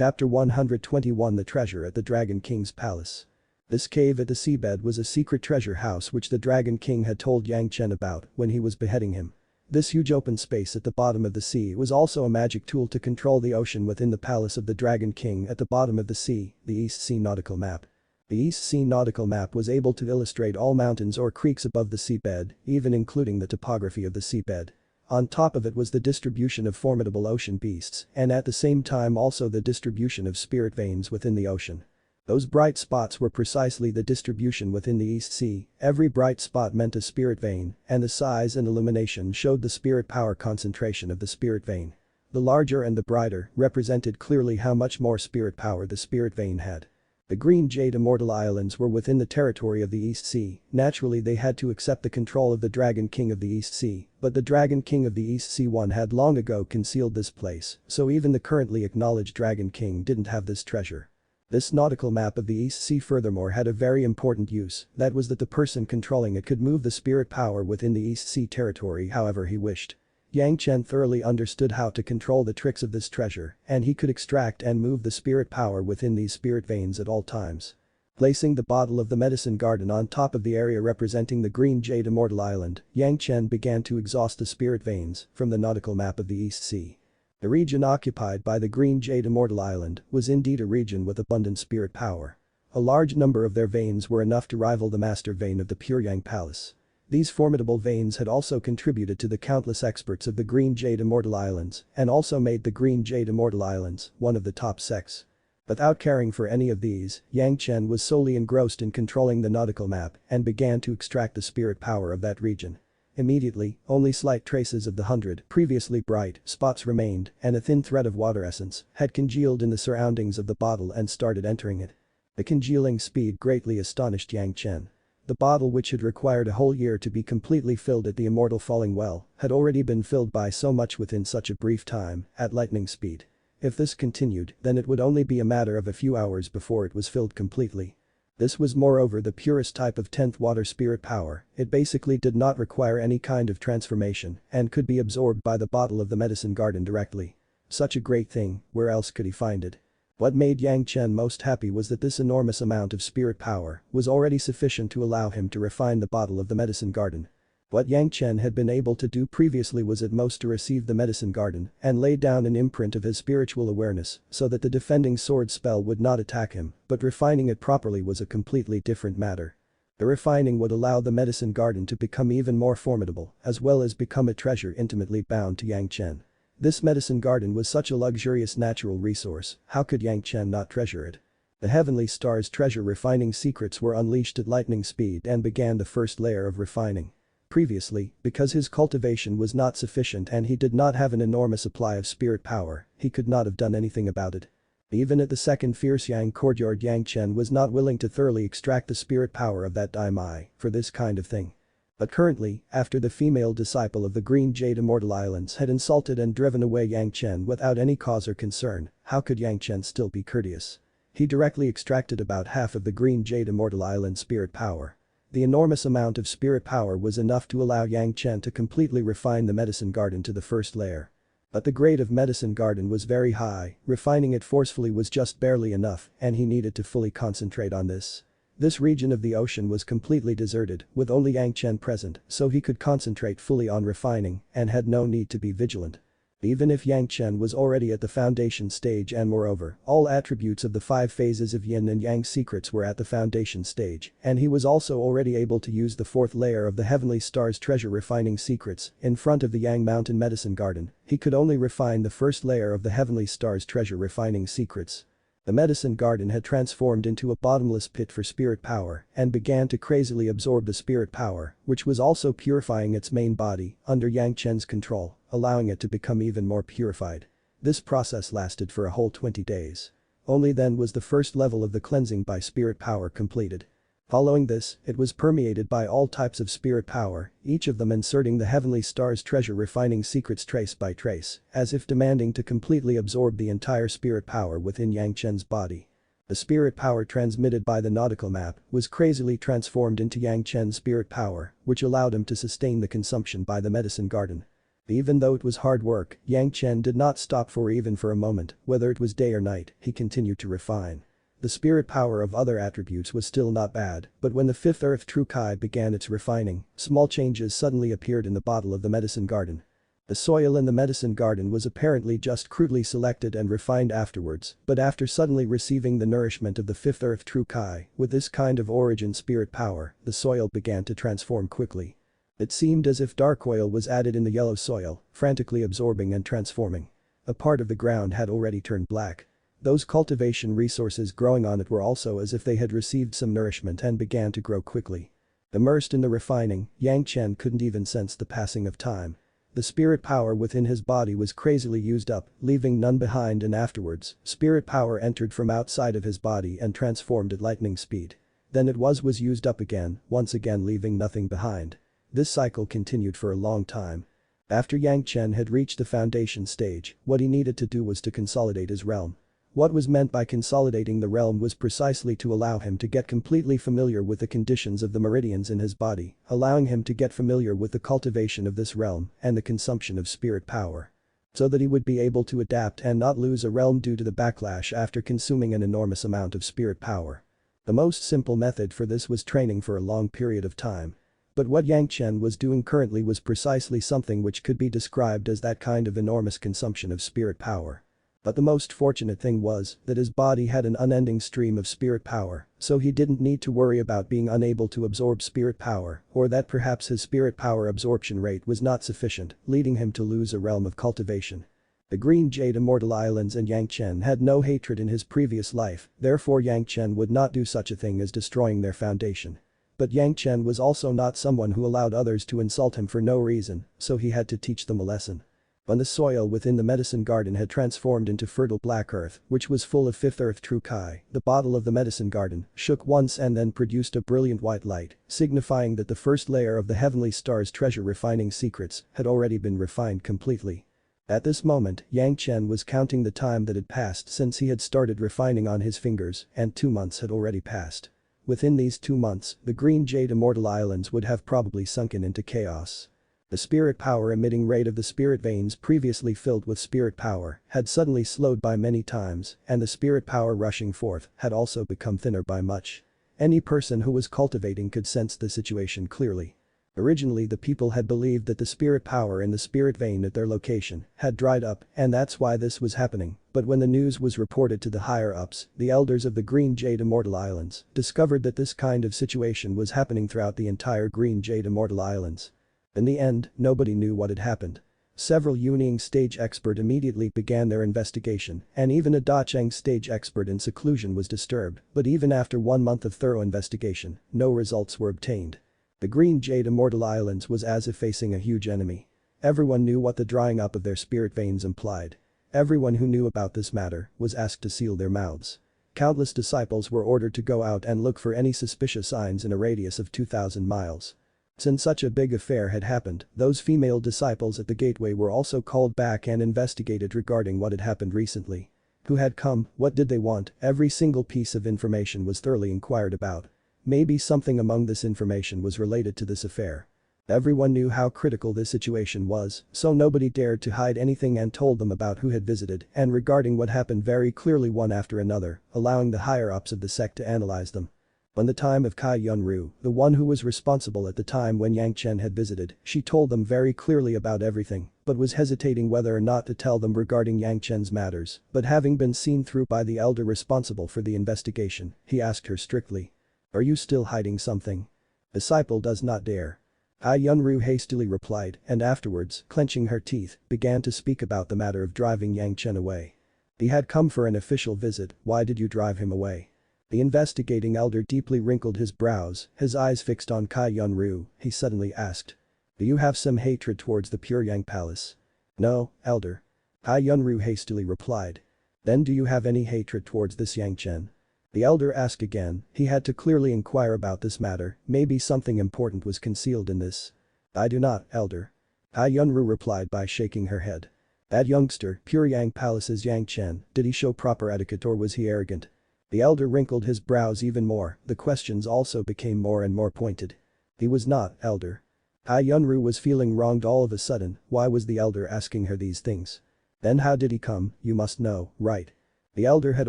Chapter 121 The Treasure at the Dragon King's Palace. This cave at the seabed was a secret treasure house which the Dragon King had told Yang Chen about when he was beheading him. This huge open space at the bottom of the sea was also a magic tool to control the ocean within the palace of the Dragon King at the bottom of the sea, the East Sea Nautical Map. The East Sea Nautical Map was able to illustrate all mountains or creeks above the seabed, even including the topography of the seabed. On top of it was the distribution of formidable ocean beasts, and at the same time also the distribution of spirit veins within the ocean. Those bright spots were precisely the distribution within the East Sea. Every bright spot meant a spirit vein, and the size and illumination showed the spirit power concentration of the spirit vein. The larger and the brighter represented clearly how much more spirit power the spirit vein had. The Green Jade Immortal Islands were within the territory of the East Sea. Naturally they had to accept the control of the Dragon King of the East Sea, but the Dragon King of the East Sea had long ago concealed this place, so even the currently acknowledged Dragon King didn't have this treasure. This nautical map of the East Sea furthermore had a very important use, that was that the person controlling it could move the spirit power within the East Sea territory however he wished. Yang Chen thoroughly understood how to control the tricks of this treasure, and he could extract and move the spirit power within these spirit veins at all times. Placing the bottle of the medicine garden on top of the area representing the Green Jade Immortal Island, Yang Chen began to exhaust the spirit veins from the nautical map of the East Sea. The region occupied by the Green Jade Immortal Island was indeed a region with abundant spirit power. A large number of their veins were enough to rival the master vein of the Pure Yang Palace. These formidable veins had also contributed to the countless experts of the Green Jade Immortal Islands and also made the Green Jade Immortal Islands one of the top sects. Without caring for any of these, Yang Chen was solely engrossed in controlling the nautical map and began to extract the spirit power of that region. Immediately, only slight traces of the 100 previously bright spots remained and a thin thread of water essence had congealed in the surroundings of the bottle and started entering it. The congealing speed greatly astonished Yang Chen. The bottle which had required a whole year to be completely filled at the Immortal Falling Well had already been filled by so much within such a brief time, at lightning speed. If this continued, then it would only be a matter of a few hours before it was filled completely. This was moreover the purest type of 10th water spirit power, it basically did not require any kind of transformation and could be absorbed by the bottle of the medicine garden directly. Such a great thing, where else could he find it? What made Yang Chen most happy was that this enormous amount of spirit power was already sufficient to allow him to refine the bottle of the medicine garden. What Yang Chen had been able to do previously was at most to receive the medicine garden and lay down an imprint of his spiritual awareness so that the defending sword spell would not attack him, but refining it properly was a completely different matter. The refining would allow the medicine garden to become even more formidable as well as become a treasure intimately bound to Yang Chen. This medicine garden was such a luxurious natural resource, how could Yang Chen not treasure it? The Heavenly Star's treasure refining secrets were unleashed at lightning speed and began the first layer of refining. Previously, because his cultivation was not sufficient and he did not have an enormous supply of spirit power, he could not have done anything about it. Even at the second Fierce Yang courtyard Yang Chen was not willing to thoroughly extract the spirit power of that daimai for this kind of thing. But currently, after the female disciple of the Green Jade Immortal Islands had insulted and driven away Yang Chen without any cause or concern, how could Yang Chen still be courteous? He directly extracted about half of the Green Jade Immortal Island spirit power. The enormous amount of spirit power was enough to allow Yang Chen to completely refine the medicine garden to the first layer. But the grade of medicine garden was very high, refining it forcefully was just barely enough and he needed to fully concentrate on this. This region of the ocean was completely deserted with only Yang Chen present so he could concentrate fully on refining and had no need to be vigilant. Even if Yang Chen was already at the foundation stage and moreover, all attributes of the 5 phases of yin and yang secrets were at the foundation stage and he was also already able to use the 4th layer of the Heavenly Star's treasure refining secrets in front of the Yang Mountain Medicine Garden, he could only refine the 1st layer of the Heavenly Star's treasure refining secrets. The medicine garden had transformed into a bottomless pit for spirit power and began to crazily absorb the spirit power, which was also purifying its main body under Yang Chen's control, allowing it to become even more purified. This process lasted for a whole 20 days. Only then was the first level of the cleansing by spirit power completed. Following this, it was permeated by all types of spirit power, each of them inserting the Heavenly Star's treasure refining secrets trace by trace, as if demanding to completely absorb the entire spirit power within Yang Chen's body. The spirit power transmitted by the nautical map was crazily transformed into Yang Chen's spirit power, which allowed him to sustain the consumption by the medicine garden. Even though it was hard work, Yang Chen did not stop even for a moment, whether it was day or night, he continued to refine. The spirit power of other attributes was still not bad, but when the fifth earth true Kai began its refining, small changes suddenly appeared in the bottle of the medicine garden. The soil in the medicine garden was apparently just crudely selected and refined afterwards, but after suddenly receiving the nourishment of the fifth earth true Kai, with this kind of origin spirit power, the soil began to transform quickly. It seemed as if dark oil was added in the yellow soil, frantically absorbing and transforming. A part of the ground had already turned black. Those cultivation resources growing on it were also as if they had received some nourishment and began to grow quickly. Immersed in the refining, Yang Chen couldn't even sense the passing of time. The spirit power within his body was crazily used up, leaving none behind, and afterwards, spirit power entered from outside of his body and transformed at lightning speed. Then it was used up again, once again leaving nothing behind. This cycle continued for a long time. After Yang Chen had reached the foundation stage, what he needed to do was to consolidate his realm. What was meant by consolidating the realm was precisely to allow him to get completely familiar with the conditions of the meridians in his body, allowing him to get familiar with the cultivation of this realm and the consumption of spirit power. So that he would be able to adapt and not lose a realm due to the backlash after consuming an enormous amount of spirit power. The most simple method for this was training for a long period of time. But what Yang Chen was doing currently was precisely something which could be described as that kind of enormous consumption of spirit power. But the most fortunate thing was that his body had an unending stream of spirit power, so he didn't need to worry about being unable to absorb spirit power, or that perhaps his spirit power absorption rate was not sufficient, leading him to lose a realm of cultivation. The Green Jade Immortal Islands and Yang Chen had no hatred in his previous life, therefore Yang Chen would not do such a thing as destroying their foundation. But Yang Chen was also not someone who allowed others to insult him for no reason, so he had to teach them a lesson. When the soil within the medicine garden had transformed into fertile black earth, which was full of fifth earth true Kai, the bottle of the medicine garden shook once and then produced a brilliant white light, signifying that the first layer of the heavenly star's treasure refining secrets had already been refined completely. At this moment, Yang Chen was counting the time that had passed since he had started refining on his fingers, and 2 months had already passed. Within these 2 months, the Green Jade Immortal Islands would have probably sunken into chaos. The spirit power emitting rate of the spirit veins previously filled with spirit power had suddenly slowed by many times, and the spirit power rushing forth had also become thinner by much. Any person who was cultivating could sense the situation clearly. Originally the people had believed that the spirit power in the spirit vein at their location had dried up, and that's why this was happening, but when the news was reported to the higher-ups, the elders of the Green Jade Immortal Islands discovered that this kind of situation was happening throughout the entire Green Jade Immortal Islands. In the end, nobody knew what had happened. Several Yuning stage experts immediately began their investigation, and even a Dacheng stage expert in seclusion was disturbed, but even after 1 month of thorough investigation, no results were obtained. The Green Jade Immortal Islands was as if facing a huge enemy. Everyone knew what the drying up of their spirit veins implied. Everyone who knew about this matter was asked to seal their mouths. Countless disciples were ordered to go out and look for any suspicious signs in a radius of 2,000 miles. Since such a big affair had happened, those female disciples at the gateway were also called back and investigated regarding what had happened recently. Who had come, what did they want, every single piece of information was thoroughly inquired about. Maybe something among this information was related to this affair. Everyone knew how critical this situation was, so nobody dared to hide anything and told them about who had visited and regarding what happened very clearly one after another, allowing the higher-ups of the sect to analyze them. When the time of Kai Yunru, the one who was responsible at the time when Yang Chen had visited, she told them very clearly about everything, but was hesitating whether or not to tell them regarding Yang Chen's matters, but having been seen through by the elder responsible for the investigation, he asked her strictly. "Are you still hiding something?" "Disciple does not dare." Kai Yunru hastily replied, and afterwards, clenching her teeth, began to speak about the matter of driving Yang Chen away. "He had come for an official visit, why did you drive him away?" The investigating elder deeply wrinkled his brows, his eyes fixed on Kai Yunru, he suddenly asked. "Do you have some hatred towards the Pure Yang Palace?" "No, elder." Kai Yunru hastily replied. "Then do you have any hatred towards this Yang Chen?" The elder asked again, he had to clearly inquire about this matter, maybe something important was concealed in this. "I do not, elder." Kai Yunru replied by shaking her head. "That youngster, Pure Yang Palace's Yang Chen, did he show proper etiquette or was he arrogant?" The elder wrinkled his brows even more, the questions also became more and more pointed. "He was not, elder." Hai Yunru was feeling wronged all of a sudden. Why was the elder asking her these things? Then how did he come, you must know, right? The elder had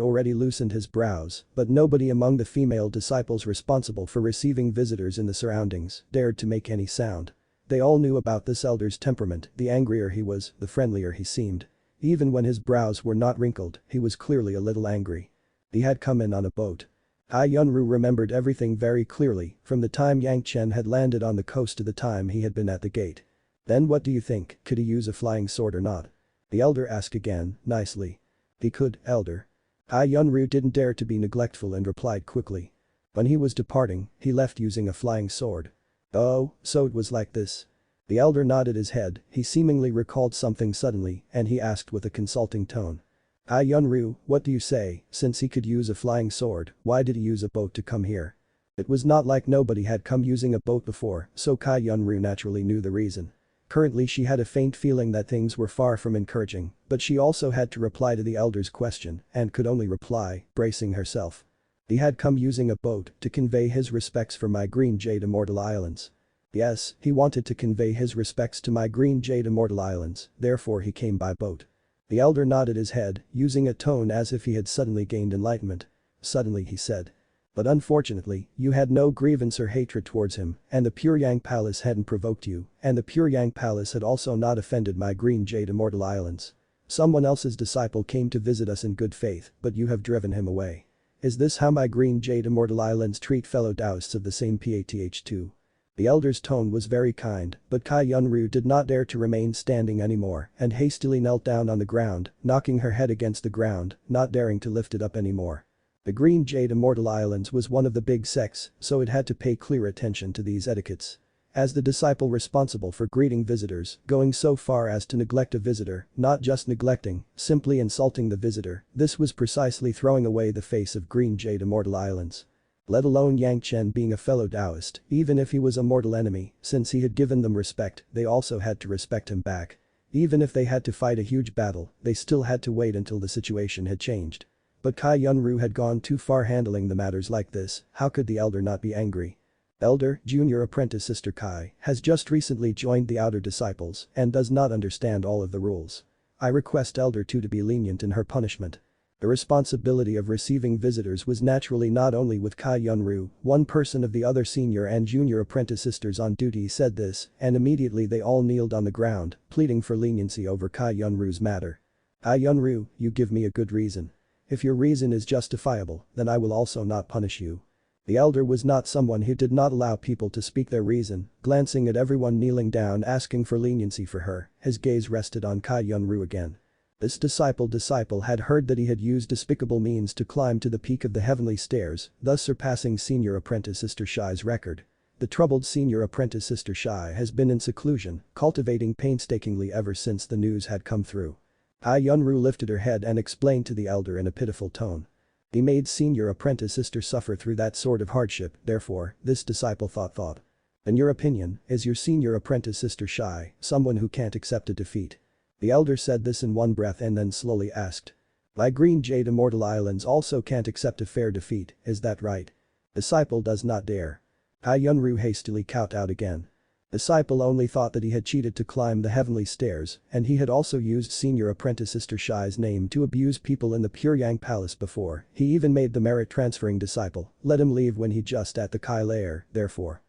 already loosened his brows, but nobody among the female disciples responsible for receiving visitors in the surroundings dared to make any sound. They all knew about this elder's temperament. The angrier he was, the friendlier he seemed. Even when his brows were not wrinkled, he was clearly a little angry. He had come in on a boat. Hai Yunru remembered everything very clearly, from the time Yang Chen had landed on the coast to the time he had been at the gate. Then what do you think, could he use a flying sword or not? The elder asked again, nicely. He could, elder. Hai Yunru didn't dare to be neglectful and replied quickly. When he was departing, he left using a flying sword. Oh, so it was like this. The elder nodded his head, he seemingly recalled something suddenly, and he asked with a consulting tone. Hai Yunru, what do you say, since he could use a flying sword, why did he use a boat to come here? It was not like nobody had come using a boat before, so Hai Yunru naturally knew the reason. Currently she had a faint feeling that things were far from encouraging, but she also had to reply to the elder's question, and could only reply, bracing herself. He had come using a boat to convey his respects for my green jade immortal islands. Yes, he wanted to convey his respects to my green jade immortal islands, therefore he came by boat. The elder nodded his head, using a tone as if he had suddenly gained enlightenment. Suddenly he said. But unfortunately, you had no grievance or hatred towards him, and the Pure Yang Palace hadn't provoked you, and the Pure Yang Palace had also not offended my green jade immortal islands. Someone else's disciple came to visit us in good faith, but you have driven him away. Is this how my green jade immortal islands treat fellow Taoists of the same path too? The elder's tone was very kind, but Hai Yunru did not dare to remain standing anymore and hastily knelt down on the ground, knocking her head against the ground, not daring to lift it up anymore. The Green Jade Immortal Islands was one of the big sects, so it had to pay clear attention to these etiquettes. As the disciple responsible for greeting visitors, going so far as to neglect a visitor, not just neglecting, simply insulting the visitor, this was precisely throwing away the face of Green Jade Immortal Islands. Let alone Yang Chen being a fellow Taoist, even if he was a mortal enemy, since he had given them respect, they also had to respect him back. Even if they had to fight a huge battle, they still had to wait until the situation had changed. But Hai Yunru had gone too far handling the matters like this, how could the elder not be angry? Elder, junior apprentice Sister Kai, has just recently joined the outer disciples and does not understand all of the rules. I request Elder 2 to be lenient in her punishment. The responsibility of receiving visitors was naturally not only with Hai Yunru, one person of the other senior and junior apprentice sisters on duty said this, and immediately they all kneeled on the ground, pleading for leniency over Hai Yunru's matter. Hai Yunru, you give me a good reason. If your reason is justifiable, then I will also not punish you. The elder was not someone who did not allow people to speak their reason, glancing at everyone kneeling down asking for leniency for her, his gaze rested on Hai Yunru again. This disciple had heard that he had used despicable means to climb to the peak of the heavenly stairs, thus surpassing senior apprentice Sister Shai's record. The troubled senior apprentice Sister Shai has been in seclusion, cultivating painstakingly ever since the news had come through. Hai Yunru lifted her head and explained to the elder in a pitiful tone. He made senior apprentice Sister suffer through that sort of hardship, therefore, this disciple thought. In your opinion, is your senior apprentice Sister Shai someone who can't accept a defeat? The elder said this in one breath and then slowly asked. My Green Jade Immortal Islands also can't accept a fair defeat, is that right? Disciple does not dare. Hai Yunru hastily kowtowed out again. Disciple only thought that he had cheated to climb the heavenly stairs, and he had also used senior apprentice Sister Shai's name to abuse people in the Pure Yang Palace before. He even made the merit transferring disciple let him leave when he just at the Kai lair, therefore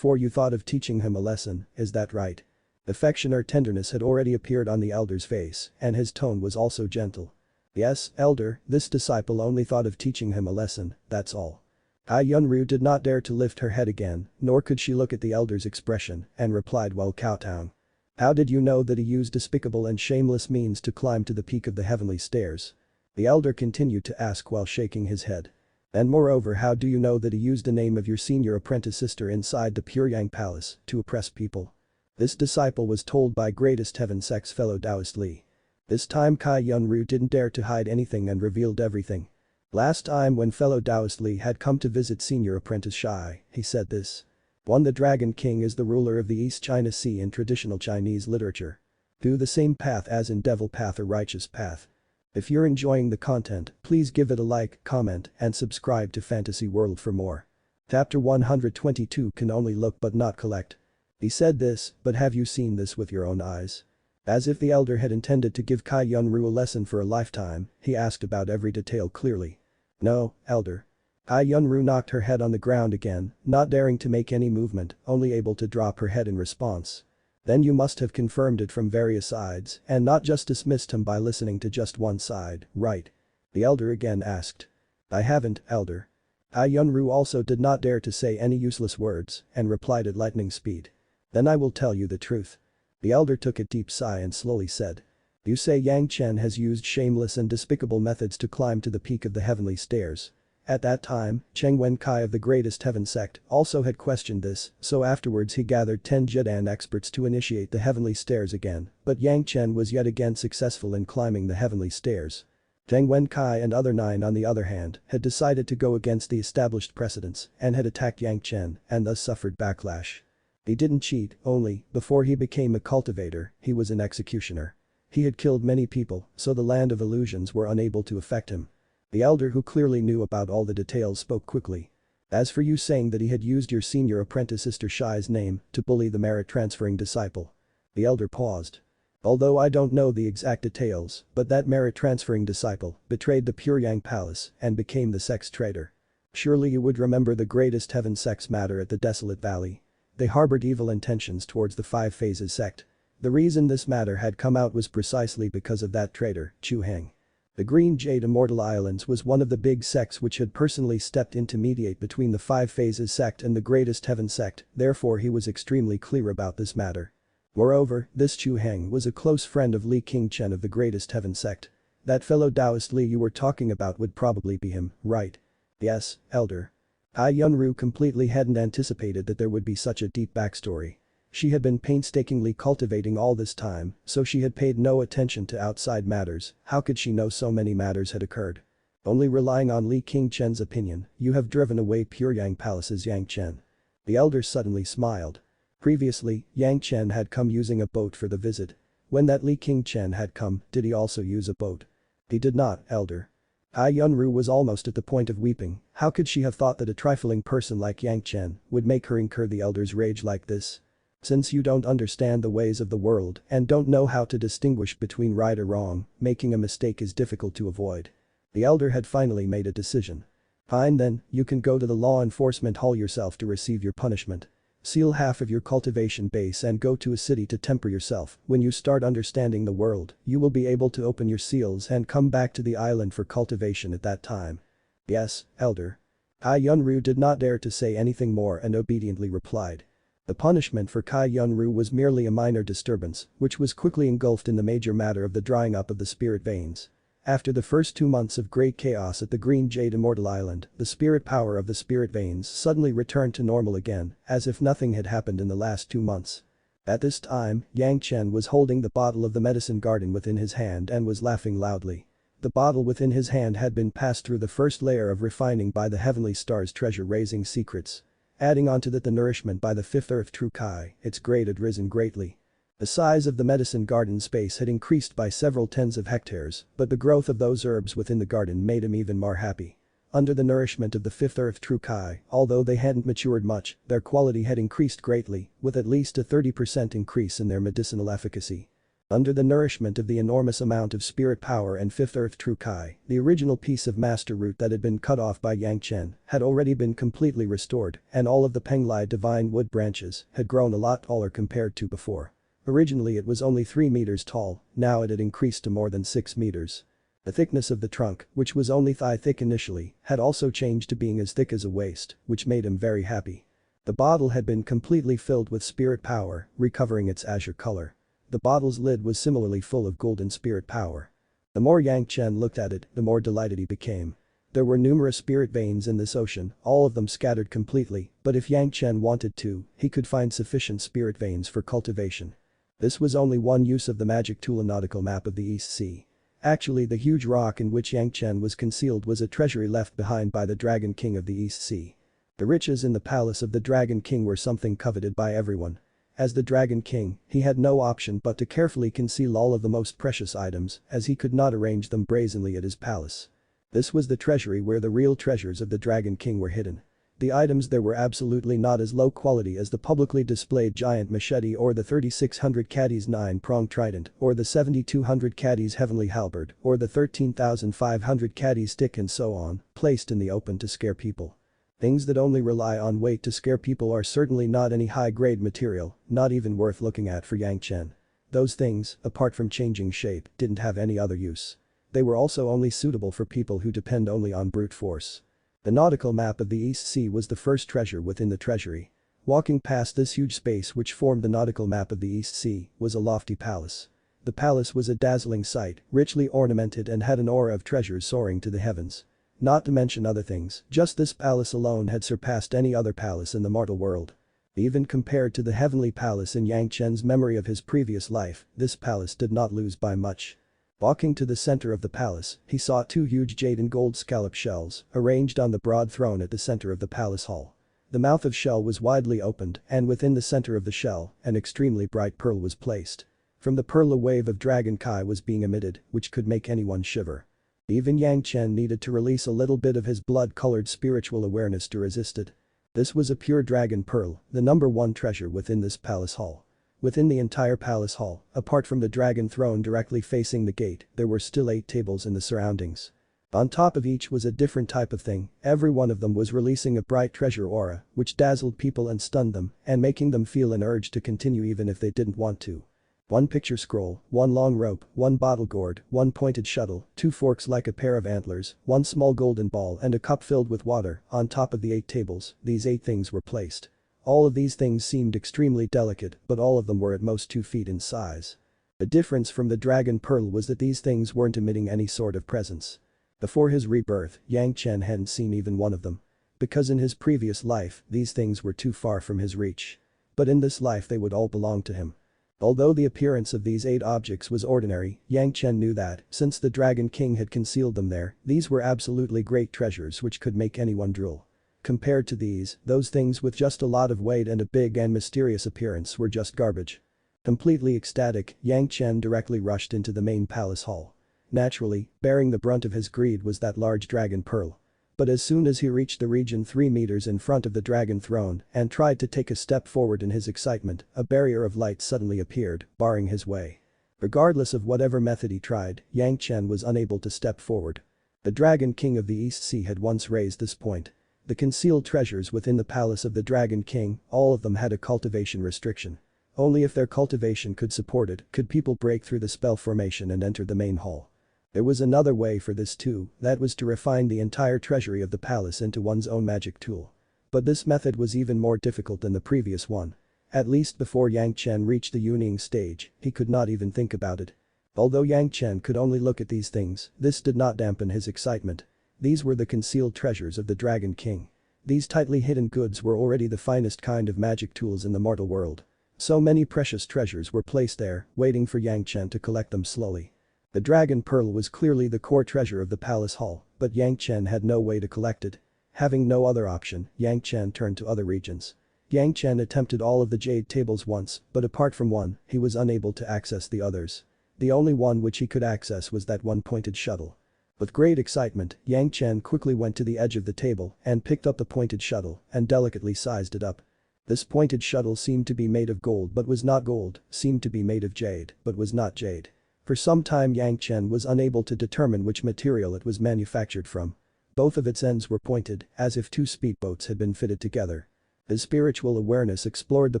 you thought of teaching him a lesson, is that right? Affection or tenderness had already appeared on the elder's face, and his tone was also gentle. Yes, elder, this disciple only thought of teaching him a lesson, that's all. Hai Yunru did not dare to lift her head again, nor could she look at the elder's expression, and replied while kowtowing. How did you know that he used despicable and shameless means to climb to the peak of the heavenly stairs? The elder continued to ask while shaking his head. And moreover, how do you know that he used the name of your senior apprentice sister inside the Pure Yang Palace to oppress people? This disciple was told by greatest heaven sect's fellow Taoist Li. This time Hai Yunru didn't dare to hide anything and revealed everything. Last time when fellow Taoist Li had come to visit senior apprentice Shai, he said this. 1. The Dragon King is the ruler of the East China Sea in traditional Chinese literature. 2. The same path as in Devil Path or Righteous Path. If you're enjoying the content, please give it a like, comment, and subscribe to Fantasy World for more. Chapter 122 Can only look but not collect. He said this, but have you seen this with your own eyes? As if the elder had intended to give Kai Yunru a lesson for a lifetime, he asked about every detail clearly. No, elder. Kai Yunru knocked her head on the ground again, not daring to make any movement, only able to drop her head in response. Then you must have confirmed it from various sides and not just dismissed him by listening to just one side, right? The elder again asked. I haven't, elder. Kai Yunru also did not dare to say any useless words and replied at lightning speed. Then I will tell you the truth. The elder took a deep sigh and slowly said. You say Yang Chen has used shameless and despicable methods to climb to the peak of the heavenly stairs. At that time, Cheng Wenkai of the Greatest Heaven sect also had questioned this, so afterwards he gathered 10 Jidan experts to initiate the heavenly stairs again, but Yang Chen was yet again successful in climbing the heavenly stairs. Cheng Wenkai and other 9 on the other hand had decided to go against the established precedents and had attacked Yang Chen and thus suffered backlash. He didn't cheat, only, before he became a cultivator, he was an executioner. He had killed many people, so the land of illusions were unable to affect him. The elder who clearly knew about all the details spoke quickly. As for you saying that he had used your senior apprentice Sister Shai's name to bully the merit-transferring disciple. The elder paused. Although I don't know the exact details, but that merit-transferring disciple betrayed the Pure Yang Palace and became the sect's traitor. Surely you would remember the Greatest Heaven sect's matter at the Desolate Valley. They harbored evil intentions towards the 5 Phases sect. The reason this matter had come out was precisely because of that traitor, Chu Heng. The Green Jade Immortal Islands was one of the big sects which had personally stepped in to mediate between the 5 Phases sect and the Greatest Heaven sect, therefore he was extremely clear about this matter. Moreover, this Chu Heng was a close friend of Li Qingchen of the Greatest Heaven sect. That fellow Taoist Li you were talking about would probably be him, right? Yes, elder. Kai Yunru completely hadn't anticipated that there would be such a deep backstory. She had been painstakingly cultivating all this time, so she had paid no attention to outside matters. How could she know so many matters had occurred? Only relying on Li Qingchen's opinion, you have driven away Pure Yang Palace's Yang Chen. The elder suddenly smiled. Previously, Yang Chen had come using a boat for the visit. When that Li Qingchen had come, did he also use a boat? He did not, elder. Kai Yunru was almost at the point of weeping. How could she have thought that a trifling person like Yang Chen would make her incur the elder's rage like this? Since you don't understand the ways of the world and don't know how to distinguish between right or wrong, making a mistake is difficult to avoid. The elder had finally made a decision. Fine then, you can go to the law enforcement hall yourself to receive your punishment. Seal half of your cultivation base and go to a city to temper yourself. When you start understanding the world, you will be able to open your seals and come back to the island for cultivation at that time. Yes, elder. Kai Yunru did not dare to say anything more and obediently replied. The punishment for Kai Yunru was merely a minor disturbance, which was quickly engulfed in the major matter of the drying up of the spirit veins. After the first 2 months of great chaos at the Green Jade Immortal Island, the spirit power of the spirit veins suddenly returned to normal again, as if nothing had happened in the last 2 months. At this time, Yang Chen was holding the bottle of the medicine garden within his hand and was laughing loudly. The bottle within his hand had been passed through the first layer of refining by the heavenly star's treasure-raising secrets. Adding onto that the nourishment by the 5th earth true Kai, its grade had risen greatly. The size of the medicine garden space had increased by several tens of hectares, but the growth of those herbs within the garden made him even more happy. Under the nourishment of the 5th earth true Kai, although they hadn't matured much, their quality had increased greatly, with at least a 30% increase in their medicinal efficacy. Under the nourishment of the enormous amount of spirit power and 5th earth true Kai, the original piece of master root that had been cut off by Yang Chen had already been completely restored and all of the Penglai divine wood branches had grown a lot taller compared to before. Originally it was only 3 meters tall, now it had increased to more than 6 meters. The thickness of the trunk, which was only thigh thick initially, had also changed to being as thick as a waist, which made him very happy. The bottle had been completely filled with spirit power, recovering its azure color. The bottle's lid was similarly full of golden spirit power. The more Yang Chen looked at it, the more delighted he became. There were numerous spirit veins in this ocean, all of them scattered completely, but if Yang Chen wanted to, he could find sufficient spirit veins for cultivation. This was only one use of the magic tool nautical map of the East Sea. Actually, the huge rock in which Yang Chen was concealed was a treasury left behind by the Dragon King of the East Sea. The riches in the palace of the Dragon King were something coveted by everyone. As the Dragon King, he had no option but to carefully conceal all of the most precious items, as he could not arrange them brazenly at his palace. This was the treasury where the real treasures of the Dragon King were hidden. The items there were absolutely not as low quality as the publicly displayed giant machete or the 3600 Caddy's 9-pronged trident or the 7200 Caddy's heavenly halberd or the 13500 Caddy's stick and so on, placed in the open to scare people. Things that only rely on weight to scare people are certainly not any high-grade material, not even worth looking at for Yang Chen. Those things, apart from changing shape, didn't have any other use. They were also only suitable for people who depend only on brute force. The nautical map of the East Sea was the first treasure within the treasury. Walking past this huge space which formed the nautical map of the East Sea was a lofty palace. The palace was a dazzling sight, richly ornamented and had an aura of treasures soaring to the heavens. Not to mention other things, just this palace alone had surpassed any other palace in the mortal world. Even compared to the heavenly palace in Yang Chen's memory of his previous life, this palace did not lose by much. Walking to the center of the palace, he saw two huge jade and gold scallop shells arranged on the broad throne at the center of the palace hall. The mouth of shell was widely opened and within the center of the shell, an extremely bright pearl was placed. From the pearl a wave of dragon chi was being emitted, which could make anyone shiver. Even Yang Chen needed to release a little bit of his blood-colored spiritual awareness to resist it. This was a pure dragon pearl, the number one treasure within this palace hall. Within the entire palace hall, apart from the dragon throne directly facing the gate, there were still 8 tables in the surroundings. On top of each was a different type of thing, every one of them was releasing a bright treasure aura, which dazzled people and stunned them, and making them feel an urge to continue even if they didn't want to. 1 picture scroll, 1 long rope, 1 bottle gourd, 1 pointed shuttle, 2 forks like a pair of antlers, 1 small golden ball and a cup filled with water. On top of the 8 tables, these 8 things were placed. All of these things seemed extremely delicate, but all of them were at most 2 feet in size. The difference from the dragon pearl was that these things weren't emitting any sort of presence. Before his rebirth, Yang Chen hadn't seen even one of them. Because in his previous life, these things were too far from his reach. But in this life they would all belong to him. Although the appearance of these 8 objects was ordinary, Yang Chen knew that, since the Dragon King had concealed them there, these were absolutely great treasures which could make anyone drool. Compared to these, those things with just a lot of weight and a big and mysterious appearance were just garbage. Completely ecstatic, Yang Chen directly rushed into the main palace hall. Naturally, bearing the brunt of his greed was that large dragon pearl. But as soon as he reached the region 3 meters in front of the dragon throne and tried to take a step forward in his excitement, a barrier of light suddenly appeared, barring his way. Regardless of whatever method he tried, Yang Chen was unable to step forward. The Dragon King of the East Sea had once raised this point. The concealed treasures within the palace of the Dragon King, all of them had a cultivation restriction. Only if their cultivation could support it could people break through the spell formation and enter the main hall. There was another way for this too, that was to refine the entire treasury of the palace into one's own magic tool. But this method was even more difficult than the previous one. At least before Yang Chen reached the Yuning stage, he could not even think about it. Although Yang Chen could only look at these things, this did not dampen his excitement. These were the concealed treasures of the Dragon King. These tightly hidden goods were already the finest kind of magic tools in the mortal world. So many precious treasures were placed there, waiting for Yang Chen to collect them slowly. The dragon pearl was clearly the core treasure of the palace hall, but Yang Chen had no way to collect it. Having no other option, Yang Chen turned to other regions. Yang Chen attempted all of the jade tables once, but apart from one, he was unable to access the others. The only one which he could access was that one pointed shuttle. With great excitement, Yang Chen quickly went to the edge of the table and picked up the pointed shuttle and delicately sized it up. This pointed shuttle seemed to be made of gold but was not gold, seemed to be made of jade but was not jade. For some time Yang Chen was unable to determine which material it was manufactured from. Both of its ends were pointed, as if 2 speedboats had been fitted together. His spiritual awareness explored the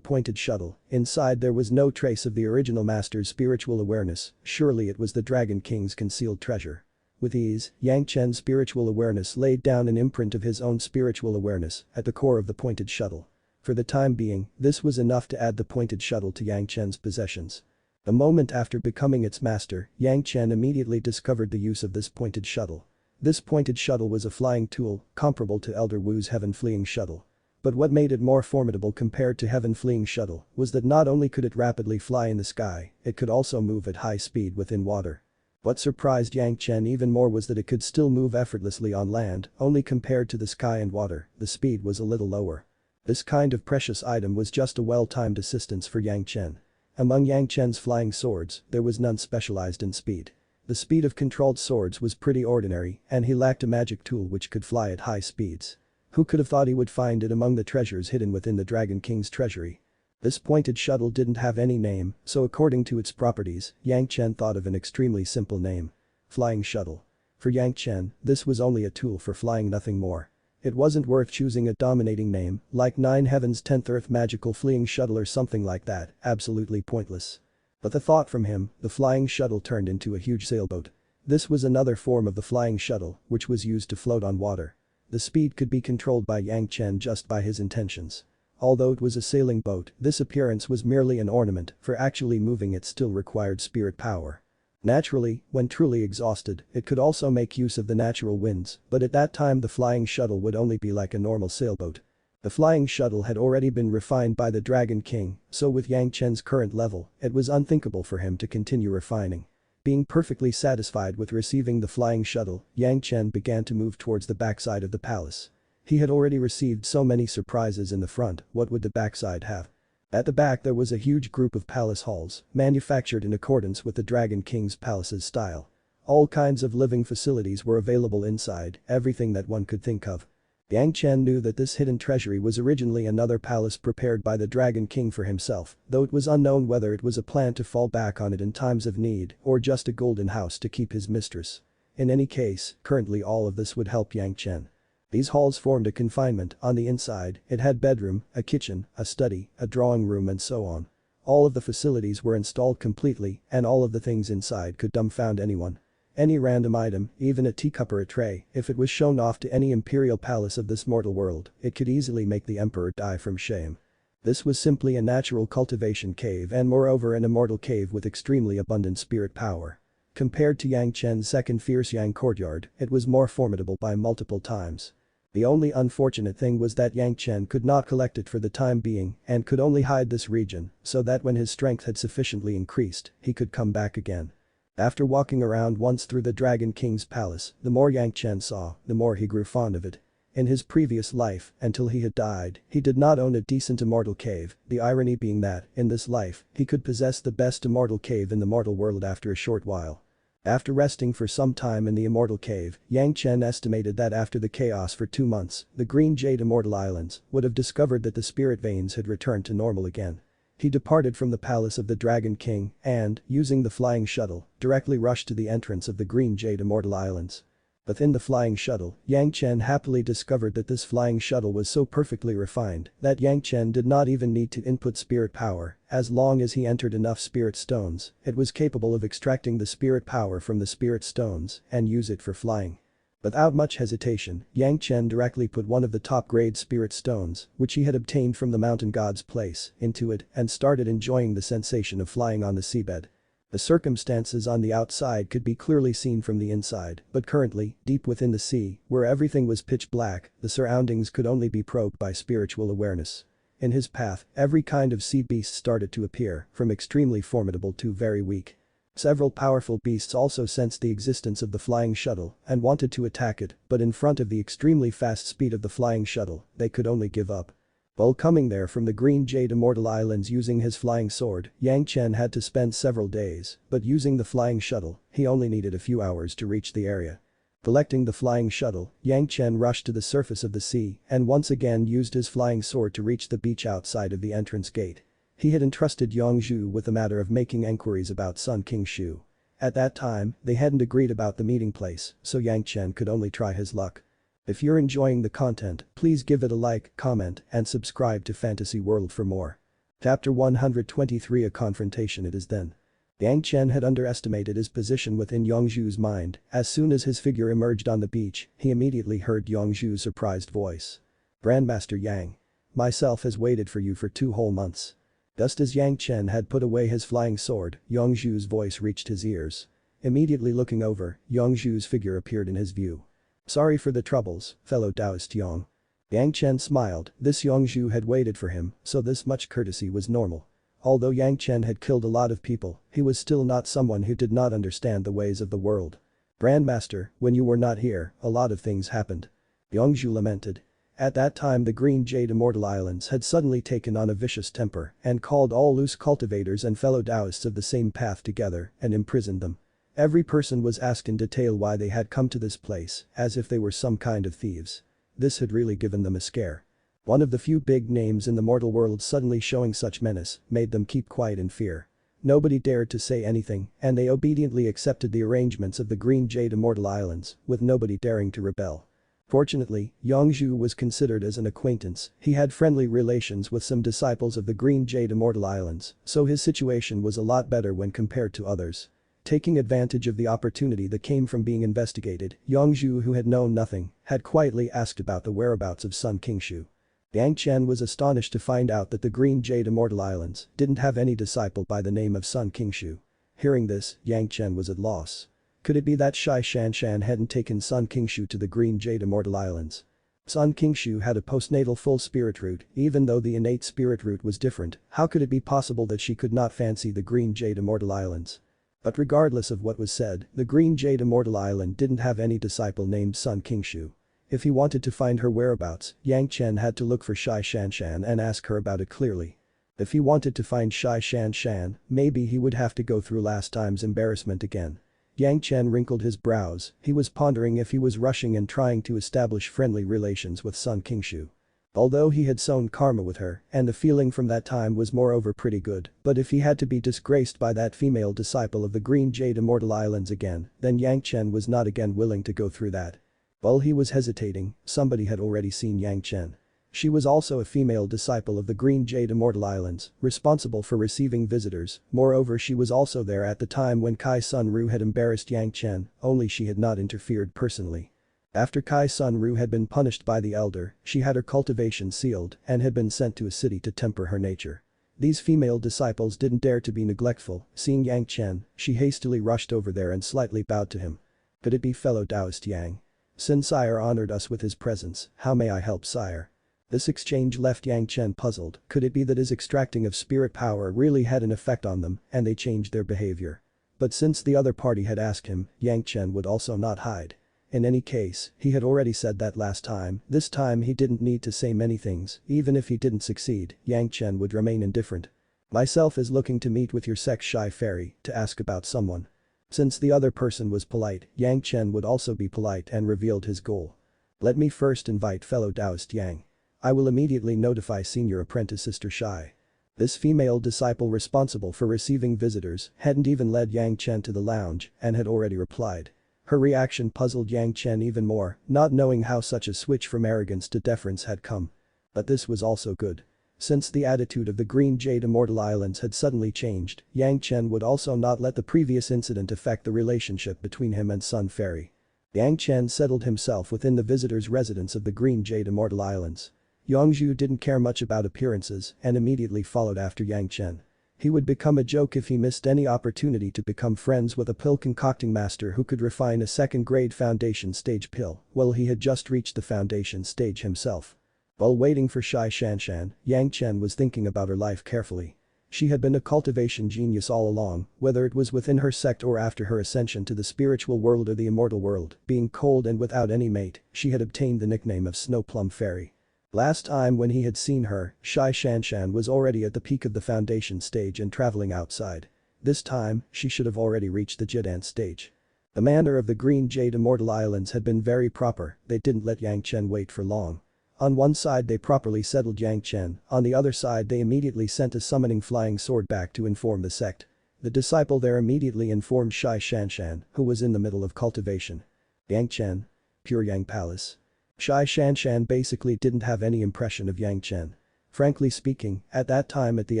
pointed shuttle, inside there was no trace of the original master's spiritual awareness, surely it was the Dragon King's concealed treasure. With ease, Yang Chen's spiritual awareness laid down an imprint of his own spiritual awareness at the core of the pointed shuttle. For the time being, this was enough to add the pointed shuttle to Yang Chen's possessions. The moment after becoming its master, Yang Chen immediately discovered the use of this pointed shuttle. This pointed shuttle was a flying tool, comparable to Elder Wu's Heaven Fleeing Shuttle. But what made it more formidable compared to Heaven Fleeing Shuttle was that not only could it rapidly fly in the sky, it could also move at high speed within water. What surprised Yang Chen even more was that it could still move effortlessly on land, only compared to the sky and water, the speed was a little lower. This kind of precious item was just a well-timed assistance for Yang Chen. Among Yang Chen's flying swords, there was none specialized in speed. The speed of controlled swords was pretty ordinary, and he lacked a magic tool which could fly at high speeds. Who could have thought he would find it among the treasures hidden within the Dragon King's treasury? This pointed shuttle didn't have any name, so according to its properties, Yang Chen thought of an extremely simple name. Flying shuttle. For Yang Chen, this was only a tool for flying, nothing more. It wasn't worth choosing a dominating name, like 9 Heavens 10th Earth Magical Fleeing Shuttle or something like that, absolutely pointless. But the thought from him, the flying shuttle turned into a huge sailboat. This was another form of the flying shuttle, which was used to float on water. The speed could be controlled by Yang Chen just by his intentions. Although it was a sailing boat, this appearance was merely an ornament, for actually moving it still required spirit power. Naturally, when truly exhausted, it could also make use of the natural winds, but at that time the flying shuttle would only be like a normal sailboat. The flying shuttle had already been refined by the Dragon King, so with Yang Chen's current level, it was unthinkable for him to continue refining. Being perfectly satisfied with receiving the flying shuttle, Yang Chen began to move towards the backside of the palace. He had already received so many surprises in the front, what would the backside have? At the back there was a huge group of palace halls, manufactured in accordance with the Dragon King's palace's style. All kinds of living facilities were available inside, everything that one could think of. Yang Chen knew that this hidden treasury was originally another palace prepared by the Dragon King for himself, though it was unknown whether it was a plan to fall back on it in times of need or just a golden house to keep his mistress. In any case, currently all of this would help Yang Chen. These halls formed a confinement. On the inside, it had bedroom, a kitchen, a study, a drawing room and so on. All of the facilities were installed completely and all of the things inside could dumbfound anyone. Any random item, even a teacup or a tray, if it was shown off to any imperial palace of this mortal world, it could easily make the emperor die from shame. This was simply a natural cultivation cave and moreover an immortal cave with extremely abundant spirit power. Compared to Yang Chen's second Fierce Yang courtyard, it was more formidable by multiple times. The only unfortunate thing was that Yang Chen could not collect it for the time being and could only hide this region so that when his strength had sufficiently increased, he could come back again. After walking around once through the Dragon King's palace, the more Yang Chen saw, the more he grew fond of it. In his previous life, until he had died, he did not own a decent immortal cave, the irony being that, in this life, he could possess the best immortal cave in the mortal world after a short while. After resting for some time in the immortal cave, Yang Chen estimated that after the chaos for 2 months, the Green Jade Immortal Islands would have discovered that the spirit veins had returned to normal again. He departed from the palace of the Dragon King and, using the flying shuttle, directly rushed to the entrance of the Green Jade Immortal Islands. Within the flying shuttle, Yang Chen happily discovered that this flying shuttle was so perfectly refined that Yang Chen did not even need to input spirit power, as long as he entered enough spirit stones, it was capable of extracting the spirit power from the spirit stones and use it for flying. Without much hesitation, Yang Chen directly put one of the top-grade spirit stones, which he had obtained from the mountain god's place, into it and started enjoying the sensation of flying on the seabed. The circumstances on the outside could be clearly seen from the inside, but currently, deep within the sea, where everything was pitch black, the surroundings could only be probed by spiritual awareness. In his path, every kind of sea beast started to appear, from extremely formidable to very weak. Several powerful beasts also sensed the existence of the flying shuttle and wanted to attack it, but in front of the extremely fast speed of the flying shuttle, they could only give up. While coming there from the Green Jade Immortal Islands using his flying sword, Yang Chen had to spend several days, but using the flying shuttle, he only needed a few hours to reach the area. Collecting the flying shuttle, Yang Chen rushed to the surface of the sea and once again used his flying sword to reach the beach outside of the entrance gate. He had entrusted Yongzhu with the matter of making enquiries about Sun King Shu. At that time, they hadn't agreed about the meeting place, so Yang Chen could only try his luck. If you're enjoying the content, please give it a like, comment, and subscribe to Fantasy World for more. Chapter 123 A Confrontation. It is then. Yang Chen had underestimated his position within Yongzhu's mind. As soon as his figure emerged on the beach, he immediately heard Yongzhu's surprised voice. Grandmaster Yang. Myself has waited for you for 2 whole months. Just as Yang Chen had put away his flying sword, Yongzhu's voice reached his ears. Immediately looking over, Yongzhu's figure appeared in his view. Sorry for the troubles, fellow Taoist Yang. Yang Chen smiled, this Yongzhu had waited for him, so this much courtesy was normal. Although Yang Chen had killed a lot of people, he was still not someone who did not understand the ways of the world. Grandmaster, when you were not here, a lot of things happened. Yongzhu lamented. At that time the Green Jade Immortal Islands had suddenly taken on a vicious temper and called all loose cultivators and fellow Taoists of the same path together and imprisoned them. Every person was asked in detail why they had come to this place, as if they were some kind of thieves. This had really given them a scare. One of the few big names in the mortal world suddenly showing such menace made them keep quiet in fear. Nobody dared to say anything, and they obediently accepted the arrangements of the Green Jade Immortal Islands, with nobody daring to rebel. Fortunately, Yongzhu was considered as an acquaintance, he had friendly relations with some disciples of the Green Jade Immortal Islands, so his situation was a lot better when compared to others. Taking advantage of the opportunity that came from being investigated, Yongzhu, who had known nothing, had quietly asked about the whereabouts of Sun Qingshu. Yang Chen was astonished to find out that the Green Jade Immortal Islands didn't have any disciple by the name of Sun Qingshu. Hearing this, Yang Chen was at loss. Could it be that Zhanxian hadn't taken Sun Qingshu to the Green Jade Immortal Islands? Sun Qingshu had a postnatal full spirit root, even though the innate spirit root was different, how could it be possible that she could not fancy the Green Jade Immortal Islands? But regardless of what was said, the Green Jade Immortal Island didn't have any disciple named Sun Qingshu. If he wanted to find her whereabouts, Yang Chen had to look for Zhanxian and ask her about it clearly. If he wanted to find Zhanxian, maybe he would have to go through last time's embarrassment again. Yang Chen wrinkled his brows, he was pondering if he was rushing and trying to establish friendly relations with Sun Qingshu. Although he had sown karma with her, and the feeling from that time was moreover pretty good, but if he had to be disgraced by that female disciple of the Green Jade Immortal Islands again, then Yang Chen was not again willing to go through that. While he was hesitating, somebody had already seen Yang Chen. She was also a female disciple of the Green Jade Immortal Islands, responsible for receiving visitors, moreover she was also there at the time when Kai Sun Ru had embarrassed Yang Chen, only she had not interfered personally. After Kai Sun Ru had been punished by the elder, she had her cultivation sealed and had been sent to a city to temper her nature. These female disciples didn't dare to be neglectful, seeing Yang Chen, she hastily rushed over there and slightly bowed to him. Could it be fellow Taoist Yang? Since sire honored us with his presence, how may I help sire? This exchange left Yang Chen puzzled, could it be that his extracting of spirit power really had an effect on them and they changed their behavior? But since the other party had asked him, Yang Chen would also not hide. In any case, he had already said that last time, this time he didn't need to say many things, even if he didn't succeed, Yang Chen would remain indifferent. Myself is looking to meet with your sex shy fairy to ask about someone. Since the other person was polite, Yang Chen would also be polite and revealed his goal. Let me first invite fellow Taoist Yang. I will immediately notify senior apprentice Sister Shai. This female disciple responsible for receiving visitors hadn't even led Yang Chen to the lounge and had already replied. Her reaction puzzled Yang Chen even more, not knowing how such a switch from arrogance to deference had come. But this was also good. Since the attitude of the Green Jade Immortal Islands had suddenly changed, Yang Chen would also not let the previous incident affect the relationship between him and Sun Fairy. Yang Chen settled himself within the visitor's residence of the Green Jade Immortal Islands. Yongzhu didn't care much about appearances and immediately followed after Yang Chen. He would become a joke if he missed any opportunity to become friends with a pill concocting master who could refine a second-grade foundation stage pill, while he had just reached the foundation stage himself. While waiting for Zhanxian, Yang Chen was thinking about her life carefully. She had been a cultivation genius all along, whether it was within her sect or after her ascension to the spiritual world or the immortal world, being cold and without any mate, she had obtained the nickname of Snow Plum Fairy. Last time when he had seen her, Zhanxian was already at the peak of the foundation stage and traveling outside. This time, she should have already reached the Jidan stage. The manner of the Green Jade Immortal Islands had been very proper, they didn't let Yang Chen wait for long. On one side they properly settled Yang Chen, on the other side they immediately sent a summoning flying sword back to inform the sect. The disciple there immediately informed Zhanxian, who was in the middle of cultivation. Yang Chen. Pure Yang Palace. Zhanxian basically didn't have any impression of Yang Chen. Frankly speaking, at that time at the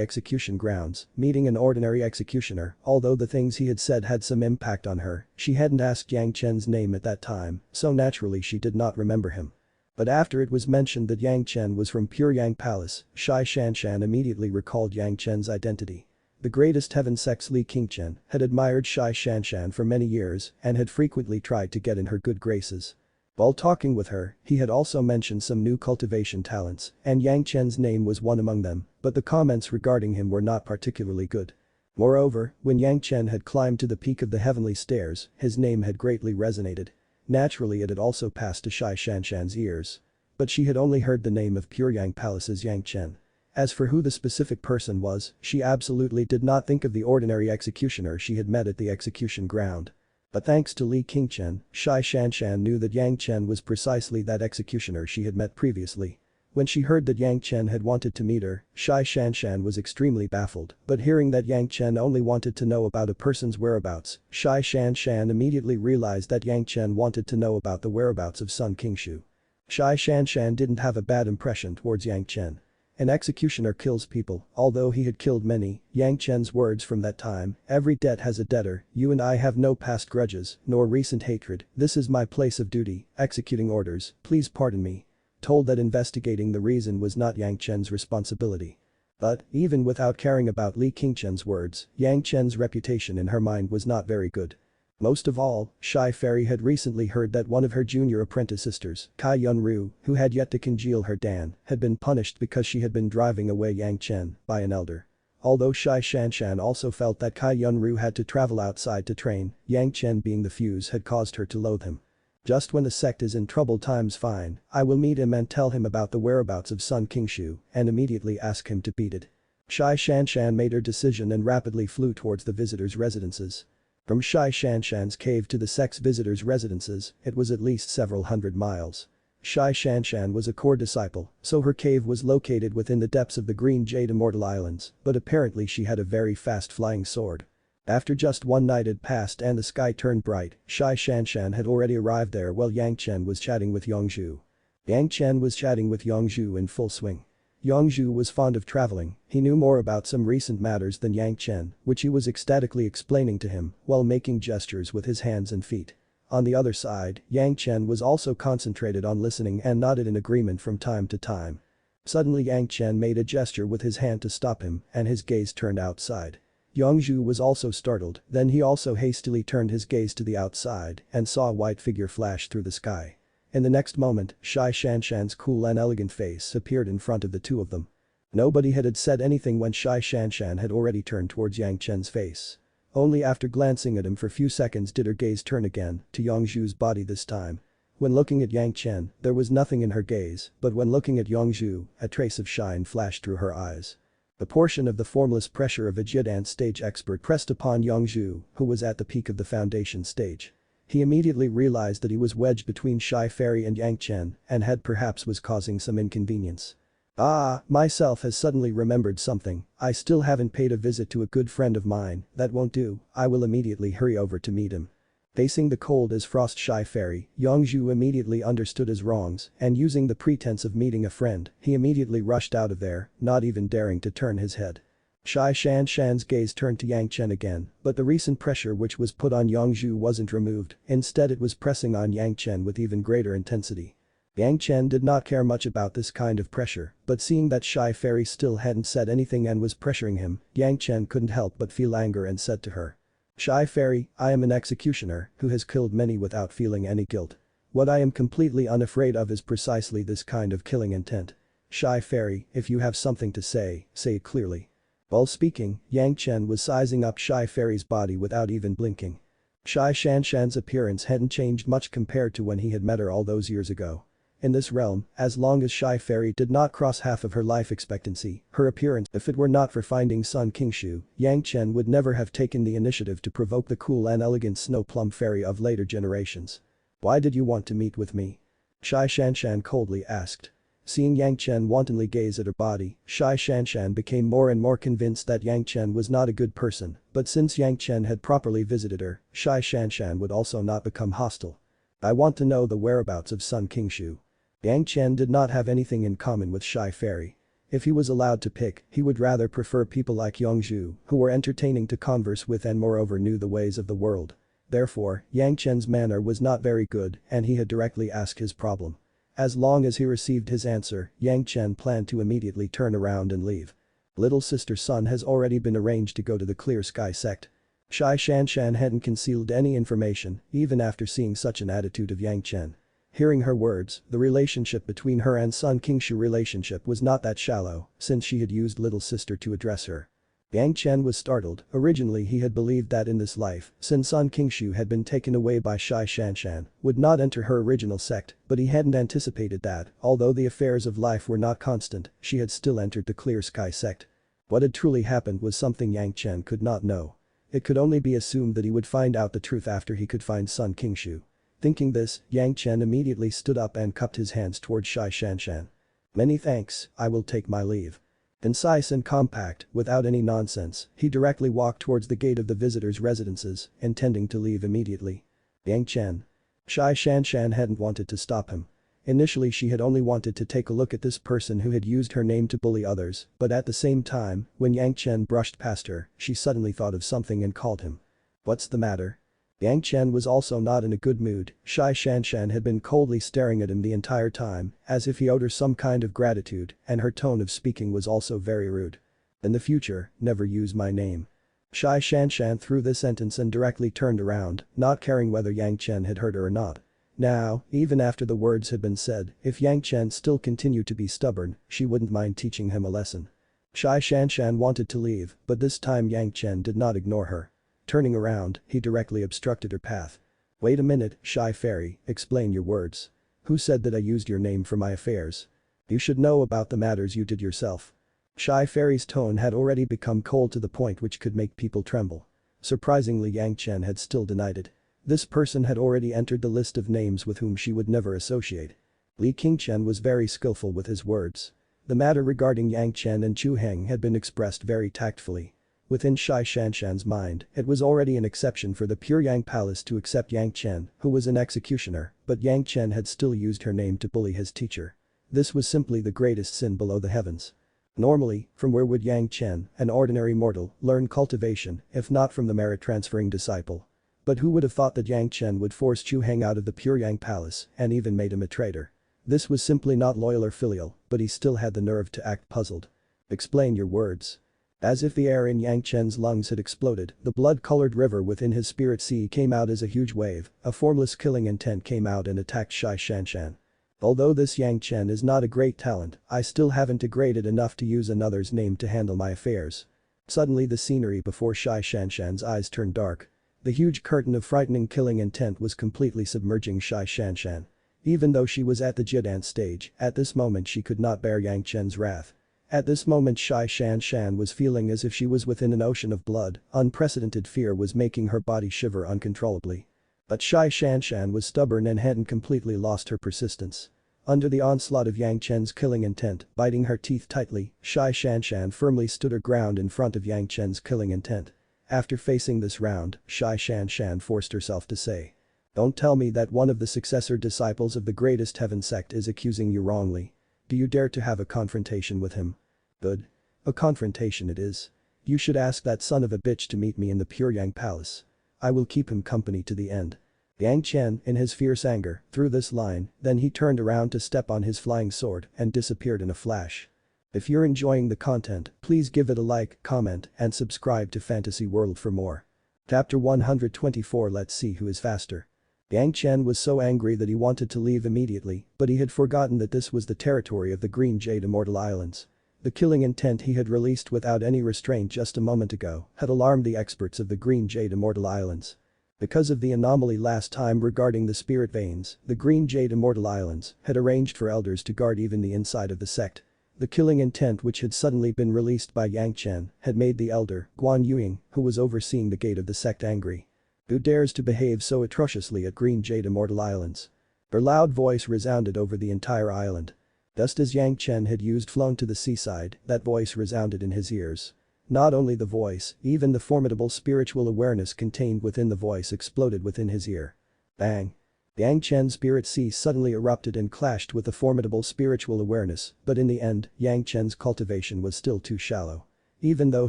execution grounds, meeting an ordinary executioner, although the things he had said had some impact on her, she hadn't asked Yang Chen's name at that time, so naturally she did not remember him. But after it was mentioned that Yang Chen was from Pure Yang Palace, Zhanxian immediately recalled Yang Chen's identity. The greatest heaven sex Li Qingchen had admired Zhanxian for many years and had frequently tried to get in her good graces. While talking with her, he had also mentioned some new cultivation talents, and Yang Chen's name was one among them, but the comments regarding him were not particularly good. Moreover, when Yang Chen had climbed to the peak of the heavenly stairs, his name had greatly resonated. Naturally it had also passed to Zhanxian's ears. But she had only heard the name of Pure Yang Palace's Yang Chen. As for who the specific person was, she absolutely did not think of the ordinary executioner she had met at the execution ground. But thanks to Li Qingchen, Zhanxian knew that Yang Chen was precisely that executioner she had met previously. When she heard that Yang Chen had wanted to meet her, Zhanxian was extremely baffled, but hearing that Yang Chen only wanted to know about a person's whereabouts, Zhanxian immediately realized that Yang Chen wanted to know about the whereabouts of Sun Qingshu. Zhanxian didn't have a bad impression towards Yang Chen. An executioner kills people, although he had killed many. Yang Chen's words from that time, every debt has a debtor, you and I have no past grudges, nor recent hatred, this is my place of duty, executing orders, please pardon me. Told that investigating the reason was not Yang Chen's responsibility. But, even without caring about Li Qingchen's words, Yang Chen's reputation in her mind was not very good. Most of all, Shy Fairy had recently heard that one of her junior apprentice sisters, Kai Yunru, who had yet to congeal her Dan, had been punished because she had been driving away Yang Chen by an elder. Although Zhanxian also felt that Kai Yunru had to travel outside to train, Yang Chen being the fuse had caused her to loathe him. Just when the sect is in trouble times fine, I will meet him and tell him about the whereabouts of Sun Qingshu and immediately ask him to beat it. Zhanxian made her decision and rapidly flew towards the visitors' residences. From Zhanxian's cave to the sect's visitors' residences, it was at least several hundred miles. Zhanxian was a core disciple, so her cave was located within the depths of the Green Jade Immortal Islands, but apparently she had a very fast flying sword. After just one night had passed and the sky turned bright, Zhanxian had already arrived there while Yang Chen was chatting with Yongzhu. Yang Chen was chatting with Yongzhu in full swing. Yongzhu was fond of traveling, he knew more about some recent matters than Yang Chen, which he was ecstatically explaining to him while making gestures with his hands and feet. On the other side, Yang Chen was also concentrated on listening and nodded in agreement from time to time. Suddenly Yang Chen made a gesture with his hand to stop him and his gaze turned outside. Yongzhu was also startled, then he also hastily turned his gaze to the outside and saw a white figure flash through the sky. In the next moment, Zhanxian's cool and elegant face appeared in front of the two of them. Nobody had said anything when Zhanxian had already turned towards Yang Chen's face. Only after glancing at him for few seconds did her gaze turn again to Yongzhu's body this time. When looking at Yang Chen, there was nothing in her gaze, but when looking at Yongzhu, a trace of shine flashed through her eyes. A portion of the formless pressure of a Jidan stage expert pressed upon Yongzhu, who was at the peak of the foundation stage. He immediately realized that he was wedged between Shy Fairy and Yang Chen and had perhaps was causing some inconvenience. Myself has suddenly remembered something, I still haven't paid a visit to a good friend of mine, that won't do, I will immediately hurry over to meet him. Facing the cold as frost Shy Fairy, Yongzhu immediately understood his wrongs and using the pretense of meeting a friend, he immediately rushed out of there, not even daring to turn his head. Zhanxian's gaze turned to Yang Chen again, but the recent pressure which was put on Yongzhu wasn't removed, instead it was pressing on Yang Chen with even greater intensity. Yang Chen did not care much about this kind of pressure, but seeing that Shy Fairy still hadn't said anything and was pressuring him, Yang Chen couldn't help but feel anger and said to her. Shy Fairy, I am an executioner who has killed many without feeling any guilt. What I am completely unafraid of is precisely this kind of killing intent. Shy Fairy, if you have something to say it clearly. While speaking, Yang Chen was sizing up Shy Fairy's body without even blinking. Zhanxian's appearance hadn't changed much compared to when he had met her all those years ago. In this realm, as long as Shy Fairy did not cross half of her life expectancy, her appearance, if it were not for finding Sun Qingshu, Yang Chen would never have taken the initiative to provoke the cool and elegant Snow Plum Fairy of later generations. Why did you want to meet with me? Zhanxian coldly asked. Seeing Yang Chen wantonly gaze at her body, Zhanxian became more and more convinced that Yang Chen was not a good person, but since Yang Chen had properly visited her, Zhanxian would also not become hostile. I want to know the whereabouts of Sun Qingshu. Yang Chen did not have anything in common with Shy Fairy. If he was allowed to pick, he would rather prefer people like Yongzhu, who were entertaining to converse with and moreover knew the ways of the world. Therefore, Yang Chen's manner was not very good and he had directly asked his problem. As long as he received his answer, Yang Chen planned to immediately turn around and leave. Little sister's son has already been arranged to go to the Clear Sky sect. Zhanxian hadn't concealed any information, even after seeing such an attitude of Yang Chen. Hearing her words, the relationship between her and Sun Qingshu relationship was not that shallow, since she had used little sister to address her. Yang Chen was startled, originally he had believed that in this life, since Sun Qingshu had been taken away by Zhanxian, would not enter her original sect, but he hadn't anticipated that, although the affairs of life were not constant, she had still entered the Clear Sky sect. What had truly happened was something Yang Chen could not know. It could only be assumed that he would find out the truth after he could find Sun Qingshu. Thinking this, Yang Chen immediately stood up and cupped his hands towards Zhanxian. "Many thanks, I will take my leave." Concise and compact, without any nonsense, he directly walked towards the gate of the visitors' residences, intending to leave immediately. Yang Chen. Zhanxian hadn't wanted to stop him. Initially she had only wanted to take a look at this person who had used her name to bully others, but at the same time, when Yang Chen brushed past her, she suddenly thought of something and called him. "What's the matter?" Yang Chen was also not in a good mood. Zhanxian had been coldly staring at him the entire time, as if he owed her some kind of gratitude, and her tone of speaking was also very rude. "In the future, never use my name." Zhanxian threw this sentence and directly turned around, not caring whether Yang Chen had heard her or not. Now, even after the words had been said, if Yang Chen still continued to be stubborn, she wouldn't mind teaching him a lesson. Zhanxian wanted to leave, but this time Yang Chen did not ignore her. Turning around, he directly obstructed her path. "Wait a minute, Shy Fairy, explain your words. Who said that I used your name for my affairs? You should know about the matters you did yourself." Shy Fairy's tone had already become cold to the point which could make people tremble. Surprisingly, Yang Chen had still denied it. This person had already entered the list of names with whom she would never associate. Li Qingchen was very skillful with his words. The matter regarding Yang Chen and Chu Heng had been expressed very tactfully. Within Zhanxian's mind, it was already an exception for the Pure Yang Palace to accept Yang Chen, who was an executioner, but Yang Chen had still used her name to bully his teacher. This was simply the greatest sin below the heavens. Normally, from where would Yang Chen, an ordinary mortal, learn cultivation, if not from the merit-transferring disciple? But who would have thought that Yang Chen would force Chu Heng out of the Pure Yang Palace and even made him a traitor? This was simply not loyal or filial, but he still had the nerve to act puzzled. "Explain your words." As if the air in Yang Chen's lungs had exploded, the blood-colored river within his spirit sea came out as a huge wave, a formless killing intent came out and attacked Zhanxian. "Although this Yang Chen is not a great talent, I still haven't degraded enough to use another's name to handle my affairs." Suddenly the scenery before Zhanxian's eyes turned dark. The huge curtain of frightening killing intent was completely submerging Zhanxian. Even though she was at the Jidance stage, at this moment she could not bear Yang Chen's wrath. At this moment Zhanxian was feeling as if she was within an ocean of blood, unprecedented fear was making her body shiver uncontrollably. But Zhanxian was stubborn and hadn't completely lost her persistence. Under the onslaught of Yang Chen's killing intent, biting her teeth tightly, Zhanxian firmly stood her ground in front of Yang Chen's killing intent. After facing this round, Zhanxian forced herself to say. "Don't tell me that one of the successor disciples of the greatest heaven sect is accusing you wrongly. Do you dare to have a confrontation with him?" "Good. A confrontation it is. You should ask that son of a bitch to meet me in the Pure Yang Palace. I will keep him company to the end." Yang Chen, in his fierce anger, threw this line, then he turned around to step on his flying sword and disappeared in a flash. If you're enjoying the content, please give it a like, comment, and subscribe to Fantasy World for more. Chapter 124. Let's see who is faster. Yang Chen was so angry that he wanted to leave immediately, but he had forgotten that this was the territory of the Green Jade Immortal Islands. The killing intent he had released without any restraint just a moment ago had alarmed the experts of the Green Jade Immortal Islands. Because of the anomaly last time regarding the spirit veins, the Green Jade Immortal Islands had arranged for elders to guard even the inside of the sect. The killing intent which had suddenly been released by Yang Chen had made the elder, Guan Yuing, who was overseeing the gate of the sect angry. "Who dares to behave so atrociously at Green Jade Immortal Islands?" Her loud voice resounded over the entire island. Just as Yang Chen had used flown to the seaside, that voice resounded in his ears. Not only the voice, even the formidable spiritual awareness contained within the voice exploded within his ear. Bang! Yang Chen's spirit sea suddenly erupted and clashed with the formidable spiritual awareness, but in the end, Yang Chen's cultivation was still too shallow. Even though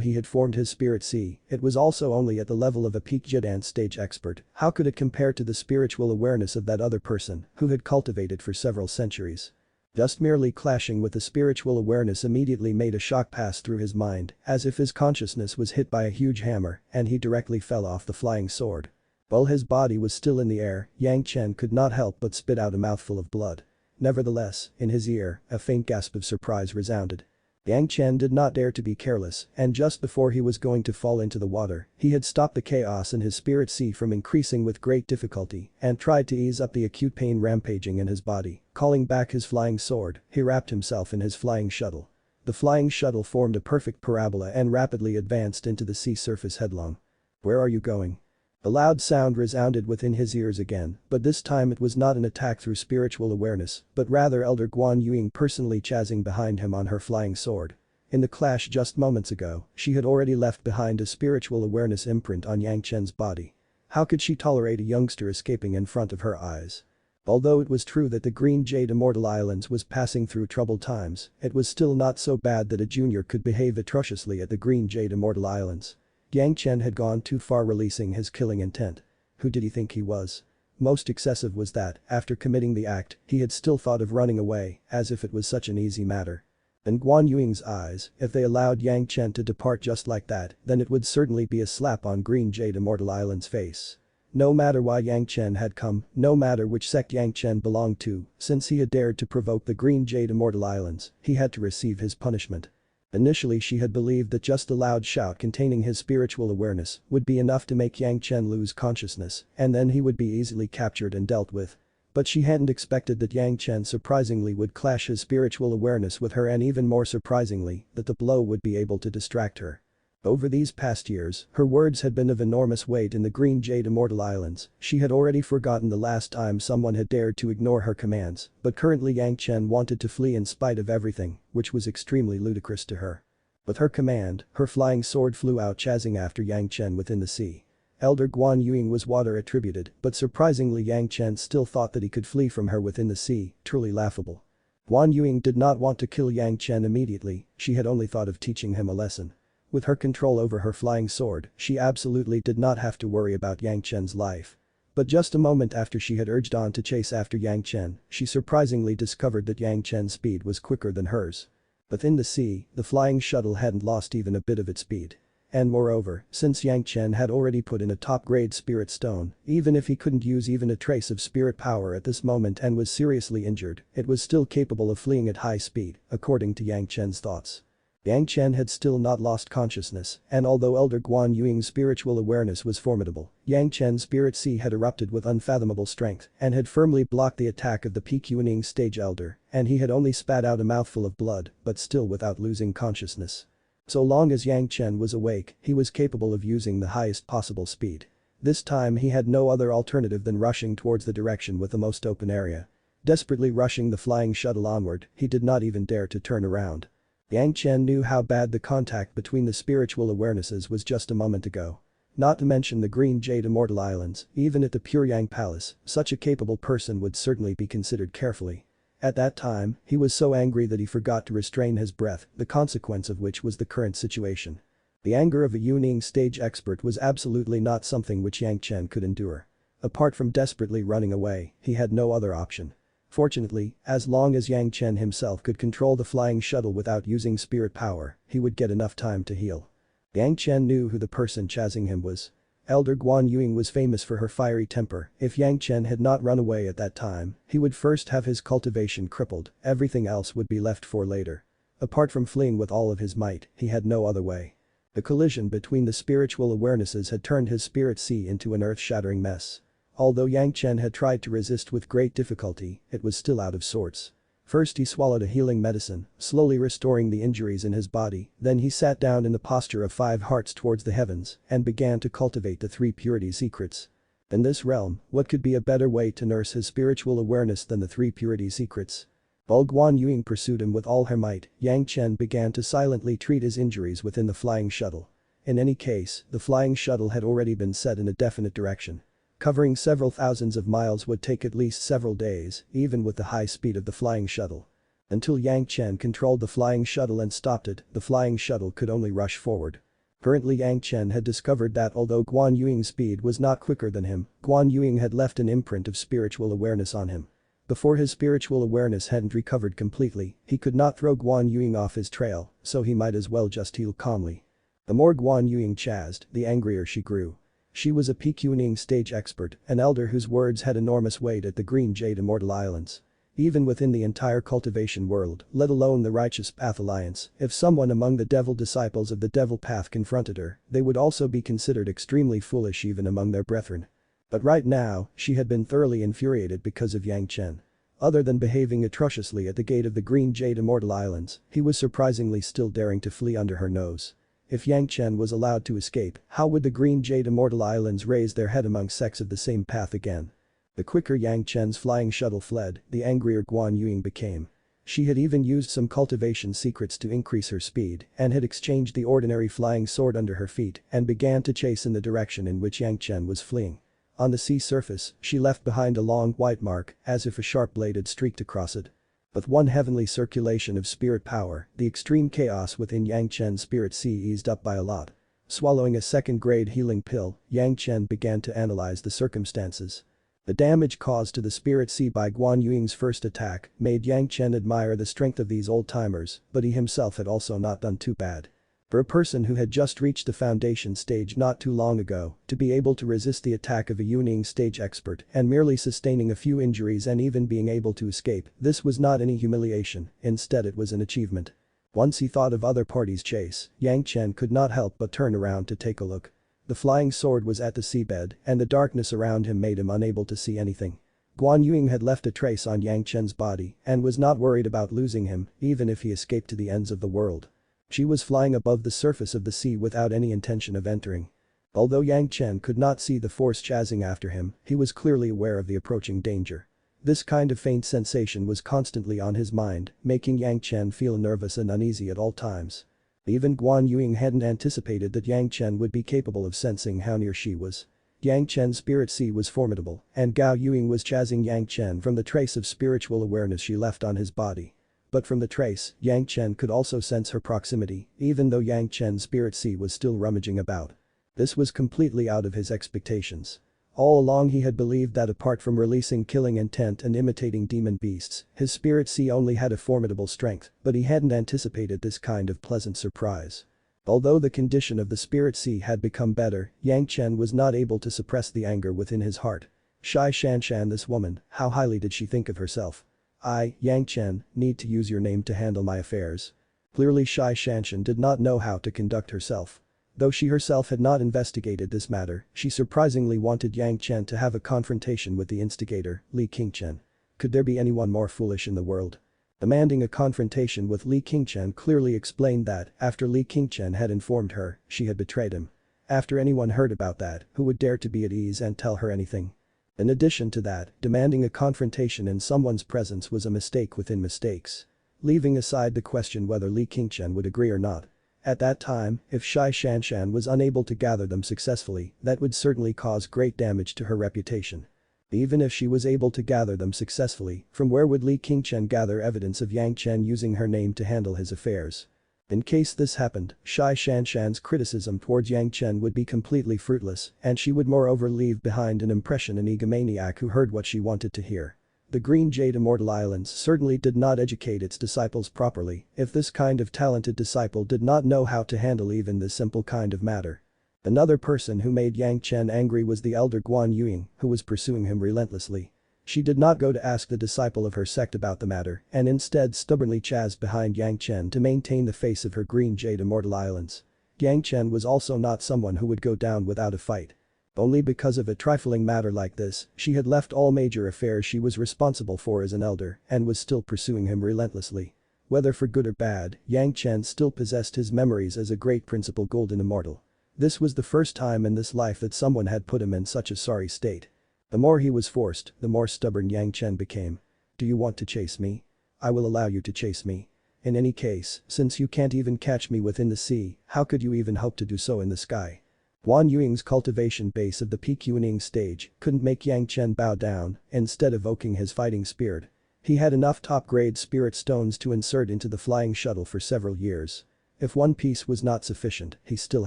he had formed his spirit sea, it was also only at the level of a peak Jidance stage expert. How could it compare to the spiritual awareness of that other person, who had cultivated for several centuries? Just merely clashing with the spiritual awareness immediately made a shock pass through his mind, as if his consciousness was hit by a huge hammer, and he directly fell off the flying sword. While his body was still in the air, Yang Chen could not help but spit out a mouthful of blood. Nevertheless, in his ear, a faint gasp of surprise resounded. Yang Chen did not dare to be careless, and just before he was going to fall into the water, he had stopped the chaos in his spirit sea from increasing with great difficulty and tried to ease up the acute pain rampaging in his body. Calling back his flying sword, he wrapped himself in his flying shuttle. The flying shuttle formed a perfect parabola and rapidly advanced into the sea surface headlong. Where are you going? A loud sound resounded within his ears again, but this time it was not an attack through spiritual awareness, but rather Elder Guan Ying personally chasing behind him on her flying sword. In the clash just moments ago, she had already left behind a spiritual awareness imprint on Yang Chen's body. How could she tolerate a youngster escaping in front of her eyes? Although it was true that the Green Jade Immortal Islands was passing through troubled times, it was still not so bad that a junior could behave atrociously at the Green Jade Immortal Islands. Yang Chen had gone too far releasing his killing intent. Who did he think he was? Most excessive was that, after committing the act, he had still thought of running away, as if it was such an easy matter. In Guan Yuing's eyes, if they allowed Yang Chen to depart just like that, then it would certainly be a slap on Green Jade Immortal Island's face. No matter why Yang Chen had come, no matter which sect Yang Chen belonged to, since he had dared to provoke the Green Jade Immortal Islands, he had to receive his punishment. Initially she had believed that just a loud shout containing his spiritual awareness would be enough to make Yang Chen lose consciousness, and then he would be easily captured and dealt with. But she hadn't expected that Yang Chen surprisingly would clash his spiritual awareness with her, and even more surprisingly, that the blow would be able to distract her. Over these past years, her words had been of enormous weight in the Green Jade Immortal Islands. She had already forgotten the last time someone had dared to ignore her commands, but currently Yang Chen wanted to flee in spite of everything, which was extremely ludicrous to her. With her command, her flying sword flew out chasing after Yang Chen within the sea. Elder Guan Yuing was water attributed, but surprisingly Yang Chen still thought that he could flee from her within the sea, truly laughable. Guan Yuing did not want to kill Yang Chen immediately, she had only thought of teaching him a lesson. With her control over her flying sword, she absolutely did not have to worry about Yang Chen's life. But just a moment after she had urged on to chase after Yang Chen, she surprisingly discovered that Yang Chen's speed was quicker than hers. Within the sea, the flying shuttle hadn't lost even a bit of its speed. And moreover, since Yang Chen had already put in a top-grade spirit stone, even if he couldn't use even a trace of spirit power at this moment and was seriously injured, it was still capable of fleeing at high speed, according to Yang Chen's thoughts. Yang Chen had still not lost consciousness, and although Elder Guan Yuing's spiritual awareness was formidable, Yang Chen's spirit sea had erupted with unfathomable strength and had firmly blocked the attack of the Breathtaking stage elder, and he had only spat out a mouthful of blood, but still without losing consciousness. So long as Yang Chen was awake, he was capable of using the highest possible speed. This time he had no other alternative than rushing towards the direction with the most open area. Desperately rushing the flying shuttle onward, he did not even dare to turn around. Yang Chen knew how bad the contact between the spiritual awarenesses was just a moment ago. Not to mention the Green Jade Immortal Islands, even at the Pure Yang Palace, such a capable person would certainly be considered carefully. At that time, he was so angry that he forgot to restrain his breath, the consequence of which was the current situation. The anger of a Yuning stage expert was absolutely not something which Yang Chen could endure. Apart from desperately running away, he had no other option. Fortunately, as long as Yang Chen himself could control the flying shuttle without using spirit power, he would get enough time to heal. Yang Chen knew who the person chasing him was. Elder Guan Yuing was famous for her fiery temper. If Yang Chen had not run away at that time, he would first have his cultivation crippled, everything else would be left for later. Apart from fleeing with all of his might, he had no other way. The collision between the spiritual awarenesses had turned his spirit sea into an earth-shattering mess. Although Yang Chen had tried to resist with great difficulty, it was still out of sorts. First he swallowed a healing medicine, slowly restoring the injuries in his body, then he sat down in the posture of 5 hearts towards the heavens and began to cultivate the 3 purity secrets. In this realm, what could be a better way to nurse his spiritual awareness than the 3 purity secrets? While Guan Yuing pursued him with all her might, Yang Chen began to silently treat his injuries within the flying shuttle. In any case, the flying shuttle had already been set in a definite direction. Covering several thousands of miles would take at least several days, even with the high speed of the flying shuttle. Until Yang Chen controlled the flying shuttle and stopped it, the flying shuttle could only rush forward. Currently Yang Chen had discovered that although Guan Yuing's speed was not quicker than him, Guan Yuing had left an imprint of spiritual awareness on him. Before his spiritual awareness hadn't recovered completely, he could not throw Guan Yuing off his trail, so he might as well just heal calmly. The more Guan Yuing chased, the angrier she grew. She was a Breathtaking stage expert, an elder whose words had enormous weight at the Green Jade Immortal Islands. Even within the entire cultivation world, let alone the Righteous Path Alliance, if someone among the devil disciples of the devil path confronted her, they would also be considered extremely foolish even among their brethren. But right now, she had been thoroughly infuriated because of Yang Chen. Other than behaving atrociously at the gate of the Green Jade Immortal Islands, he was surprisingly still daring to flee under her nose. If Yang Chen was allowed to escape, how would the Green Jade Immortal Islands raise their head among sects of the same path again? The quicker Yang Chen's flying shuttle fled, the angrier Guan Yuying became. She had even used some cultivation secrets to increase her speed and had exchanged the ordinary flying sword under her feet and began to chase in the direction in which Yang Chen was fleeing. On the sea surface, she left behind a long white mark as if a sharp blade had streaked across it. With one heavenly circulation of spirit power, the extreme chaos within Yang Chen's spirit sea eased up by a lot. Swallowing a second-grade healing pill, Yang Chen began to analyze the circumstances. The damage caused to the spirit sea by Guan Yuying's first attack made Yang Chen admire the strength of these old-timers, but he himself had also not done too bad. For a person who had just reached the foundation stage not too long ago, to be able to resist the attack of a Yuning stage expert and merely sustaining a few injuries and even being able to escape, this was not any humiliation, instead it was an achievement. Once he thought of other parties' chase, Yang Chen could not help but turn around to take a look. The flying sword was at the seabed and the darkness around him made him unable to see anything. Guan Yuying had left a trace on Yang Chen's body and was not worried about losing him even if he escaped to the ends of the world. She was flying above the surface of the sea without any intention of entering. Although Yang Chen could not see the force chasing after him, he was clearly aware of the approaching danger. This kind of faint sensation was constantly on his mind, making Yang Chen feel nervous and uneasy at all times. Even Guan Yuying hadn't anticipated that Yang Chen would be capable of sensing how near she was. Yang Chen's spirit sea was formidable, and Gao Yuying was chasing Yang Chen from the trace of spiritual awareness she left on his body. But from the trace, Yang Chen could also sense her proximity, even though Yang Chen's spirit sea was still rummaging about. This was completely out of his expectations. All along he had believed that apart from releasing killing intent and imitating demon beasts, his spirit sea only had a formidable strength, but he hadn't anticipated this kind of pleasant surprise. Although the condition of the spirit sea had become better, Yang Chen was not able to suppress the anger within his heart. Zhanxian, this woman, how highly did she think of herself? I, Yang Chen, need to use your name to handle my affairs. Clearly Zhanxian did not know how to conduct herself. Though she herself had not investigated this matter, she surprisingly wanted Yang Chen to have a confrontation with the instigator, Li Qingchen. Could there be anyone more foolish in the world? Demanding a confrontation with Li Qingchen clearly explained that, after Li Qingchen had informed her, she had betrayed him. After anyone heard about that, who would dare to be at ease and tell her anything? In addition to that, demanding a confrontation in someone's presence was a mistake within mistakes. Leaving aside the question whether Li Qingchen would agree or not. At that time, if Zhanxian was unable to gather them successfully, that would certainly cause great damage to her reputation. Even if she was able to gather them successfully, from where would Li Qingchen gather evidence of Yang Chen using her name to handle his affairs? In case this happened, Zhanxian's criticism towards Yang Chen would be completely fruitless, and she would moreover leave behind an impression an egomaniac who heard what she wanted to hear. The Green Jade Immortal Islands certainly did not educate its disciples properly if this kind of talented disciple did not know how to handle even this simple kind of matter. Another person who made Yang Chen angry was the elder Guan Yuying, who was pursuing him relentlessly. She did not go to ask the disciple of her sect about the matter and instead stubbornly chased behind Yang Chen to maintain the face of her Green Jade Immortal Islands. Yang Chen was also not someone who would go down without a fight. Only because of a trifling matter like this, she had left all major affairs she was responsible for as an elder and was still pursuing him relentlessly. Whether for good or bad, Yang Chen still possessed his memories as a Great Principle Golden Immortal. This was the first time in this life that someone had put him in such a sorry state. The more he was forced, the more stubborn Yang Chen became. Do you want to chase me? I will allow you to chase me. In any case, since you can't even catch me within the sea, how could you even hope to do so in the sky? Guan Yuying's cultivation base of the Breathtaking stage couldn't make Yang Chen bow down, instead evoking his fighting spirit. He had enough top-grade spirit stones to insert into the flying shuttle for several years. If one piece was not sufficient, he still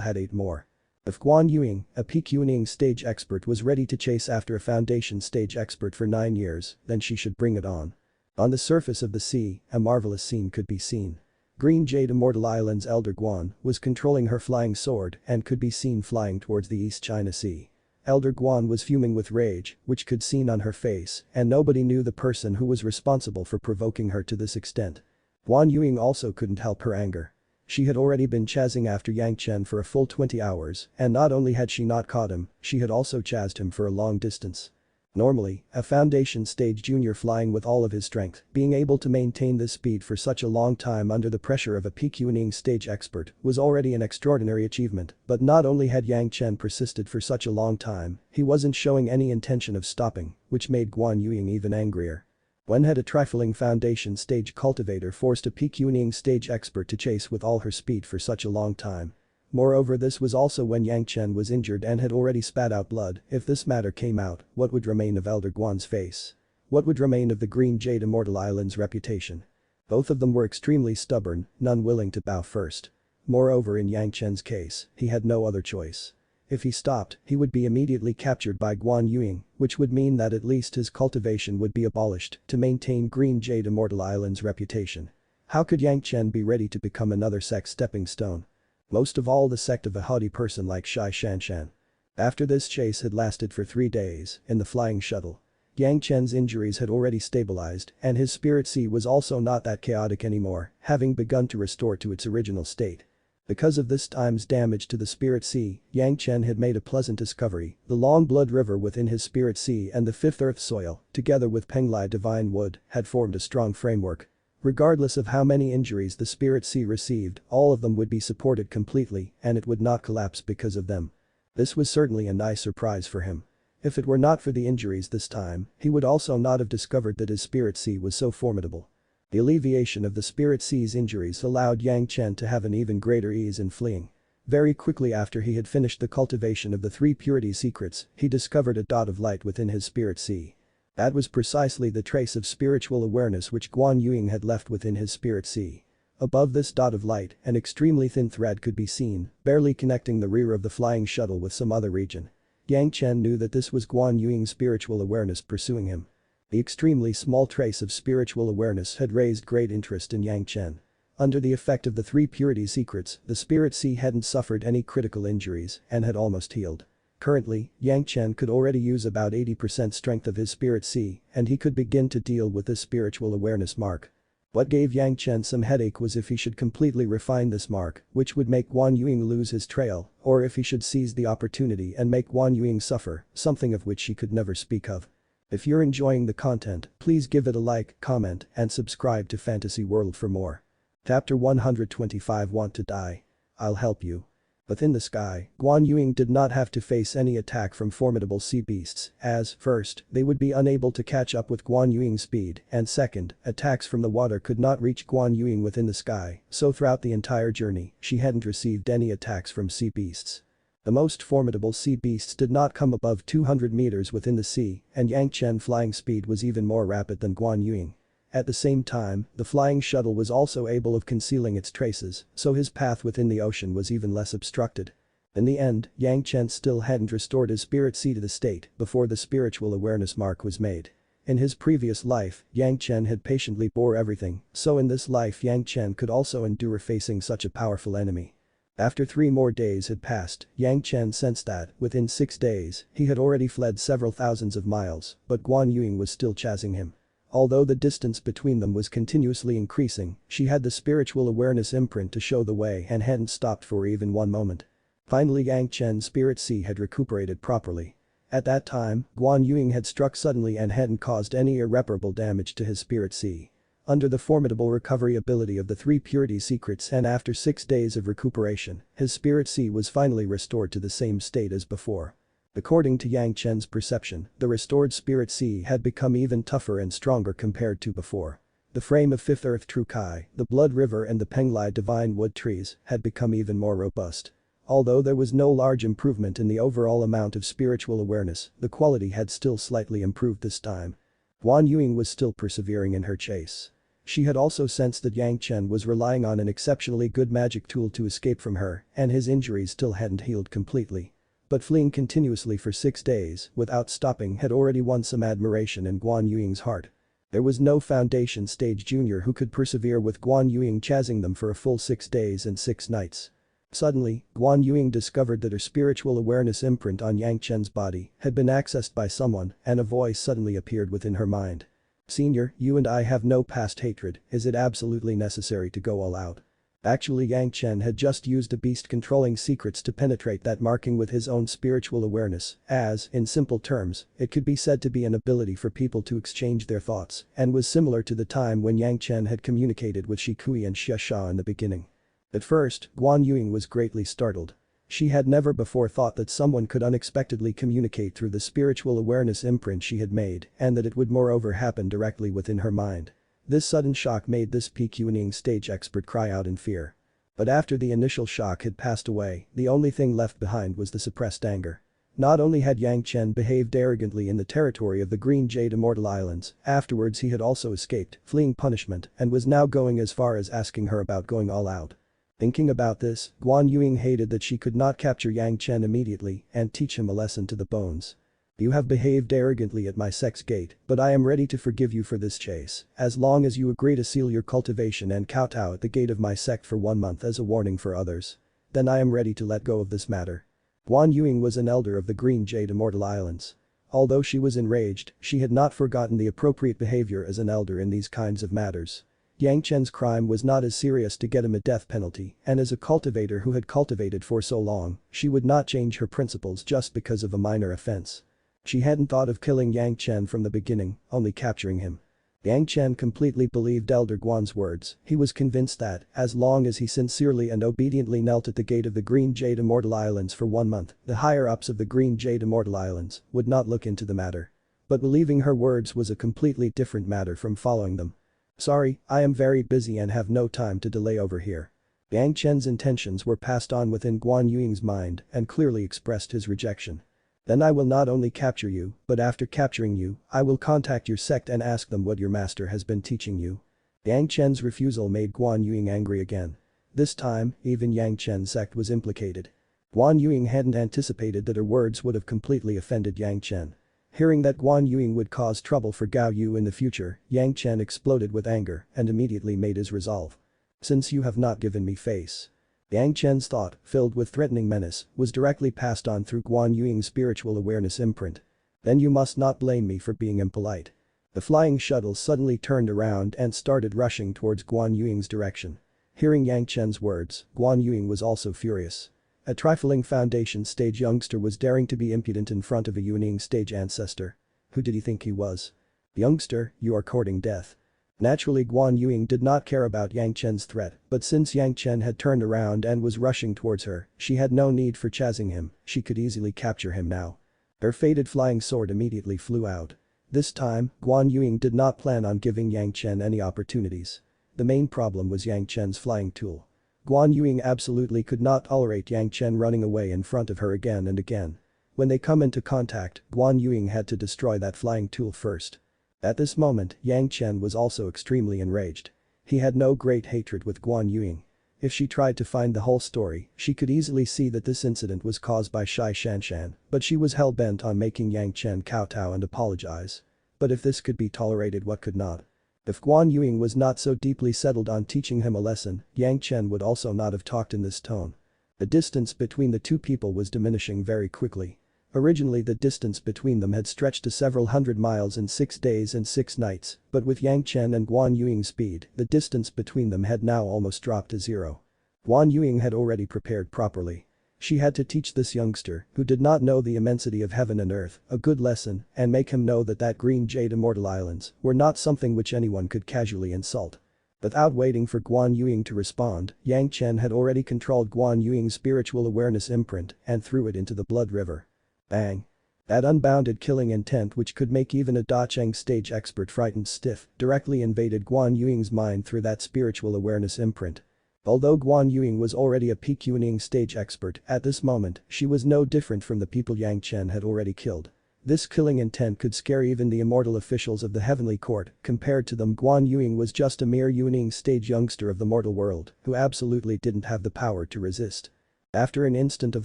had 8 more. If Guan Yuying, a Breathtaking stage expert, was ready to chase after a foundation stage expert for 9 years, then she should bring it on. On the surface of the sea, a marvelous scene could be seen. Green Jade Immortal Island's elder Guan was controlling her flying sword and could be seen flying towards the East China Sea. Elder Guan was fuming with rage, which could be seen on her face, and nobody knew the person who was responsible for provoking her to this extent. Guan Yuying also couldn't help her anger. She had already been chasing after Yang Chen for a full 20 hours, and not only had she not caught him, she had also chased him for a long distance. Normally, a Foundation Stage Junior flying with all of his strength, being able to maintain this speed for such a long time under the pressure of a Pacifist stage expert was already an extraordinary achievement, but not only had Yang Chen persisted for such a long time, he wasn't showing any intention of stopping, which made Guan Yuying even angrier. When had a trifling Foundation Stage cultivator forced a Pacifist stage expert to chase with all her speed for such a long time? Moreover, this was also when Yang Chen was injured and had already spat out blood. If this matter came out, what would remain of Elder Guan's face? What would remain of the Green Jade Immortal Island's reputation? Both of them were extremely stubborn, none willing to bow first. Moreover, in Yang Chen's case, he had no other choice. If he stopped, he would be immediately captured by Guan Yuying, which would mean that at least his cultivation would be abolished to maintain Green Jade Immortal Island's reputation. How could Yang Chen be ready to become another sect's stepping stone? Most of all the sect of a haughty person like Zhanxian. After this chase had lasted for 3 days, in the flying shuttle, Yang Chen's injuries had already stabilized and his spirit sea was also not that chaotic anymore, having begun to restore to its original state. Because of this time's damage to the spirit sea, Yang Chen had made a pleasant discovery: the long blood river within his spirit sea and the fifth earth soil, together with Penglai divine wood, had formed a strong framework. Regardless of how many injuries the spirit sea received, all of them would be supported completely and it would not collapse because of them. This was certainly a nice surprise for him. If it were not for the injuries this time, he would also not have discovered that his spirit sea was so formidable. The alleviation of the spirit sea's injuries allowed Yang Chen to have an even greater ease in fleeing. Very quickly after he had finished the cultivation of the 3 purity secrets, he discovered a dot of light within his spirit sea. That was precisely the trace of spiritual awareness which Guan Yuying had left within his spirit sea. Above this dot of light, an extremely thin thread could be seen, barely connecting the rear of the flying shuttle with some other region. Yang Chen knew that this was Guan Yuying's spiritual awareness pursuing him. The extremely small trace of spiritual awareness had raised great interest in Yang Chen. Under the effect of the 3 purity secrets, the spirit sea hadn't suffered any critical injuries and had almost healed. Currently, Yang Chen could already use about 80% strength of his spirit sea, and he could begin to deal with this spiritual awareness mark. What gave Yang Chen some headache was if he should completely refine this mark, which would make Guan Yuying lose his trail, or if he should seize the opportunity and make Guan Yuying suffer, something of which he could never speak of. If you're enjoying the content, please give it a like, comment, and subscribe to Fantasy World for more. Chapter 125. Want to die? I'll help you. Within the sky, Guan Yuying did not have to face any attack from formidable sea beasts, as, first, they would be unable to catch up with Guan Yuying's speed, and second, attacks from the water could not reach Guan Yuying within the sky, so throughout the entire journey, she hadn't received any attacks from sea beasts. The most formidable sea beasts did not come above 200 meters within the sea, and Yang Chen flying speed was even more rapid than Guan Yuying. At the same time, the flying shuttle was also able of concealing its traces, so his path within the ocean was even less obstructed. In the end, Yang Chen still hadn't restored his spirit sea to the state before the spiritual awareness mark was made. In his previous life, Yang Chen had patiently bore everything, so in this life Yang Chen could also endure facing such a powerful enemy. After 3 more days had passed, Yang Chen sensed that, within 6 days, he had already fled several thousands of miles, but Guan Yuying was still chasing him. Although the distance between them was continuously increasing, she had the spiritual awareness imprint to show the way and hadn't stopped for even 1 moment. Finally, Yang Chen's spirit sea had recuperated properly. At that time, Guan Yuying had struck suddenly and hadn't caused any irreparable damage to his spirit sea. Under the formidable recovery ability of the 3 purity secrets and after 6 days of recuperation, his spirit sea was finally restored to the same state as before. According to Yang Chen's perception, the restored spirit sea had become even tougher and stronger compared to before. The frame of Fifth Earth True Kai, the Blood River and the Penglai Divine Wood trees had become even more robust. Although there was no large improvement in the overall amount of spiritual awareness, the quality had still slightly improved this time. Guan Yuying was still persevering in her chase. She had also sensed that Yang Chen was relying on an exceptionally good magic tool to escape from her, and his injuries still hadn't healed completely. But fleeing continuously for 6 days, without stopping, had already won some admiration in Guan Yuying's heart. There was no Foundation Stage Junior who could persevere with Guan Yuying chasing them for a full 6 days and 6 nights. Suddenly, Guan Yuying discovered that her spiritual awareness imprint on Yang Chen's body had been accessed by someone, and a voice suddenly appeared within her mind. "Senior, you and I have no past hatred, is it absolutely necessary to go all out?" Actually, Yang Chen had just used a beast controlling secrets to penetrate that marking with his own spiritual awareness, as, in simple terms, it could be said to be an ability for people to exchange their thoughts, and was similar to the time when Yang Chen had communicated with Shi Kui and Xie Sha in the beginning. At first, Guan Ying was greatly startled. She had never before thought that someone could unexpectedly communicate through the spiritual awareness imprint she had made, and that it would moreover happen directly within her mind. This sudden shock made this peak-tuning stage expert cry out in fear. But after the initial shock had passed away, the only thing left behind was the suppressed anger. Not only had Yang Chen behaved arrogantly in the territory of the Green Jade Immortal Islands, afterwards he had also escaped, fleeing punishment, and was now going as far as asking her about going all out. Thinking about this, Guan Ying hated that she could not capture Yang Chen immediately and teach him a lesson to the bones. You have behaved arrogantly at my sect's gate, but I am ready to forgive you for this chase, as long as you agree to seal your cultivation and kowtow at the gate of my sect for 1 month as a warning for others. Then I am ready to let go of this matter. Guan Ying was an elder of the Green Jade Immortal Islands. Although she was enraged, she had not forgotten the appropriate behavior as an elder in these kinds of matters. Yang Chen's crime was not as serious to get him a death penalty, and as a cultivator who had cultivated for so long, she would not change her principles just because of a minor offense. She hadn't thought of killing Yang Chen from the beginning, only capturing him. Yang Chen completely believed Elder Guan's words. He was convinced that, as long as he sincerely and obediently knelt at the gate of the Green Jade Immortal Islands for 1 month, the higher-ups of the Green Jade Immortal Islands would not look into the matter. But believing her words was a completely different matter from following them. Sorry, I am very busy and have no time to delay over here. Yang Chen's intentions were passed on within Guan Ying's mind and clearly expressed his rejection. Then I will not only capture you, but after capturing you, I will contact your sect and ask them what your master has been teaching you. Yang Chen's refusal made Guan Ying angry again. This time, even Yang Chen's sect was implicated. Guan Ying hadn't anticipated that her words would have completely offended Yang Chen. Hearing that Guan Ying would cause trouble for Gao Yu in the future, Yang Chen exploded with anger and immediately made his resolve. Since you have not given me face. Yang Chen's thought, filled with threatening menace, was directly passed on through Guan Ying's spiritual awareness imprint. Then you must not blame me for being impolite. The flying shuttle suddenly turned around and started rushing towards Guan Ying's direction. Hearing Yang Chen's words, Guan Ying was also furious. A trifling foundation stage youngster was daring to be impudent in front of a Yuning stage ancestor. Who did he think he was? Youngster, you are courting death. Naturally, Guan Ying did not care about Yang Chen's threat, but since Yang Chen had turned around and was rushing towards her, she had no need for chasing him, she could easily capture him now. Her faded flying sword immediately flew out. This time, Guan Ying did not plan on giving Yang Chen any opportunities. The main problem was Yang Chen's flying tool. Guan Ying absolutely could not tolerate Yang Chen running away in front of her again and again. When they come into contact, Guan Ying had to destroy that flying tool first. At this moment, Yang Chen was also extremely enraged. He had no great hatred with Guan Ying. If she tried to find the whole story, she could easily see that this incident was caused by Zhanxian, but she was hell-bent on making Yang Chen kowtow and apologize. But if this could be tolerated, what could not? If Guan Ying was not so deeply settled on teaching him a lesson, Yang Chen would also not have talked in this tone. The distance between the two people was diminishing very quickly. Originally, the distance between them had stretched to several hundred miles in 6 days and 6 nights, but with Yang Chen and Guan Ying's speed, the distance between them had now almost dropped to zero. Guan Ying had already prepared properly. She had to teach this youngster, who did not know the immensity of heaven and earth, a good lesson and make him know that Green Jade Immortal Islands were not something which anyone could casually insult. Without waiting for Guan Ying to respond, Yang Chen had already controlled Guan Ying's spiritual awareness imprint and threw it into the blood river. Bang. That unbounded killing intent, which could make even a Dacheng stage expert frightened stiff, directly invaded Guan Ying's mind through that spiritual awareness imprint. Although Guan Ying was already a peak Yuning stage expert, at this moment, she was no different from the people Yang Chen had already killed. This killing intent could scare even the immortal officials of the heavenly court. Compared to them, Guan Ying was just a mere Yuning stage youngster of the mortal world, who absolutely didn't have the power to resist. After an instant of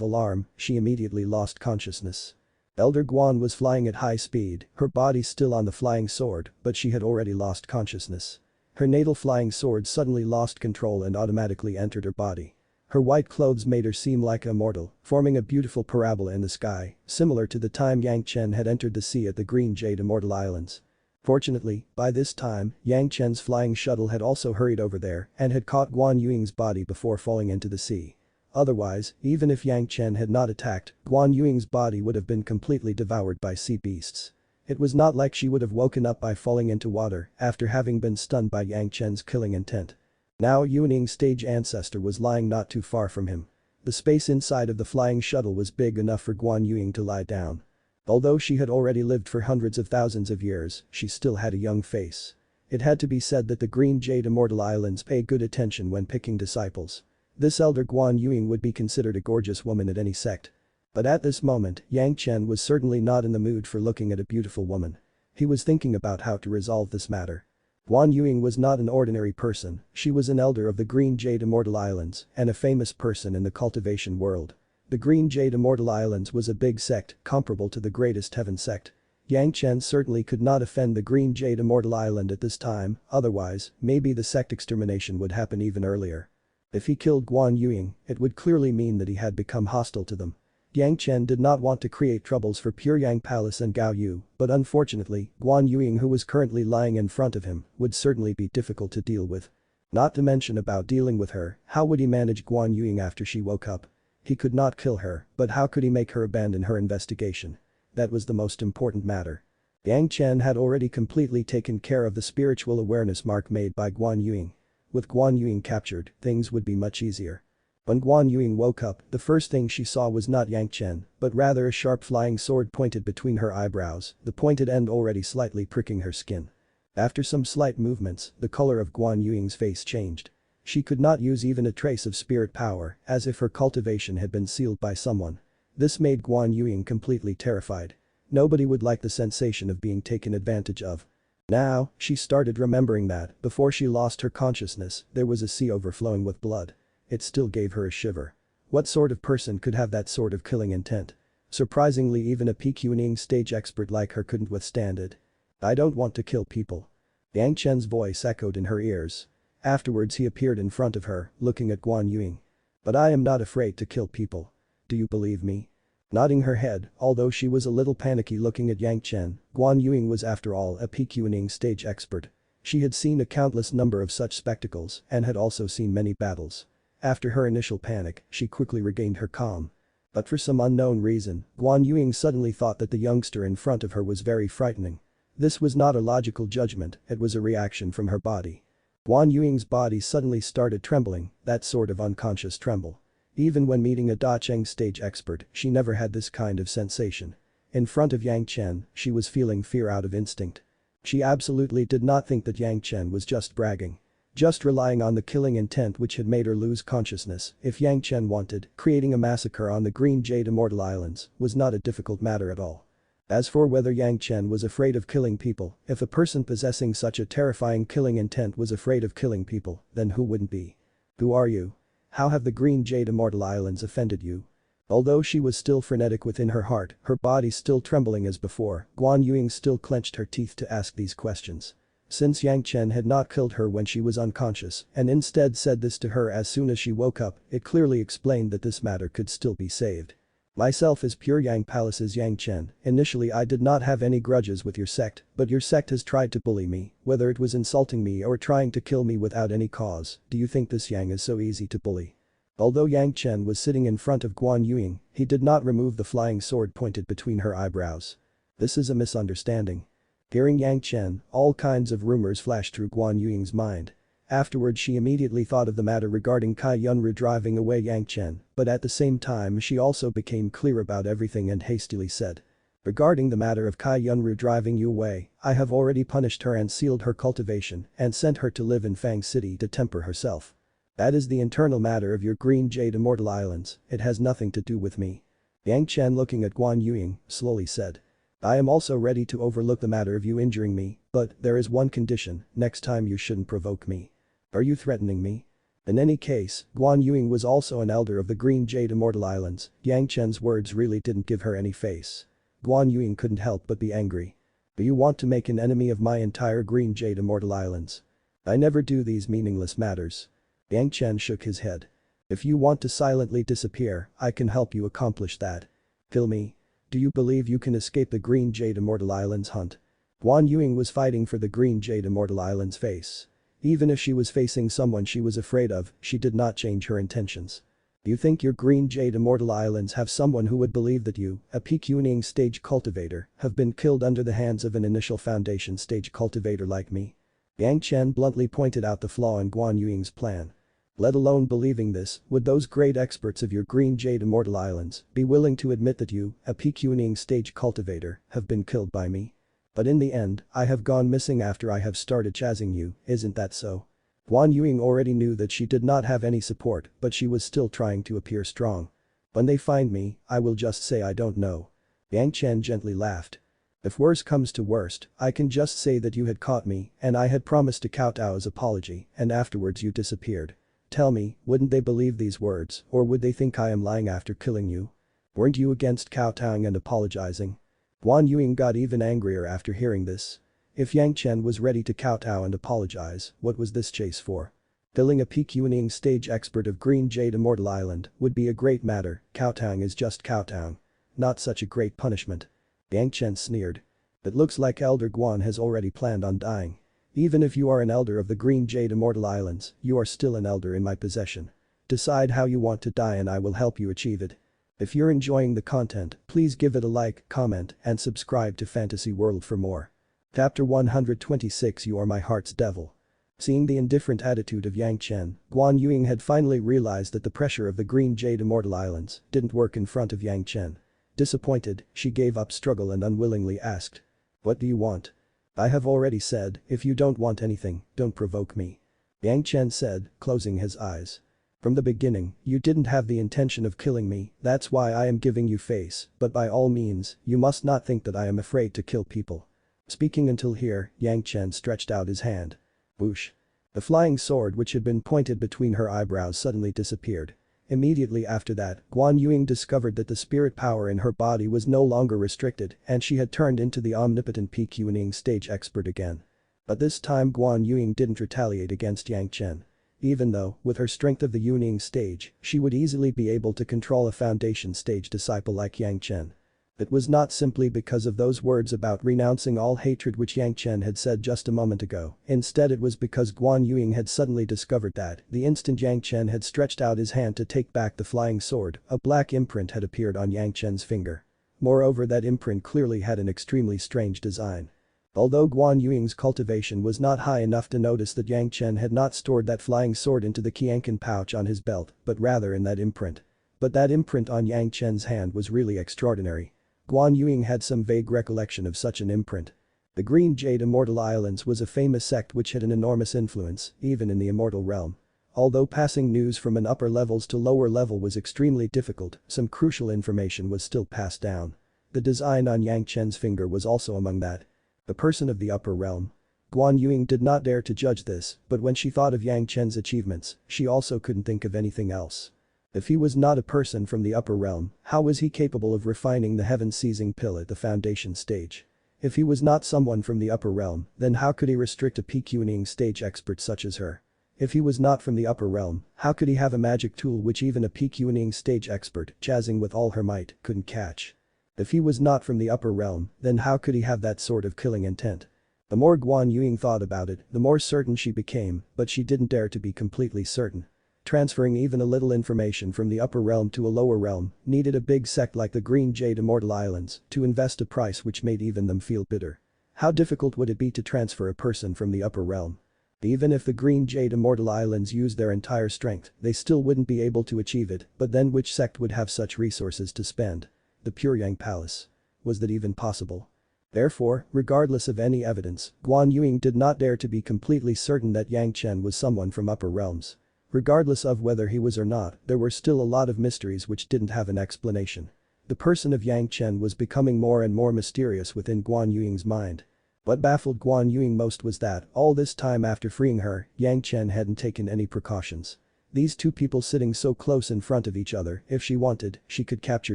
alarm, she immediately lost consciousness. Elder Guan was flying at high speed, her body still on the flying sword, but she had already lost consciousness. Her natal flying sword suddenly lost control and automatically entered her body. Her white clothes made her seem like a mortal, forming a beautiful parabola in the sky, similar to the time Yang Chen had entered the sea at the Green Jade Immortal Islands. Fortunately, by this time, Yang Chen's flying shuttle had also hurried over there and had caught Guan Yuing's body before falling into the sea. Otherwise, even if Yang Chen had not attacked, Guan Yuing's body would have been completely devoured by sea beasts. It was not like she would have woken up by falling into water after having been stunned by Yang Chen's killing intent. Now Yuaning's stage ancestor was lying not too far from him. The space inside of the flying shuttle was big enough for Guan Yuing to lie down. Although she had already lived for hundreds of thousands of years, she still had a young face. It had to be said that the Green Jade Immortal Islands pay good attention when picking disciples. This elder Guan Yuing would be considered a gorgeous woman at any sect. But at this moment, Yang Chen was certainly not in the mood for looking at a beautiful woman. He was thinking about how to resolve this matter. Guan Yuing was not an ordinary person, she was an elder of the Green Jade Immortal Islands and a famous person in the cultivation world. The Green Jade Immortal Islands was a big sect comparable to the Greatest Heaven sect. Yang Chen certainly could not offend the Green Jade Immortal Island at this time, otherwise, maybe the sect extermination would happen even earlier. If he killed Guan Yuing, it would clearly mean that he had become hostile to them. Yang Chen did not want to create troubles for Pure Yang Palace and Gao Yu, but unfortunately, Guan Yuing who was currently lying in front of him would certainly be difficult to deal with. Not to mention about dealing with her, how would he manage Guan Yuing after she woke up? He could not kill her, but how could he make her abandon her investigation? That was the most important matter. Yang Chen had already completely taken care of the spiritual awareness mark made by Guan Yuing. With Guan Yuing captured, things would be much easier. When Guan Yuing woke up, the first thing she saw was not Yang Chen, but rather a sharp flying sword pointed between her eyebrows, the pointed end already slightly pricking her skin. After some slight movements, the color of Guan Yuing's face changed. She could not use even a trace of spirit power, as if her cultivation had been sealed by someone. This made Guan Yuing completely terrified. Nobody would like the sensation of being taken advantage of. Now, she started remembering that, before she lost her consciousness, there was a sea overflowing with blood. It still gave her a shiver. What sort of person could have that sort of killing intent? Surprisingly, even a PQing stage expert like her couldn't withstand it. I don't want to kill people. Yang Chen's voice echoed in her ears. Afterwards he appeared in front of her, looking at Guan Yuing. But I am not afraid to kill people. Do you believe me? Nodding her head, although she was a little panicky looking at Yang Chen, Guan Yuing was after all a PQing stage expert. She had seen a countless number of such spectacles and had also seen many battles. After her initial panic, she quickly regained her calm. But for some unknown reason, Guan Yuing suddenly thought that the youngster in front of her was very frightening. This was not a logical judgment, it was a reaction from her body. Guan Yuing's body suddenly started trembling, that sort of unconscious tremble. Even when meeting a Dacheng stage expert, she never had this kind of sensation. In front of Yang Chen, she was feeling fear out of instinct. She absolutely did not think that Yang Chen was just bragging. Just relying on the killing intent which had made her lose consciousness, if Yang Chen wanted, creating a massacre on the Green Jade Immortal Islands was not a difficult matter at all. As for whether Yang Chen was afraid of killing people, if a person possessing such a terrifying killing intent was afraid of killing people, then who wouldn't be? Who are you? How have the Green Jade Immortal Islands offended you? Although she was still frenetic within her heart, her body still trembling as before, Guan Yuing still clenched her teeth to ask these questions. Since Yang Chen had not killed her when she was unconscious and instead said this to her as soon as she woke up, it clearly explained that this matter could still be saved. Myself is Pure Yang Palace's Yang Chen. Initially I did not have any grudges with your sect, but your sect has tried to bully me, whether it was insulting me or trying to kill me without any cause. Do you think this Yang is so easy to bully? Although Yang Chen was sitting in front of Guan Yuing, he did not remove the flying sword pointed between her eyebrows. This is a misunderstanding. Hearing Yang Chen, all kinds of rumors flashed through Guan Yuing's mind. Afterwards she immediately thought of the matter regarding Kai Yunru driving away Yang Chen, but at the same time she also became clear about everything and hastily said. Regarding the matter of Kai Yunru driving you away, I have already punished her and sealed her cultivation and sent her to live in Fang City to temper herself. That is the internal matter of your Green Jade Immortal Islands, it has nothing to do with me. Yang Chen looking at Guan Yuing, slowly said. I am also ready to overlook the matter of you injuring me, but there is one condition, next time you shouldn't provoke me. Are you threatening me? In any case, Guan Yuing was also an elder of the Green Jade Immortal Islands, Yang Chen's words really didn't give her any face. Guan Yuing couldn't help but be angry. Do you want to make an enemy of my entire Green Jade Immortal Islands? I never do these meaningless matters. Yang Chen shook his head. If you want to silently disappear, I can help you accomplish that. Kill me. Do you believe you can escape the Green Jade Immortal Islands hunt? Guan Yuing was fighting for the Green Jade Immortal Island's face. Even if she was facing someone she was afraid of, she did not change her intentions. You think your Green Jade Immortal Islands have someone who would believe that you, a Pecuniing stage cultivator, have been killed under the hands of an initial foundation stage cultivator like me? Yang Chen bluntly pointed out the flaw in Guan Yuing's plan. Let alone believing this, would those great experts of your Green Jade Immortal Islands be willing to admit that you, a Pecuniing stage cultivator, have been killed by me? But in the end, I have gone missing after I have started chasing you, isn't that so? Guan Yuing already knew that she did not have any support, but she was still trying to appear strong. When they find me, I will just say I don't know. Yang Chen gently laughed. If worse comes to worst, I can just say that you had caught me and I had promised to kowtow's apology and afterwards you disappeared. Tell me, wouldn't they believe these words or would they think I am lying after killing you? Weren't you against kowtowing and apologizing? Guan Yuing got even angrier after hearing this. If Yang Chen was ready to kowtow and apologize, what was this chase for? Killing a Pecuniing stage expert of Green Jade Immortal Island would be a great matter, kowtowing is just kowtowing. Not such a great punishment. Yang Chen sneered. It looks like Elder Guan has already planned on dying. Even if you are an elder of the Green Jade Immortal Islands, you are still an elder in my possession. Decide how you want to die and I will help you achieve it. If you're enjoying the content, please give it a like, comment, and subscribe to Fantasy World for more. Chapter 126 You Are My Heart's Devil. Seeing the indifferent attitude of Yang Chen, Guan Yuing had finally realized that the pressure of the Green Jade Immortal Islands didn't work in front of Yang Chen. Disappointed, she gave up struggle and unwillingly asked. What do you want? I have already said, if you don't want anything, don't provoke me. Yang Chen said, closing his eyes. From the beginning, you didn't have the intention of killing me, that's why I am giving you face, but by all means, you must not think that I am afraid to kill people. Speaking until here, Yang Chen stretched out his hand. Whoosh. The flying sword which had been pointed between her eyebrows suddenly disappeared. Immediately after that, Guan Yuing discovered that the spirit power in her body was no longer restricted and she had turned into the omnipotent Pecuniing stage expert again. But this time Guan Yuing didn't retaliate against Yang Chen. Even though, with her strength of the Yuning stage, she would easily be able to control a foundation stage disciple like Yang Chen. It was not simply because of those words about renouncing all hatred which Yang Chen had said just a moment ago, instead it was because Guan Yuing had suddenly discovered that, the instant Yang Chen had stretched out his hand to take back the flying sword, a black imprint had appeared on Yang Chen's finger. Moreover, that imprint clearly had an extremely strange design. Although Guan Yuing's cultivation was not high enough to notice that Yang Chen had not stored that flying sword into the Qianqin pouch on his belt, but rather in that imprint. But that imprint on Yang Chen's hand was really extraordinary. Guan Yuing had some vague recollection of such an imprint. The Green Jade Immortal Islands was a famous sect which had an enormous influence, even in the immortal realm. Although passing news from an upper levels to lower level was extremely difficult, some crucial information was still passed down. The design on Yang Chen's finger was also among that. The person of the upper realm. Guan Yuing did not dare to judge this, but when she thought of Yang Chen's achievements, she also couldn't think of anything else. If he was not a person from the upper realm, how was he capable of refining the heaven-seizing pill at the foundation stage? If he was not someone from the upper realm, then how could he restrict a Pecuniing stage expert such as her? If he was not from the upper realm, how could he have a magic tool which even a Pecuniing stage expert, jazzing with all her might, couldn't catch? If he was not from the upper realm, then how could he have that sort of killing intent? The more Guan Yuing thought about it, the more certain she became, but she didn't dare to be completely certain. Transferring even a little information from the upper realm to a lower realm needed a big sect like the Green Jade Immortal Islands to invest a price which made even them feel bitter. How difficult would it be to transfer a person from the upper realm? Even if the Green Jade Immortal Islands used their entire strength, they still wouldn't be able to achieve it, but then which sect would have such resources to spend? The Puryang Palace. Was that even possible? Therefore, regardless of any evidence, Guan Yuing did not dare to be completely certain that Yang Chen was someone from upper realms. Regardless of whether he was or not, there were still a lot of mysteries which didn't have an explanation. The person of Yang Chen was becoming more and more mysterious within Guan Yuing's mind. What baffled Guan Yuing most was that, all this time after freeing her, Yang Chen hadn't taken any precautions. These two people sitting so close in front of each other, if she wanted, she could capture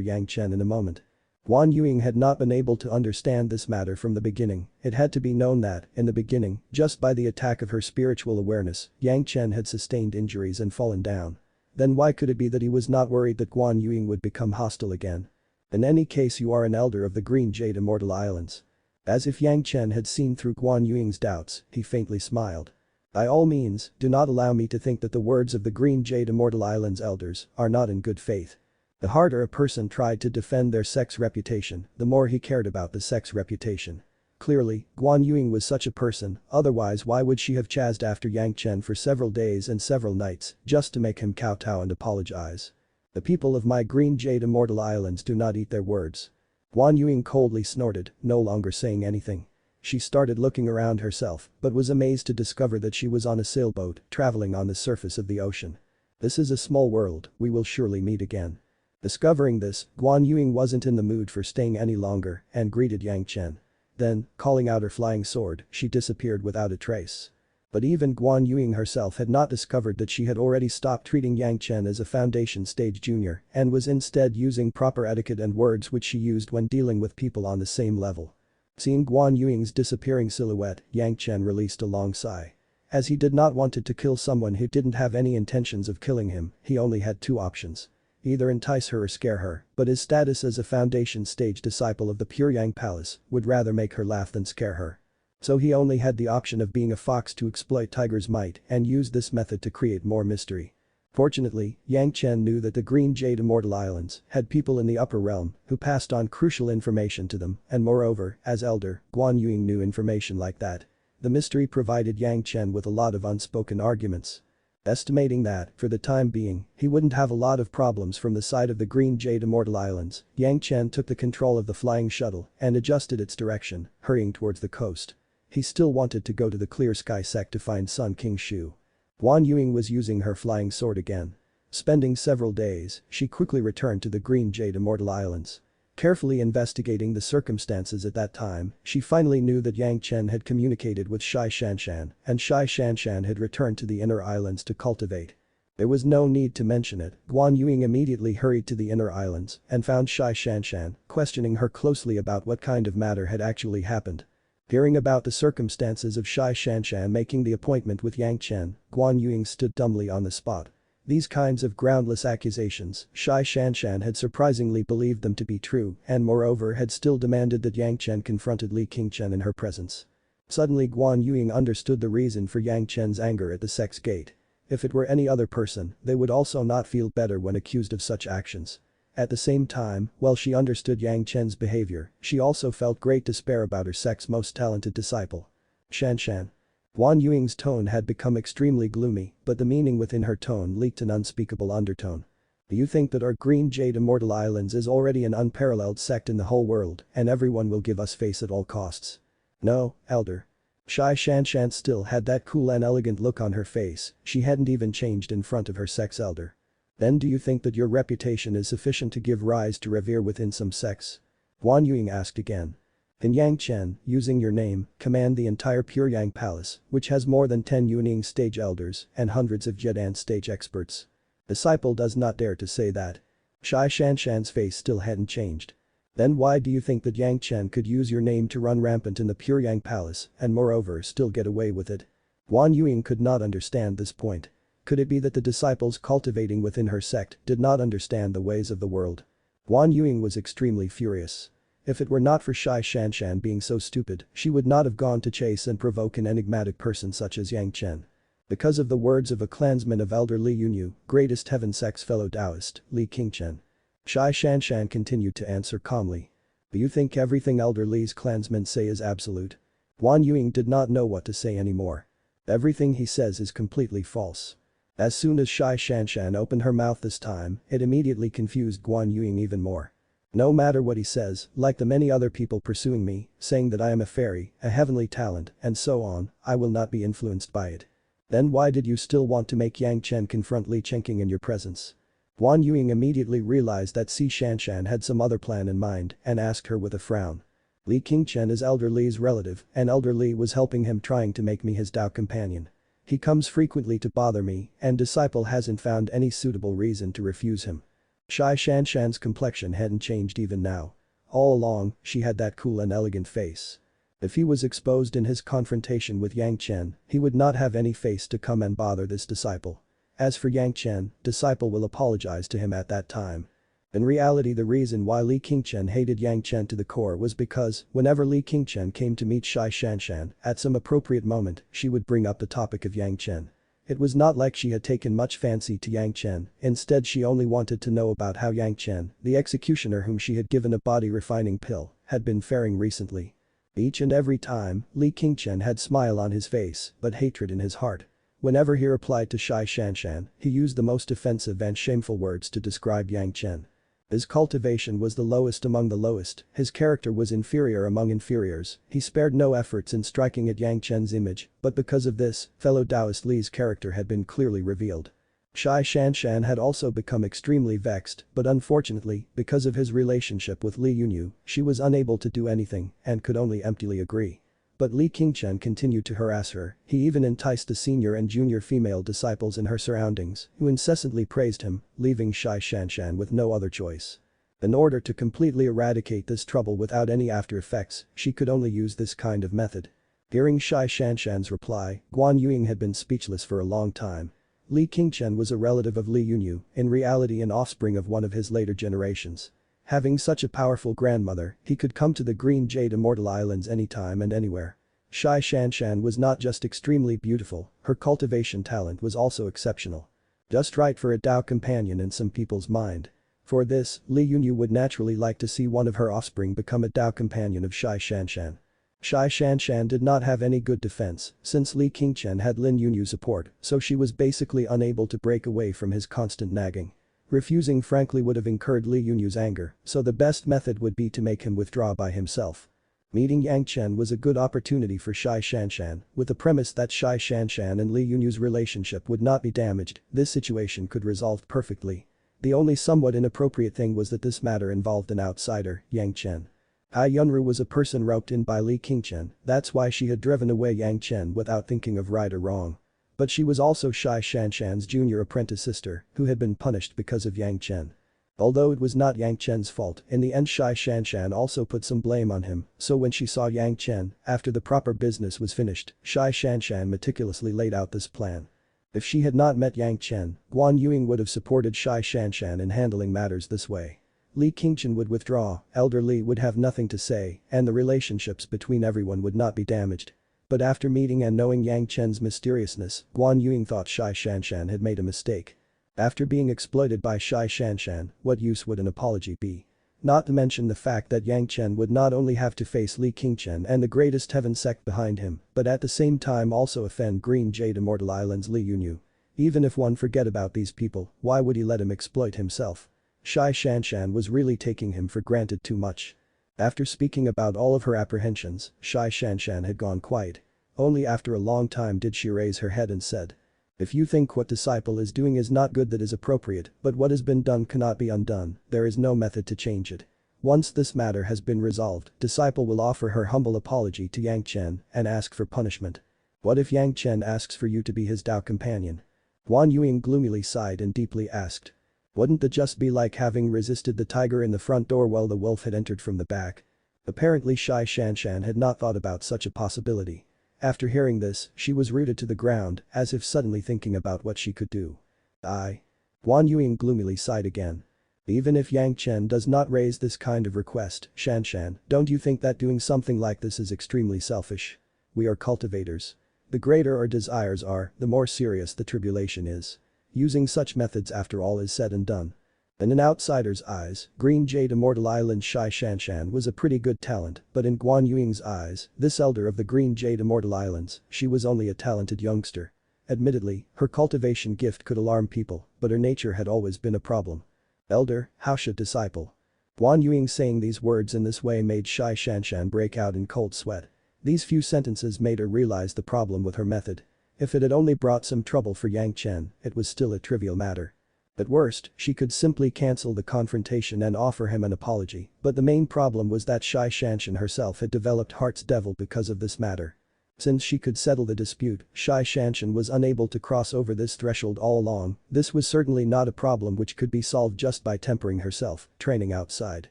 Yang Chen in a moment. Guan Yuing had not been able to understand this matter from the beginning. It had to be known that, in the beginning, just by the attack of her spiritual awareness, Yang Chen had sustained injuries and fallen down. Then why could it be that he was not worried that Guan Yuing would become hostile again? In any case, you are an elder of the Green Jade Immortal Islands. As if Yang Chen had seen through Guan Yuing's doubts, he faintly smiled. By all means, do not allow me to think that the words of the Green Jade Immortal Island's elders are not in good faith. The harder a person tried to defend their sex reputation, the more he cared about the sex reputation. Clearly, Guan Yuing was such a person, otherwise why would she have chased after Yang Chen for several days and several nights just to make him kowtow and apologize? The people of my Green Jade Immortal Islands do not eat their words. Guan Yuing coldly snorted, no longer saying anything. She started looking around herself, but was amazed to discover that she was on a sailboat, traveling on the surface of the ocean. This is a small world, we will surely meet again. Discovering this, Guan Yuing wasn't in the mood for staying any longer and greeted Yang Chen. Then, calling out her flying sword, she disappeared without a trace. But even Guan Yuing herself had not discovered that she had already stopped treating Yang Chen as a foundation stage junior and was instead using proper etiquette and words which she used when dealing with people on the same level. Seeing Guan Yuing's disappearing silhouette, Yang Chen released a long sigh. As he did not want to kill someone who didn't have any intentions of killing him, he only had two options. Either entice her or scare her, but his status as a foundation stage disciple of the Pure Yang Palace would rather make her laugh than scare her. So he only had the option of being a fox to exploit Tiger's might and use this method to create more mystery. Fortunately, Yang Chen knew that the Green Jade Immortal Islands had people in the upper realm who passed on crucial information to them, and moreover, as elder, Guan Yuing knew information like that. The mystery provided Yang Chen with a lot of unspoken arguments. Estimating that, for the time being, he wouldn't have a lot of problems from the side of the Green Jade Immortal Islands, Yang Chen took the control of the flying shuttle and adjusted its direction, hurrying towards the coast. He still wanted to go to the Clear Sky sect to find Sun King Shu. Guan Yuing was using her flying sword again. Spending several days, she quickly returned to the Green Jade Immortal Islands. Carefully investigating the circumstances at that time, she finally knew that Yang Chen had communicated with Zhanxian and Zhanxian had returned to the inner islands to cultivate. There was no need to mention it, Guan Yuing immediately hurried to the inner islands and found Zhanxian, questioning her closely about what kind of matter had actually happened. Hearing about the circumstances of Zhanxian making the appointment with Yang Chen, Guan Yuing stood dumbly on the spot. These kinds of groundless accusations, Zhanxian had surprisingly believed them to be true and moreover had still demanded that Yang Chen confronted Li Qingchen in her presence. Suddenly Guan Yuing understood the reason for Yang Chen's anger at the sex gate. If it were any other person, they would also not feel better when accused of such actions. At the same time, while she understood Yang Chen's behavior, she also felt great despair about her sect's most talented disciple. Zhanxian. Guan Yuing's tone had become extremely gloomy, but the meaning within her tone leaked an unspeakable undertone. Do you think that our Green Jade Immortal Islands is already an unparalleled sect in the whole world and everyone will give us face at all costs? No, elder. Zhanxian still had that cool and elegant look on her face, she hadn't even changed in front of her sect's elder. Then do you think that your reputation is sufficient to give rise to revere within some sects? Guan Yuing asked again. Then Yang Chen, using your name, command the entire Pure Yang Palace, which has more than 10 Yuning stage elders and hundreds of Jedan stage experts. Disciple does not dare to say that. Zhanxian's face still hadn't changed. Then why do you think that Yang Chen could use your name to run rampant in the Pure Yang Palace and moreover still get away with it? Guan Yuing could not understand this point. Could it be that the disciples cultivating within her sect did not understand the ways of the world? Guan Yuing was extremely furious. If it were not for Zhanxian being so stupid, she would not have gone to chase and provoke an enigmatic person such as Yang Chen. Because of the words of a clansman of Elder Li Yunyu, greatest heaven sect's fellow Taoist, Li Qingchen. Zhanxian continued to answer calmly. Do you think everything Elder Li's clansmen say is absolute? Guan Yuing did not know what to say anymore. Everything he says is completely false. As soon as Zhanxian opened her mouth this time, it immediately confused Guan Yuing even more. No matter what he says, like the many other people pursuing me, saying that I am a fairy, a heavenly talent, and so on, I will not be influenced by it. Then why did you still want to make Yang Chen confront Li Qingchen in your presence? Guan Yuing immediately realized that Zhanxian had some other plan in mind and asked her with a frown. Li Qingchen is Elder Li's relative and Elder Li was helping him trying to make me his Tao companion. He comes frequently to bother me and disciple hasn't found any suitable reason to refuse him. Zhanxian's complexion hadn't changed even now. All along, she had that cool and elegant face. If he was exposed in his confrontation with Yang Chen, he would not have any face to come and bother this disciple. As for Yang Chen, disciple will apologize to him at that time. In reality, the reason why Li Qingchen hated Yang Chen to the core was because, whenever Li Qingchen came to meet Zhanxian, at some appropriate moment, she would bring up the topic of Yang Chen. It was not like she had taken much fancy to Yang Chen, instead she only wanted to know about how Yang Chen, the executioner whom she had given a body-refining pill, had been faring recently. Each and every time, Li Qingchen had smile on his face, but hatred in his heart. Whenever he replied to Zhanxian, he used the most offensive and shameful words to describe Yang Chen. His cultivation was the lowest among the lowest, his character was inferior among inferiors, he spared no efforts in striking at Yang Chen's image, but because of this, fellow Taoist Li's character had been clearly revealed. Zhanxian had also become extremely vexed, but unfortunately, because of his relationship with Li Yunyu, she was unable to do anything and could only emptily agree. But Li Qingchen continued to harass her, he even enticed the senior and junior female disciples in her surroundings, who incessantly praised him, leaving Zhanxian with no other choice. In order to completely eradicate this trouble without any after effects, she could only use this kind of method. Hearing Zhanxian's reply, Guan Yuying had been speechless for a long time. Li Qingchen was a relative of Li Yunyu, in reality an offspring of one of his later generations. Having such a powerful grandmother, he could come to the Green Jade Immortal Islands anytime and anywhere. Zhanxian was not just extremely beautiful, her cultivation talent was also exceptional. Just right for a Tao companion in some people's mind. For this, Li Yunyu would naturally like to see one of her offspring become a Tao companion of Zhanxian. Zhanxian did not have any good defense, since Li Qingchen had Lin Yunyu's support, so she was basically unable to break away from his constant nagging. Refusing frankly would have incurred Li Yunyu's anger, so the best method would be to make him withdraw by himself. Meeting Yang Chen was a good opportunity for Zhanxian, with the premise that Zhanxian and Li Yunyu's relationship would not be damaged, this situation could resolve perfectly. The only somewhat inappropriate thing was that this matter involved an outsider, Yang Chen. Hai Yunru was a person roped in by Li Qingchen, that's why she had driven away Yang Chen without thinking of right or wrong. But she was also Zhanxian's junior apprentice sister, who had been punished because of Yang Chen. Although it was not Yang Chen's fault, in the end Zhanxian also put some blame on him, so when she saw Yang Chen, after the proper business was finished, Zhanxian meticulously laid out this plan. If she had not met Yang Chen, Guan Yuying would have supported Zhanxian in handling matters this way. Li Qingchen would withdraw, Elder Li would have nothing to say, and the relationships between everyone would not be damaged. But after meeting and knowing Yang Chen's mysteriousness, Guan Yuying thought Zhanxian had made a mistake. After being exploited by Zhanxian, what use would an apology be? Not to mention the fact that Yang Chen would not only have to face Li Qingchen and the greatest heaven sect behind him, but at the same time also offend Green Jade Immortal Island's Li Yunyu. Even if one forget about these people, why would he let him exploit himself? Zhanxian was really taking him for granted too much. After speaking about all of her apprehensions, Zhanxian had gone quiet. Only after a long time did she raise her head and said, "If you think what disciple is doing is not good, that is appropriate, but what has been done cannot be undone, there is no method to change it. Once this matter has been resolved, disciple will offer her humble apology to Yang Chen and ask for punishment. What if Yang Chen asks for you to be his Tao companion?" Guan Yuying gloomily sighed and deeply asked. Wouldn't that just be like having resisted the tiger in the front door while the wolf had entered from the back? Apparently Zhanxian had not thought about such a possibility. After hearing this, she was rooted to the ground, as if suddenly thinking about what she could do. Guan Yuying gloomily sighed again. Even if Yang Chen does not raise this kind of request, Zhanxian, don't you think that doing something like this is extremely selfish? We are cultivators. The greater our desires are, the more serious the tribulation is. Using such methods after all is said and done. In an outsider's eyes, Green Jade Immortal Island Zhanxian was a pretty good talent, but in Guan Yuying's eyes, this elder of the Green Jade Immortal Islands, she was only a talented youngster. Admittedly, her cultivation gift could alarm people, but her nature had always been a problem. Elder, how should disciple? Guan Yuying saying these words in this way made Zhanxian break out in cold sweat. These few sentences made her realize the problem with her method. If it had only brought some trouble for Yang Chen, it was still a trivial matter. At worst, she could simply cancel the confrontation and offer him an apology, but the main problem was that Zhanxian herself had developed Heart's Devil because of this matter. Since she could settle the dispute, Zhanxian was unable to cross over this threshold all along, this was certainly not a problem which could be solved just by tempering herself, training outside.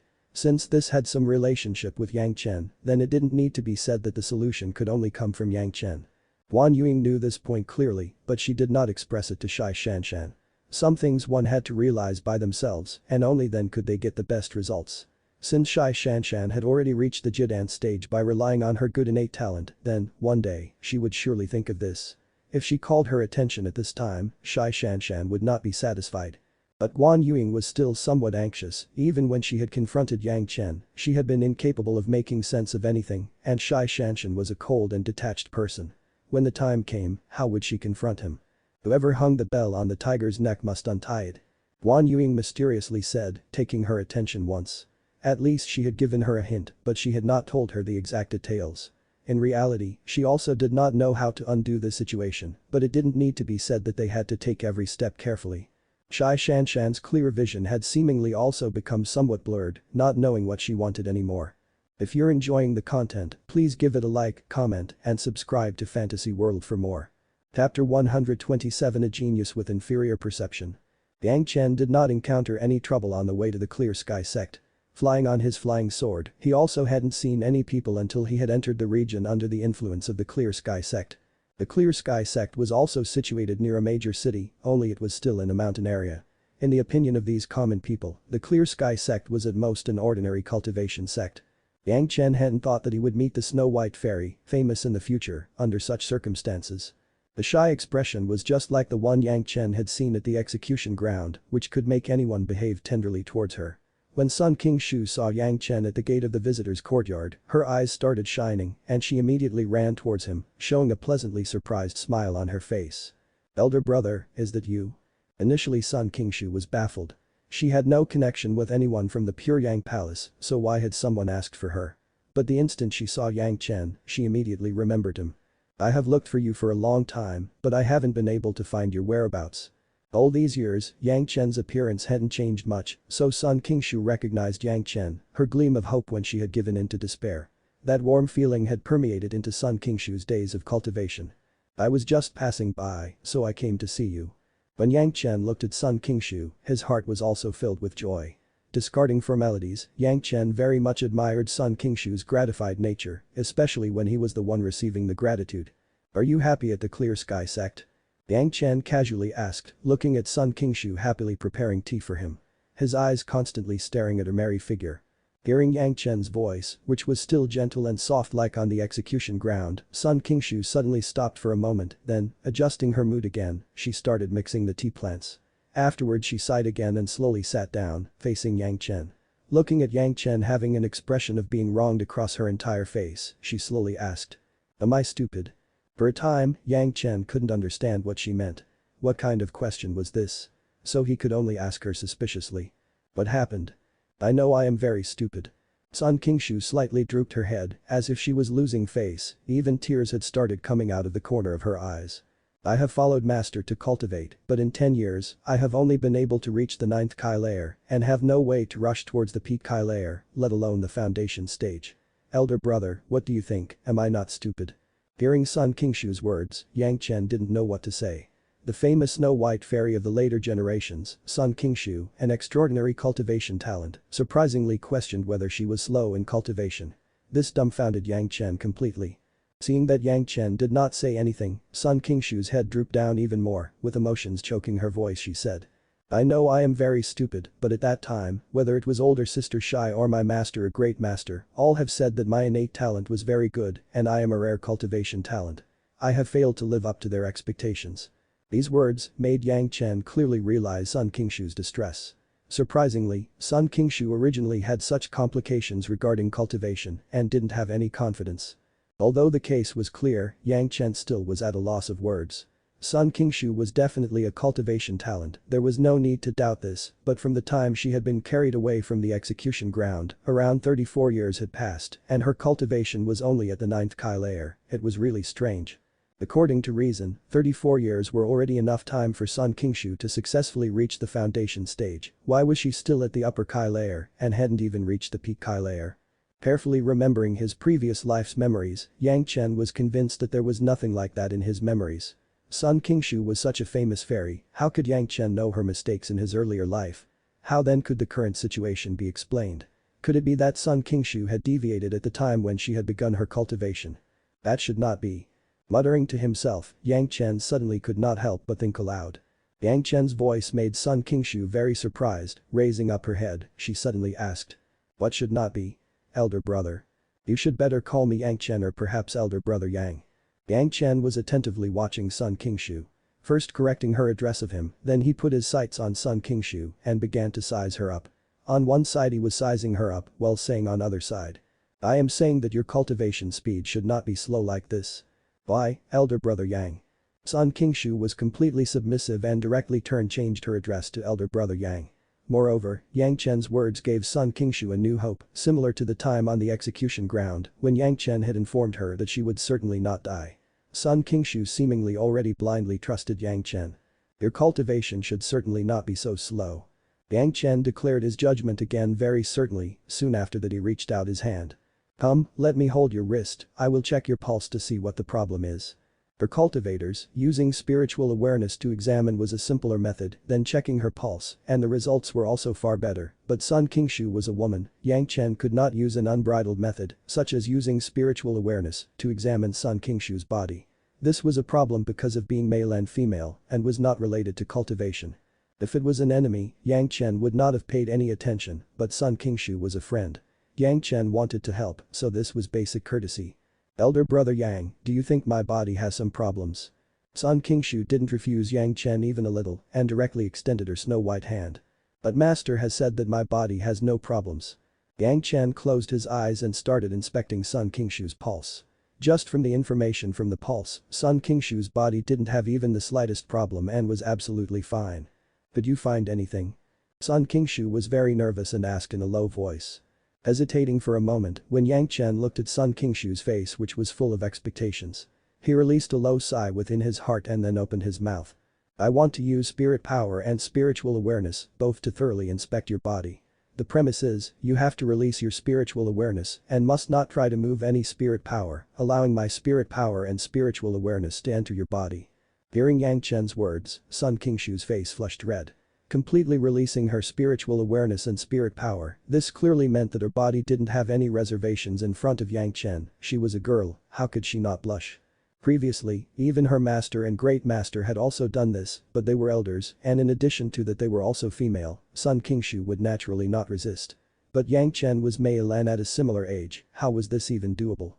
Since this had some relationship with Yang Chen, then it didn't need to be said that the solution could only come from Yang Chen. Guan Yuying knew this point clearly, but she did not express it to Zhanxian. Some things one had to realize by themselves, and only then could they get the best results. Since Zhanxian had already reached the Jidan stage by relying on her good innate talent, then, one day, she would surely think of this. If she called her attention at this time, Zhanxian would not be satisfied. But Guan Yuying was still somewhat anxious, even when she had confronted Yang Chen, she had been incapable of making sense of anything, and Zhanxian was a cold and detached person. When the time came, how would she confront him? Whoever hung the bell on the tiger's neck must untie it. Guan Yuying mysteriously said, taking her attention once. At least she had given her a hint, but she had not told her the exact details. In reality, she also did not know how to undo the situation, but it didn't need to be said that they had to take every step carefully. Zhanxian's clear vision had seemingly also become somewhat blurred, not knowing what she wanted anymore. If you're enjoying the content, please give it a like, comment, and subscribe to Fantasy World for more. Chapter 127 A Genius with Inferior Perception. Yang Chen did not encounter any trouble on the way to the Clear Sky sect. Flying on his flying sword, he also hadn't seen any people until he had entered the region under the influence of the Clear Sky sect. The Clear Sky sect was also situated near a major city, only it was still in a mountain area. In the opinion of these common people, the Clear Sky sect was at most an ordinary cultivation sect. Yang Chen hadn't thought that he would meet the Snow White Fairy, famous in the future, under such circumstances. The shy expression was just like the one Yang Chen had seen at the execution ground, which could make anyone behave tenderly towards her. When Sun Qingshu saw Yang Chen at the gate of the visitor's courtyard, her eyes started shining, and she immediately ran towards him, showing a pleasantly surprised smile on her face. "Elder brother, is that you?" Initially Sun Qingshu was baffled. She had no connection with anyone from the Pure Yang Palace, so why had someone asked for her? But the instant she saw Yang Chen, she immediately remembered him. "I have looked for you for a long time, but I haven't been able to find your whereabouts." All these years, Yang Chen's appearance hadn't changed much, so Sun Qingshu recognized Yang Chen, her gleam of hope when she had given in to despair. That warm feeling had permeated into Sun Qingshu's days of cultivation. "I was just passing by, so I came to see you." When Yang Chen looked at Sun Qingshu, his heart was also filled with joy. Discarding formalities, Yang Chen very much admired Sun Qingshu's gratified nature, especially when he was the one receiving the gratitude. "Are you happy at the Clear Sky sect?" Yang Chen casually asked, looking at Sun Qingshu happily preparing tea for him. His eyes constantly staring at her merry figure. Hearing Yang Chen's voice, which was still gentle and soft like on the execution ground, Sun Qingshu suddenly stopped for a moment, then, adjusting her mood again, she started mixing the tea plants. Afterward she sighed again and slowly sat down, facing Yang Chen. Looking at Yang Chen having an expression of being wronged across her entire face, she slowly asked. "Am I stupid?" For a time, Yang Chen couldn't understand what she meant. What kind of question was this? So he could only ask her suspiciously. "What happened?" "I know I am very stupid." Sun Qingshu slightly drooped her head, as if she was losing face, even tears had started coming out of the corner of her eyes. "I have followed Master to cultivate, but in 10 years, I have only been able to reach the 9th Kai layer, and have no way to rush towards the peak Kai layer, let alone the foundation stage. Elder brother, what do you think, am I not stupid?" Hearing Sun Qingshu's words, Yang Chen didn't know what to say. The famous Snow White Fairy of the later generations, Sun Qingshu, an extraordinary cultivation talent, surprisingly questioned whether she was slow in cultivation. This dumbfounded Yang Chen completely. Seeing that Yang Chen did not say anything, Sun Qingshu's head drooped down even more, with emotions choking her voice she said. "I know I am very stupid, but at that time, whether it was older sister Shai or my master or great master, all have said that my innate talent was very good and I am a rare cultivation talent. I have failed to live up to their expectations." These words made Yang Chen clearly realize Sun Qingshu's distress. Surprisingly, Sun Qingshu originally had such complications regarding cultivation and didn't have any confidence. Although the case was clear, Yang Chen still was at a loss of words. Sun Qingshu was definitely a cultivation talent, there was no need to doubt this, but from the time she had been carried away from the execution ground, around 34 years had passed, and her cultivation was only at the 9th Kai layer, it was really strange. According to reason, 34 years were already enough time for Sun Qingshu to successfully reach the foundation stage, why was she still at the upper Kai layer and hadn't even reached the peak Kai layer? Carefully remembering his previous life's memories, Yang Chen was convinced that there was nothing like that in his memories. Sun Qingshu was such a famous fairy, how could Yang Chen know her mistakes in his earlier life? How then could the current situation be explained? Could it be that Sun Qingshu had deviated at the time when she had begun her cultivation? That should not be. Muttering to himself, Yang Chen suddenly could not help but think aloud. Yang Chen's voice made Sun Qingshu very surprised. Raising up her head, she suddenly asked. What should not be? Elder brother. You should better call me Yang Chen or perhaps elder brother Yang. Yang Chen was attentively watching Sun Qingshu. First correcting her address of him, then he put his sights on Sun Qingshu and began to size her up. On one side he was sizing her up while saying on other side. I am saying that your cultivation speed should not be slow like this. Why, elder brother Yang? Sun Qingshu was completely submissive and directly changed her address to elder brother Yang. Moreover, Yang Chen's words gave Sun Qingshu a new hope, similar to the time on the execution ground when Yang Chen had informed her that she would certainly not die. Sun Qingshu seemingly already blindly trusted Yang Chen. Your cultivation should certainly not be so slow. Yang Chen declared his judgment again very certainly, soon after that he reached out his hand. Come, let me hold your wrist, I will check your pulse to see what the problem is. For cultivators, using spiritual awareness to examine was a simpler method than checking her pulse, and the results were also far better, but Sun Qingshu was a woman, Yang Chen could not use an unbridled method, such as using spiritual awareness, to examine Sun Qingshu's body. This was a problem because of being male and female, and was not related to cultivation. If it was an enemy, Yang Chen would not have paid any attention, but Sun Qingshu was a friend. Yang Chen wanted to help, so this was basic courtesy. Elder brother Yang, do you think my body has some problems? Sun Qingshu didn't refuse Yang Chen even a little and directly extended her snow-white hand. But master has said that my body has no problems. Yang Chen closed his eyes and started inspecting Sun Qingshu's pulse. Just from the information from the pulse, Sun Qingshu's body didn't have even the slightest problem and was absolutely fine. Did you find anything? Sun Qingshu was very nervous and asked in a low voice. Hesitating for a moment when Yang Chen looked at Sun Qingshu's face which was full of expectations. He released a low sigh within his heart and then opened his mouth. I want to use spirit power and spiritual awareness both to thoroughly inspect your body. The premise is, you have to release your spiritual awareness and must not try to move any spirit power, allowing my spirit power and spiritual awareness to enter your body. Hearing Yang Chen's words, Sun Qingshu's face flushed red. Completely releasing her spiritual awareness and spirit power, this clearly meant that her body didn't have any reservations in front of Yang Chen, she was a girl, how could she not blush? Previously, even her master and great master had also done this, but they were elders, and in addition to that they were also female, Sun Qingshu would naturally not resist. But Yang Chen was male and at a similar age, how was this even doable?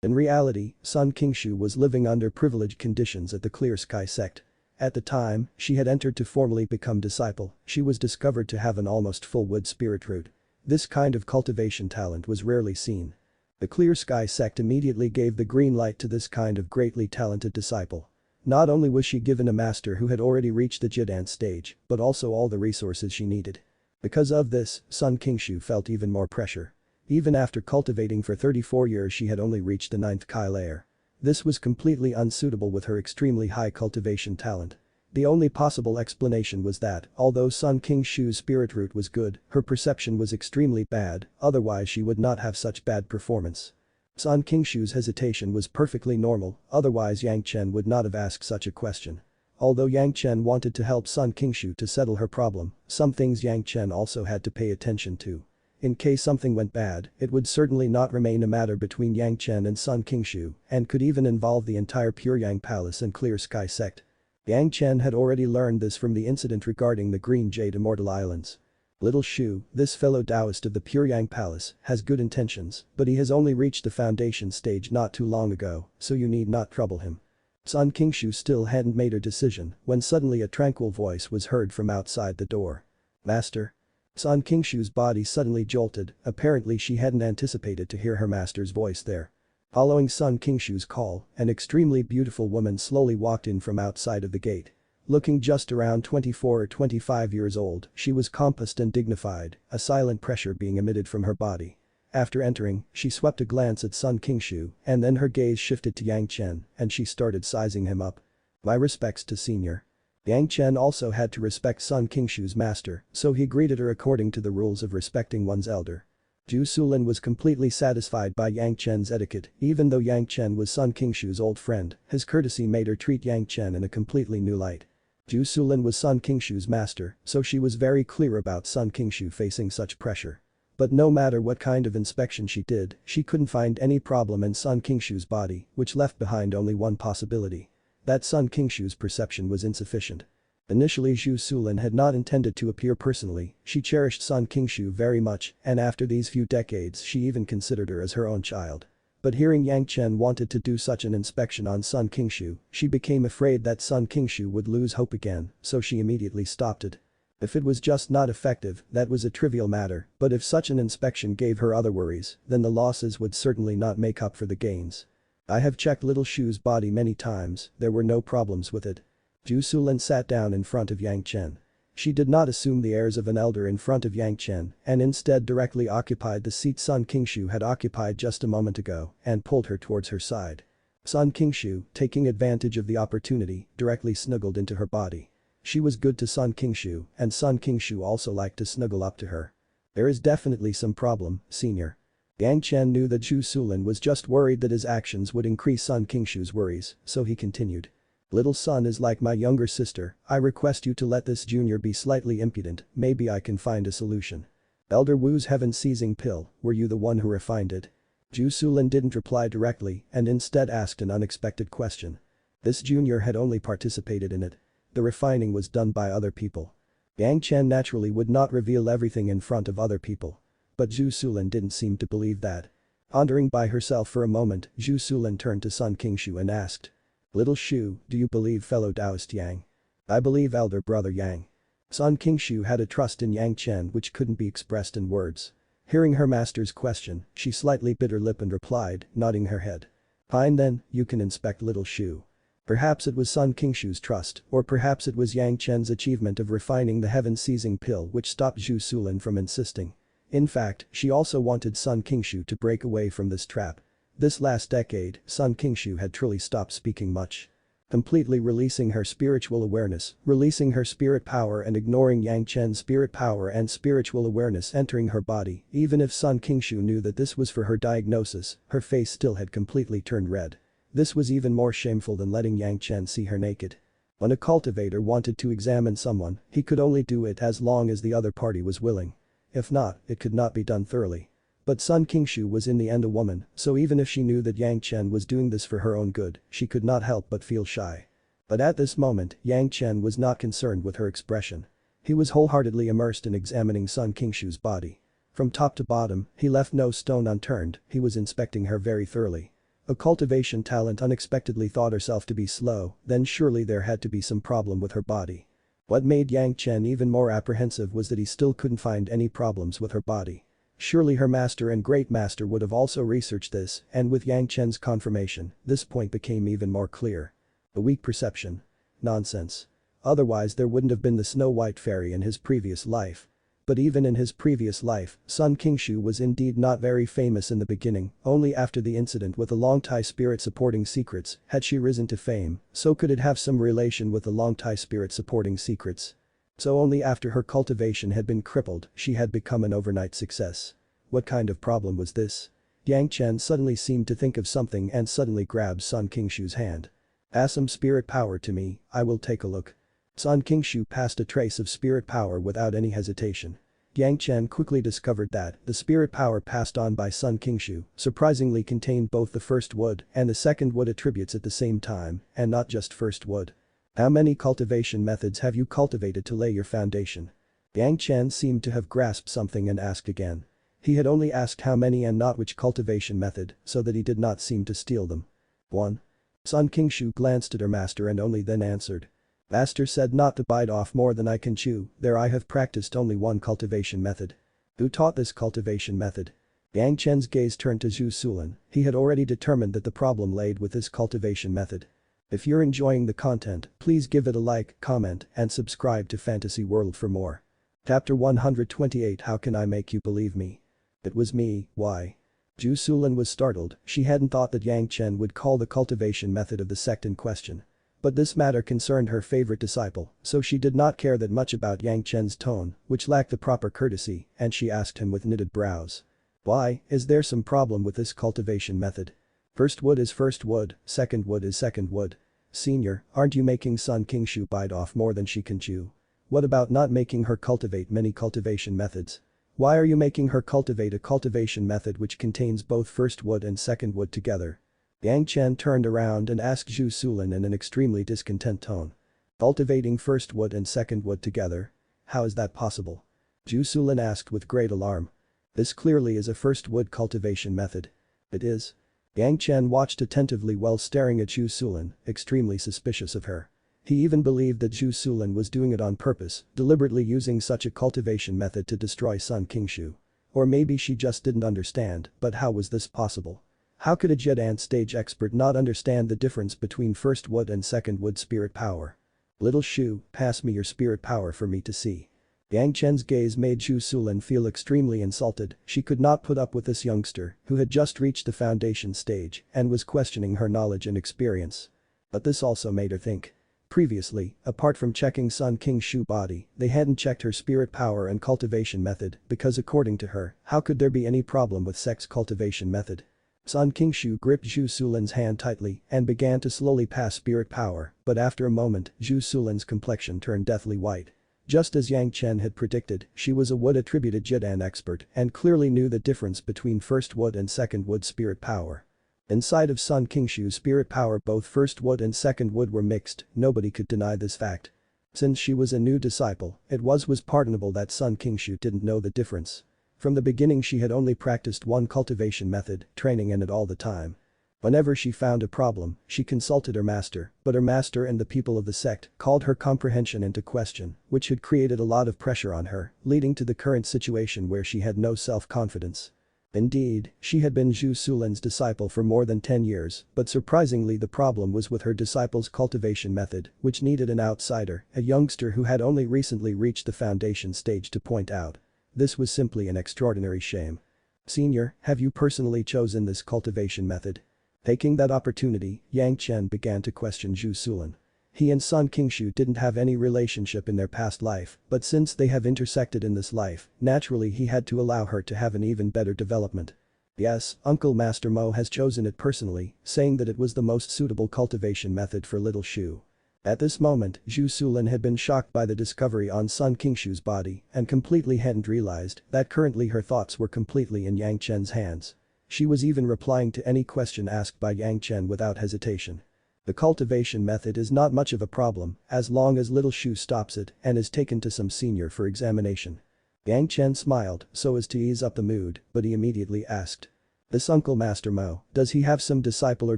In reality, Sun Qingshu was living under privileged conditions at the Clear Sky sect. At the time, she had entered to formally become disciple, she was discovered to have an almost full wood spirit root. This kind of cultivation talent was rarely seen. The Clear Sky sect immediately gave the green light to this kind of greatly talented disciple. Not only was she given a master who had already reached the Jidan stage, but also all the resources she needed. Because of this, Sun Qingshu felt even more pressure. Even after cultivating for 34 years she had only reached the 9th Kai layer. This was completely unsuitable with her extremely high cultivation talent. The only possible explanation was that, although Sun Qingshu's spirit root was good, her perception was extremely bad, otherwise she would not have such bad performance. Sun Qingshu's hesitation was perfectly normal, otherwise Yang Chen would not have asked such a question. Although Yang Chen wanted to help Sun Qingshu to settle her problem, some things Yang Chen also had to pay attention to. In case something went bad, it would certainly not remain a matter between Yang Chen and Sun Qingshu and could even involve the entire Pure Yang Palace and Clear Sky sect. Yang Chen had already learned this from the incident regarding the Green Jade Immortal Islands. Little Shu, this fellow Taoist of the Pure Yang Palace, has good intentions, but he has only reached the foundation stage not too long ago, so you need not trouble him. Sun Qingshu still hadn't made her decision when suddenly a tranquil voice was heard from outside the door. Master? Sun Qingshu's body suddenly jolted, apparently she hadn't anticipated to hear her master's voice there. Following Sun Qingshu's call, an extremely beautiful woman slowly walked in from outside of the gate. Looking just around 24 or 25 years old, she was composed and dignified, a silent pressure being emitted from her body. After entering, she swept a glance at Sun Qingshu, and then her gaze shifted to Yang Chen, and she started sizing him up. My respects to senior. Yang Chen also had to respect Sun Qingshu's master, so he greeted her according to the rules of respecting one's elder. Zhu Sulin was completely satisfied by Yang Chen's etiquette, even though Yang Chen was Sun Qingshu's old friend, his courtesy made her treat Yang Chen in a completely new light. Zhu Sulin was Sun Qingshu's master, so she was very clear about Sun Qingshu facing such pressure. But no matter what kind of inspection she did, she couldn't find any problem in Sun Qingshu's body, which left behind only one possibility. That Sun Qingshu's perception was insufficient. Initially Zhu Sulin had not intended to appear personally, she cherished Sun Qingshu very much and after these few decades she even considered her as her own child. But hearing Yang Chen wanted to do such an inspection on Sun Qingshu, she became afraid that Sun Qingshu would lose hope again, so she immediately stopped it. If it was just not effective, that was a trivial matter, but if such an inspection gave her other worries, then the losses would certainly not make up for the gains. I have checked little Shu's body many times, there were no problems with it. Zhu Sulin sat down in front of Yang Chen. She did not assume the airs of an elder in front of Yang Chen and instead directly occupied the seat Sun Qingshu had occupied just a moment ago and pulled her towards her side. Sun Qingshu, taking advantage of the opportunity, directly snuggled into her body. She was good to Sun Qingshu and Sun Qingshu also liked to snuggle up to her. There is definitely some problem, senior. Yang Chen knew that Zhu Sulin was just worried that his actions would increase Sun Qingshu's worries, so he continued. Little son is like my younger sister, I request you to let this junior be slightly impudent, maybe I can find a solution. Elder Wu's heaven-seizing pill, were you the one who refined it? Zhu Sulin didn't reply directly and instead asked an unexpected question. This junior had only participated in it. The refining was done by other people. Yang Chen naturally would not reveal everything in front of other people. But Zhu Sulin didn't seem to believe that. Pondering by herself for a moment, Zhu Sulin turned to Sun Qingshu and asked. Little Shu, do you believe fellow Taoist Yang? I believe elder brother Yang. Sun Qingshu had a trust in Yang Chen which couldn't be expressed in words. Hearing her master's question, she slightly bit her lip and replied, nodding her head. Fine then, you can inspect little Shu. Perhaps it was Sun Qingshu's trust, or perhaps it was Yang Chen's achievement of refining the heaven-seizing pill which stopped Zhu Sulin from insisting. In fact, she also wanted Sun Qingshu to break away from this trap. This last decade, Sun Qingshu had truly stopped speaking much. Completely releasing her spiritual awareness, releasing her spirit power and ignoring Yang Chen's spirit power and spiritual awareness entering her body, even if Sun Qingshu knew that this was for her diagnosis, her face still had completely turned red. This was even more shameful than letting Yang Chen see her naked. When a cultivator wanted to examine someone, he could only do it as long as the other party was willing. If not, it could not be done thoroughly. But Sun Qingshu was in the end a woman, so even if she knew that Yang Chen was doing this for her own good, she could not help but feel shy. But at this moment, Yang Chen was not concerned with her expression. He was wholeheartedly immersed in examining Sun Qingshu's body. From top to bottom, he left no stone unturned, he was inspecting her very thoroughly. A cultivation talent unexpectedly thought herself to be slow, then surely there had to be some problem with her body. What made Yang Chen even more apprehensive was that he still couldn't find any problems with her body. Surely her master and great master would have also researched this, and with Yang Chen's confirmation, this point became even more clear. A weak perception. Nonsense. Otherwise there wouldn't have been the Snow White Fairy in his previous life. But even in his previous life, Sun Qingshu was indeed not very famous in the beginning, only after the incident with the Longtai spirit supporting secrets had she risen to fame, so could it have some relation with the Longtai spirit supporting secrets. So only after her cultivation had been crippled, she had become an overnight success. What kind of problem was this? Yang Chen suddenly seemed to think of something and suddenly grabbed Sun Qingshu's hand. Pass some spirit power to me, I will take a look. Sun Qingshu passed a trace of spirit power without any hesitation. Yang Chen quickly discovered that the spirit power passed on by Sun Qingshu surprisingly contained both the first wood and the second wood attributes at the same time, and not just first wood. How many cultivation methods have you cultivated to lay your foundation? Yang Chen seemed to have grasped something and asked again. He had only asked how many and not which cultivation method, so that he did not seem to steal them. 1. Sun Qingshu glanced at her master and only then answered. Master said not to bite off more than I can chew, there I have practiced only one cultivation method. Who taught this cultivation method? Yang Chen's gaze turned to Zhu Sulin, he had already determined that the problem laid with this cultivation method. If you're enjoying the content, please give it a like, comment, and subscribe to Fantasy World for more. Chapter 128 How can I make you believe me? It was me, why? Zhu Sulin was startled, she hadn't thought that Yang Chen would call the cultivation method of the sect in question. But this matter concerned her favorite disciple, so she did not care that much about Yang Chen's tone, which lacked the proper courtesy, and she asked him with knitted brows. Why, is there some problem with this cultivation method? First wood is first wood, second wood is second wood. Senior, aren't you making Sun Qingshu bite off more than she can chew? What about not making her cultivate many cultivation methods? Why are you making her cultivate a cultivation method which contains both first wood and second wood together? Yang Chen turned around and asked Zhu Sulin in an extremely discontent tone. Cultivating first wood and second wood together? How is that possible? Zhu Sulin asked with great alarm. This clearly is a first wood cultivation method. It is. Yang Chen watched attentively while staring at Zhu Sulin, extremely suspicious of her. He even believed that Zhu Sulin was doing it on purpose, deliberately using such a cultivation method to destroy Sun Qingshu. Or maybe she just didn't understand, but how was this possible? How could a Zhanxian stage expert not understand the difference between first wood and second wood spirit power? Little Shu, pass me your spirit power for me to see. Yang Chen's gaze made Zhu Sulin feel extremely insulted. She could not put up with this youngster who had just reached the foundation stage and was questioning her knowledge and experience. But this also made her think. Previously, apart from checking Sun Qingshu's body, they hadn't checked her spirit power and cultivation method because according to her, how could there be any problem with sex cultivation method? Sun Qingshu gripped Zhu Sulin's hand tightly and began to slowly pass spirit power, but after a moment, Zhu Sulin's complexion turned deathly white. Just as Yang Chen had predicted, she was a wood-attributed Zhanxian expert and clearly knew the difference between first wood and second wood spirit power. Inside of Sun Qingshu's spirit power both first wood and second wood were mixed, nobody could deny this fact. Since she was a new disciple, it was pardonable that Sun Qingshu didn't know the difference. From the beginning she had only practiced one cultivation method, training in it all the time. Whenever she found a problem, she consulted her master, but her master and the people of the sect called her comprehension into question, which had created a lot of pressure on her, leading to the current situation where she had no self-confidence. Indeed, she had been Zhu Sulin's disciple for more than 10 years, but surprisingly the problem was with her disciple's cultivation method, which needed an outsider, a youngster who had only recently reached the foundation stage to point out. This was simply an extraordinary shame. Senior, have you personally chosen this cultivation method? Taking that opportunity, Yang Chen began to question Zhu Sulin. He and Sun Qingshu didn't have any relationship in their past life, but since they have intersected in this life, naturally he had to allow her to have an even better development. Yes, Uncle Master Mo has chosen it personally, saying that it was the most suitable cultivation method for little Shu. At this moment, Zhu Sulin had been shocked by the discovery on Sun Qingshu's body and completely hadn't realized that currently her thoughts were completely in Yang Chen's hands. She was even replying to any question asked by Yang Chen without hesitation. The cultivation method is not much of a problem as long as little Shu stops it and is taken to some senior for examination. Yang Chen smiled so as to ease up the mood, but he immediately asked. This Uncle Master Mo, does he have some disciple or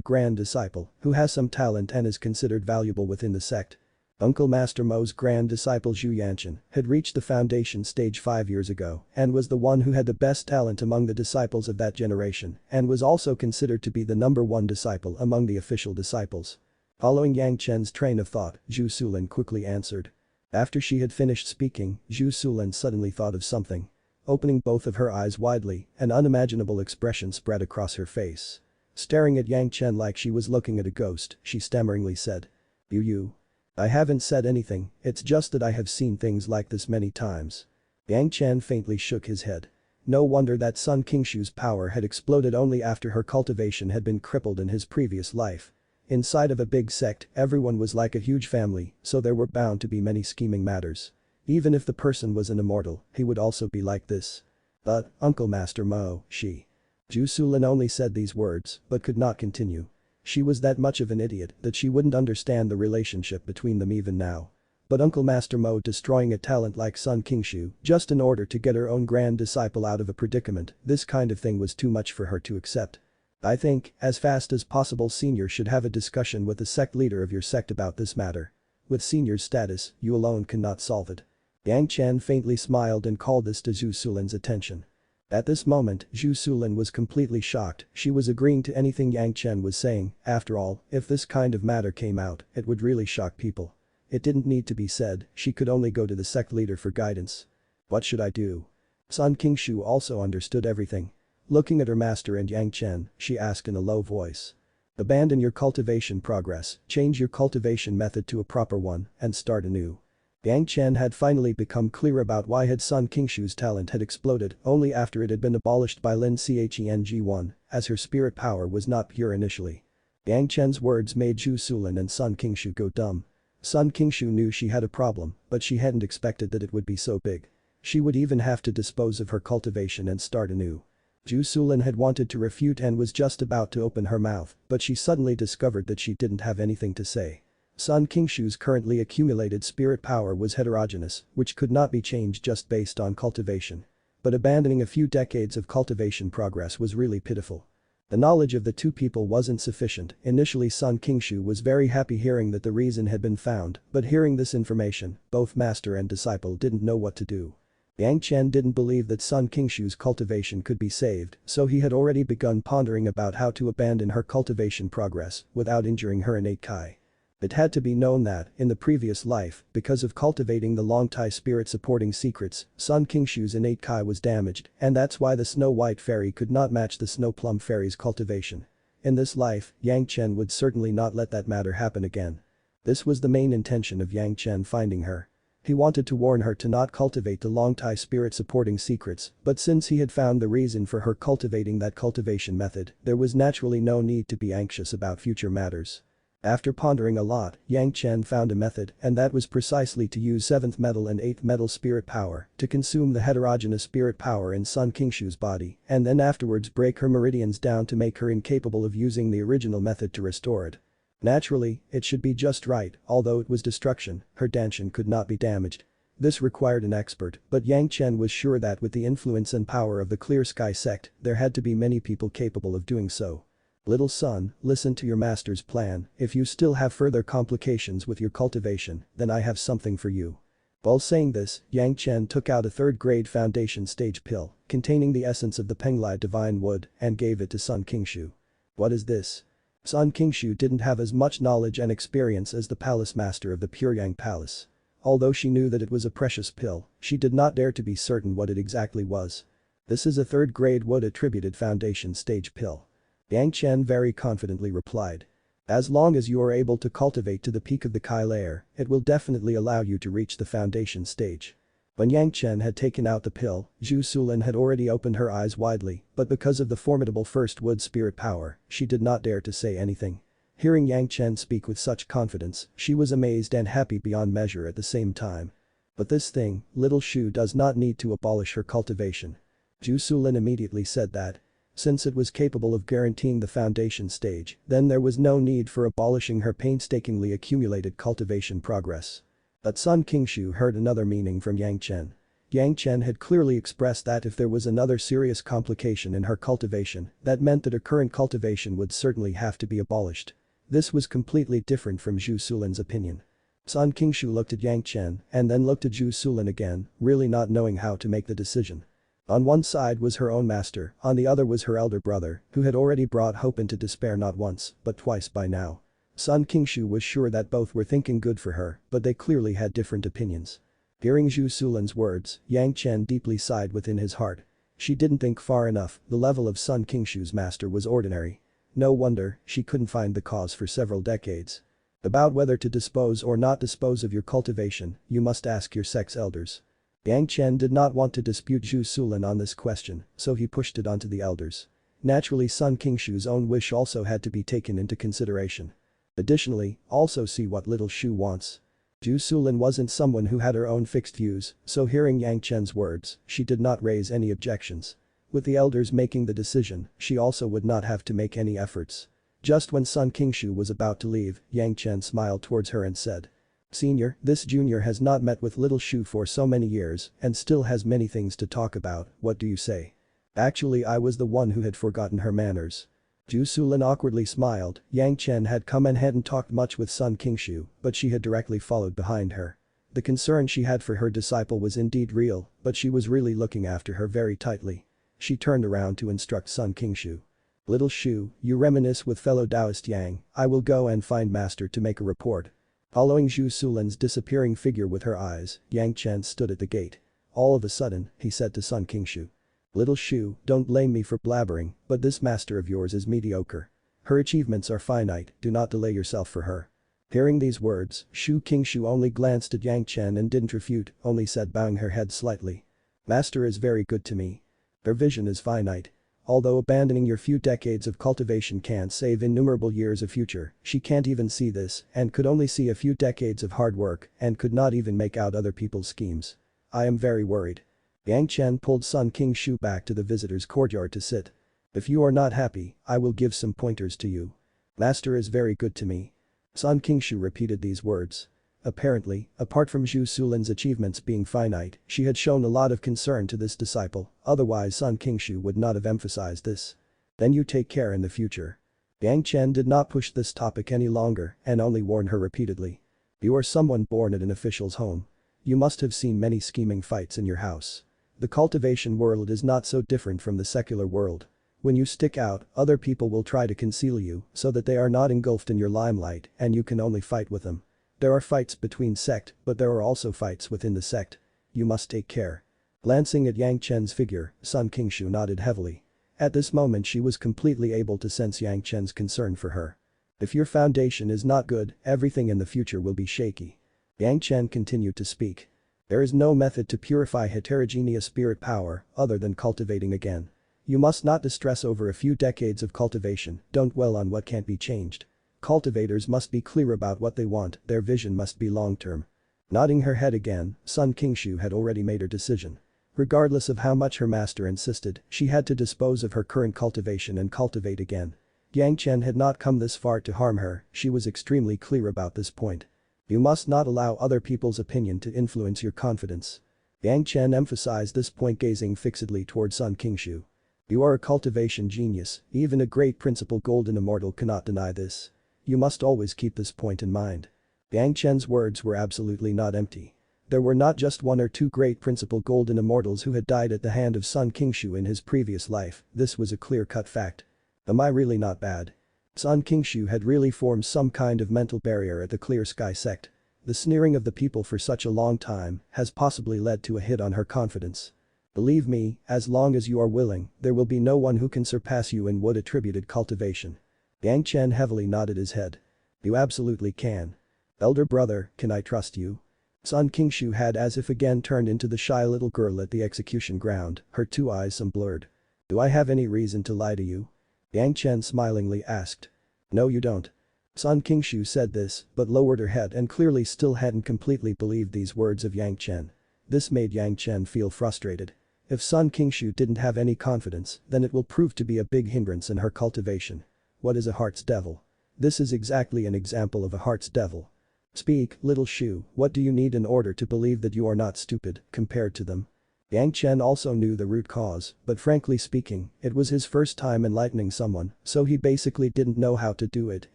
grand disciple who has some talent and is considered valuable within the sect? Uncle Master Mo's grand disciple Zhanxian had reached the foundation stage 5 years ago and was the one who had the best talent among the disciples of that generation and was also considered to be the #1 disciple among the official disciples. Following Yang Chen's train of thought, Zhu Sulin quickly answered. After she had finished speaking, Zhu Sulin suddenly thought of something. Opening both of her eyes widely, an unimaginable expression spread across her face. Staring at Yang Chen like she was looking at a ghost, she stammeringly said. You. I haven't said anything, it's just that I have seen things like this many times. Yang Chen faintly shook his head. No wonder that Sun Qingshu's power had exploded only after her cultivation had been crippled in his previous life. Inside of a big sect, everyone was like a huge family, so there were bound to be many scheming matters. Even if the person was an immortal, he would also be like this. But, Uncle Master Mo, Zhu Sulin only said these words, but could not continue. She was that much of an idiot that she wouldn't understand the relationship between them even now. But Uncle Master Mo destroying a talent like Sun Qingshu just in order to get her own grand disciple out of a predicament, this kind of thing was too much for her to accept. I think, as fast as possible Senior should have a discussion with the sect leader of your sect about this matter. With Senior's status, you alone cannot solve it. Yang Chen faintly smiled and called this to Zhu Sulin's attention. At this moment, Zhu Sulin was completely shocked, she was agreeing to anything Yang Chen was saying, after all, if this kind of matter came out, it would really shock people. It didn't need to be said, she could only go to the sect leader for guidance. What should I do? Sun Qingshu also understood everything. Looking at her master and Yang Chen, she asked in a low voice. Abandon your cultivation progress, change your cultivation method to a proper one, and start anew. Yang Chen had finally become clear about why had Sun Qingshu's talent had exploded only after it had been abolished by Lin Cheng-1, as her spirit power was not pure initially. Yang Chen's words made Zhu Sulin and Sun Qingshu go dumb. Sun Qingshu knew she had a problem, but she hadn't expected that it would be so big. She would even have to dispose of her cultivation and start anew. Zhu Sulin had wanted to refute and was just about to open her mouth, but she suddenly discovered that she didn't have anything to say. Sun Qingshu's currently accumulated spirit power was heterogeneous, which could not be changed just based on cultivation. But abandoning a few decades of cultivation progress was really pitiful. The knowledge of the two people wasn't sufficient. Initially Sun Qingshu was very happy hearing that the reason had been found, but hearing this information, both master and disciple didn't know what to do. Yang Chen didn't believe that Sun Qingshu's cultivation could be saved, so he had already begun pondering about how to abandon her cultivation progress without injuring her innate Kai. It had to be known that, in the previous life, because of cultivating the Longtai spirit supporting secrets, Sun Qingshu's innate Kai was damaged, and that's why the Snow White Fairy could not match the Snow Plum Fairy's cultivation. In this life, Yang Chen would certainly not let that matter happen again. This was the main intention of Yang Chen finding her. He wanted to warn her to not cultivate the Longtai spirit supporting secrets, but since he had found the reason for her cultivating that cultivation method, there was naturally no need to be anxious about future matters. After pondering a lot, Yang Chen found a method, and that was precisely to use 7th metal and 8th metal spirit power to consume the heterogeneous spirit power in Sun Qingshu's body, and then afterwards break her meridians down to make her incapable of using the original method to restore it. Naturally, it should be just right, although it was destruction, her Danshin could not be damaged. This required an expert, but Yang Chen was sure that with the influence and power of the Clear Sky sect, there had to be many people capable of doing so. Little son, listen to your master's plan. If you still have further complications with your cultivation, then I have something for you. While saying this, Yang Chen took out a 3rd-grade foundation stage pill, containing the essence of the Penglai divine wood, and gave it to Sun Qingshu. What is this? Sun Qingshu didn't have as much knowledge and experience as the palace master of the Puryang Palace. Although she knew that it was a precious pill, she did not dare to be certain what it exactly was. This is a 3rd-grade wood-attributed foundation stage pill. Yang Chen very confidently replied. As long as you are able to cultivate to the peak of the Kai layer, it will definitely allow you to reach the foundation stage. When Yang Chen had taken out the pill, Zhu Sulin had already opened her eyes widely, but because of the formidable first wood spirit power, she did not dare to say anything. Hearing Yang Chen speak with such confidence, she was amazed and happy beyond measure at the same time. But this thing, little Shu does not need to abolish her cultivation. Zhu Sulin immediately said that. Since it was capable of guaranteeing the foundation stage, then there was no need for abolishing her painstakingly accumulated cultivation progress. But Sun Qingshu heard another meaning from Yang Chen. Yang Chen had clearly expressed that if there was another serious complication in her cultivation, that meant that her current cultivation would certainly have to be abolished. This was completely different from Zhu Sulin's opinion. Sun Qingshu looked at Yang Chen and then looked at Zhu Sulin again, really not knowing how to make the decision. On one side was her own master, on the other was her elder brother, who had already brought hope into despair not once, but twice by now. Sun Qingshu was sure that both were thinking good for her, but they clearly had different opinions. Hearing Zhu Sulin's words, Yang Chen deeply sighed within his heart. She didn't think far enough, the level of Sun Qingshu's master was ordinary. No wonder, she couldn't find the cause for several decades. About whether to dispose or not dispose of your cultivation, you must ask your sect's elders. Yang Chen did not want to dispute Zhu Sulin on this question, so he pushed it onto the elders. Naturally Sun Qingshu's own wish also had to be taken into consideration. Additionally, also see what little Shu wants. Zhu Sulin wasn't someone who had her own fixed views, so hearing Yang Chen's words, she did not raise any objections. With the elders making the decision, she also would not have to make any efforts. Just when Sun Qingshu was about to leave, Yang Chen smiled towards her and said. Senior, this junior has not met with little Shu for so many years and still has many things to talk about, what do you say? Actually I was the one who had forgotten her manners. Zhu Sulin awkwardly smiled. Yang Chen had come and hadn't talked much with Sun Qingshu, but she had directly followed behind her. The concern she had for her disciple was indeed real, but she was really looking after her very tightly. She turned around to instruct Sun Qingshu. Little Shu, you reminisce with fellow Taoist Yang, I will go and find master to make a report. Following Zhu Sulin's disappearing figure with her eyes, Yang Chen stood at the gate. All of a sudden, he said to Sun Qingshu. Little Shu, don't blame me for blabbering, but this master of yours is mediocre. Her achievements are finite, do not delay yourself for her. Hearing these words, Shu Qingshu only glanced at Yang Chen and didn't refute, only said bowing her head slightly. Master is very good to me. Her vision is finite. Although abandoning your few decades of cultivation can't save innumerable years of future, she can't even see this and could only see a few decades of hard work and could not even make out other people's schemes. I am very worried. Yang Chen pulled Sun Qingshu back to the visitor's courtyard to sit. If you are not happy, I will give some pointers to you. Master is very good to me. Sun Qingshu repeated these words. Apparently, apart from Zhu Sulin's achievements being finite, she had shown a lot of concern to this disciple, otherwise Sun Qingshu would not have emphasized this. Then you take care in the future. Yang Chen did not push this topic any longer and only warned her repeatedly. You are someone born at an official's home. You must have seen many scheming fights in your house. The cultivation world is not so different from the secular world. When you stick out, other people will try to conceal you so that they are not engulfed in your limelight and you can only fight with them. There are fights between sect, but there are also fights within the sect. You must take care. Glancing at Yang Chen's figure, Sun Qingshu nodded heavily. At this moment she was completely able to sense Yang Chen's concern for her. If your foundation is not good, everything in the future will be shaky. Yang Chen continued to speak. There is no method to purify heterogeneous spirit power other than cultivating again. You must not distress over a few decades of cultivation, don't dwell on what can't be changed. Cultivators must be clear about what they want, their vision must be long-term. Nodding her head again, Sun Qingshu had already made her decision. Regardless of how much her master insisted, she had to dispose of her current cultivation and cultivate again. Yang Chen had not come this far to harm her, she was extremely clear about this point. You must not allow other people's opinion to influence your confidence. Yang Chen emphasized this point gazing fixedly toward Sun Qingshu. You are a cultivation genius, even a Great Principle Golden Immortal cannot deny this. You must always keep this point in mind. Yang Chen's words were absolutely not empty. There were not just one or two Great Principle Golden Immortals who had died at the hand of Sun Qingshu in his previous life, this was a clear-cut fact. Am I really not bad? Sun Qingshu had really formed some kind of mental barrier at the Clear Sky sect. The sneering of the people for such a long time has possibly led to a hit on her confidence. Believe me, as long as you are willing, there will be no one who can surpass you in wood-attributed cultivation. Yang Chen heavily nodded his head. You absolutely can. Elder brother, can I trust you? Sun Qingshu had as if again turned into the shy little girl at the execution ground, her two eyes some blurred. Do I have any reason to lie to you? Yang Chen smilingly asked. No you don't. Sun Qingshu said this, but lowered her head and clearly still hadn't completely believed these words of Yang Chen. This made Yang Chen feel frustrated. If Sun Qingshu didn't have any confidence, then it will prove to be a big hindrance in her cultivation. What is a heart's devil? This is exactly an example of a heart's devil. Speak, little Shu, what do you need in order to believe that you are not stupid, compared to them? Yang Chen also knew the root cause, but frankly speaking, it was his first time enlightening someone, so he basically didn't know how to do it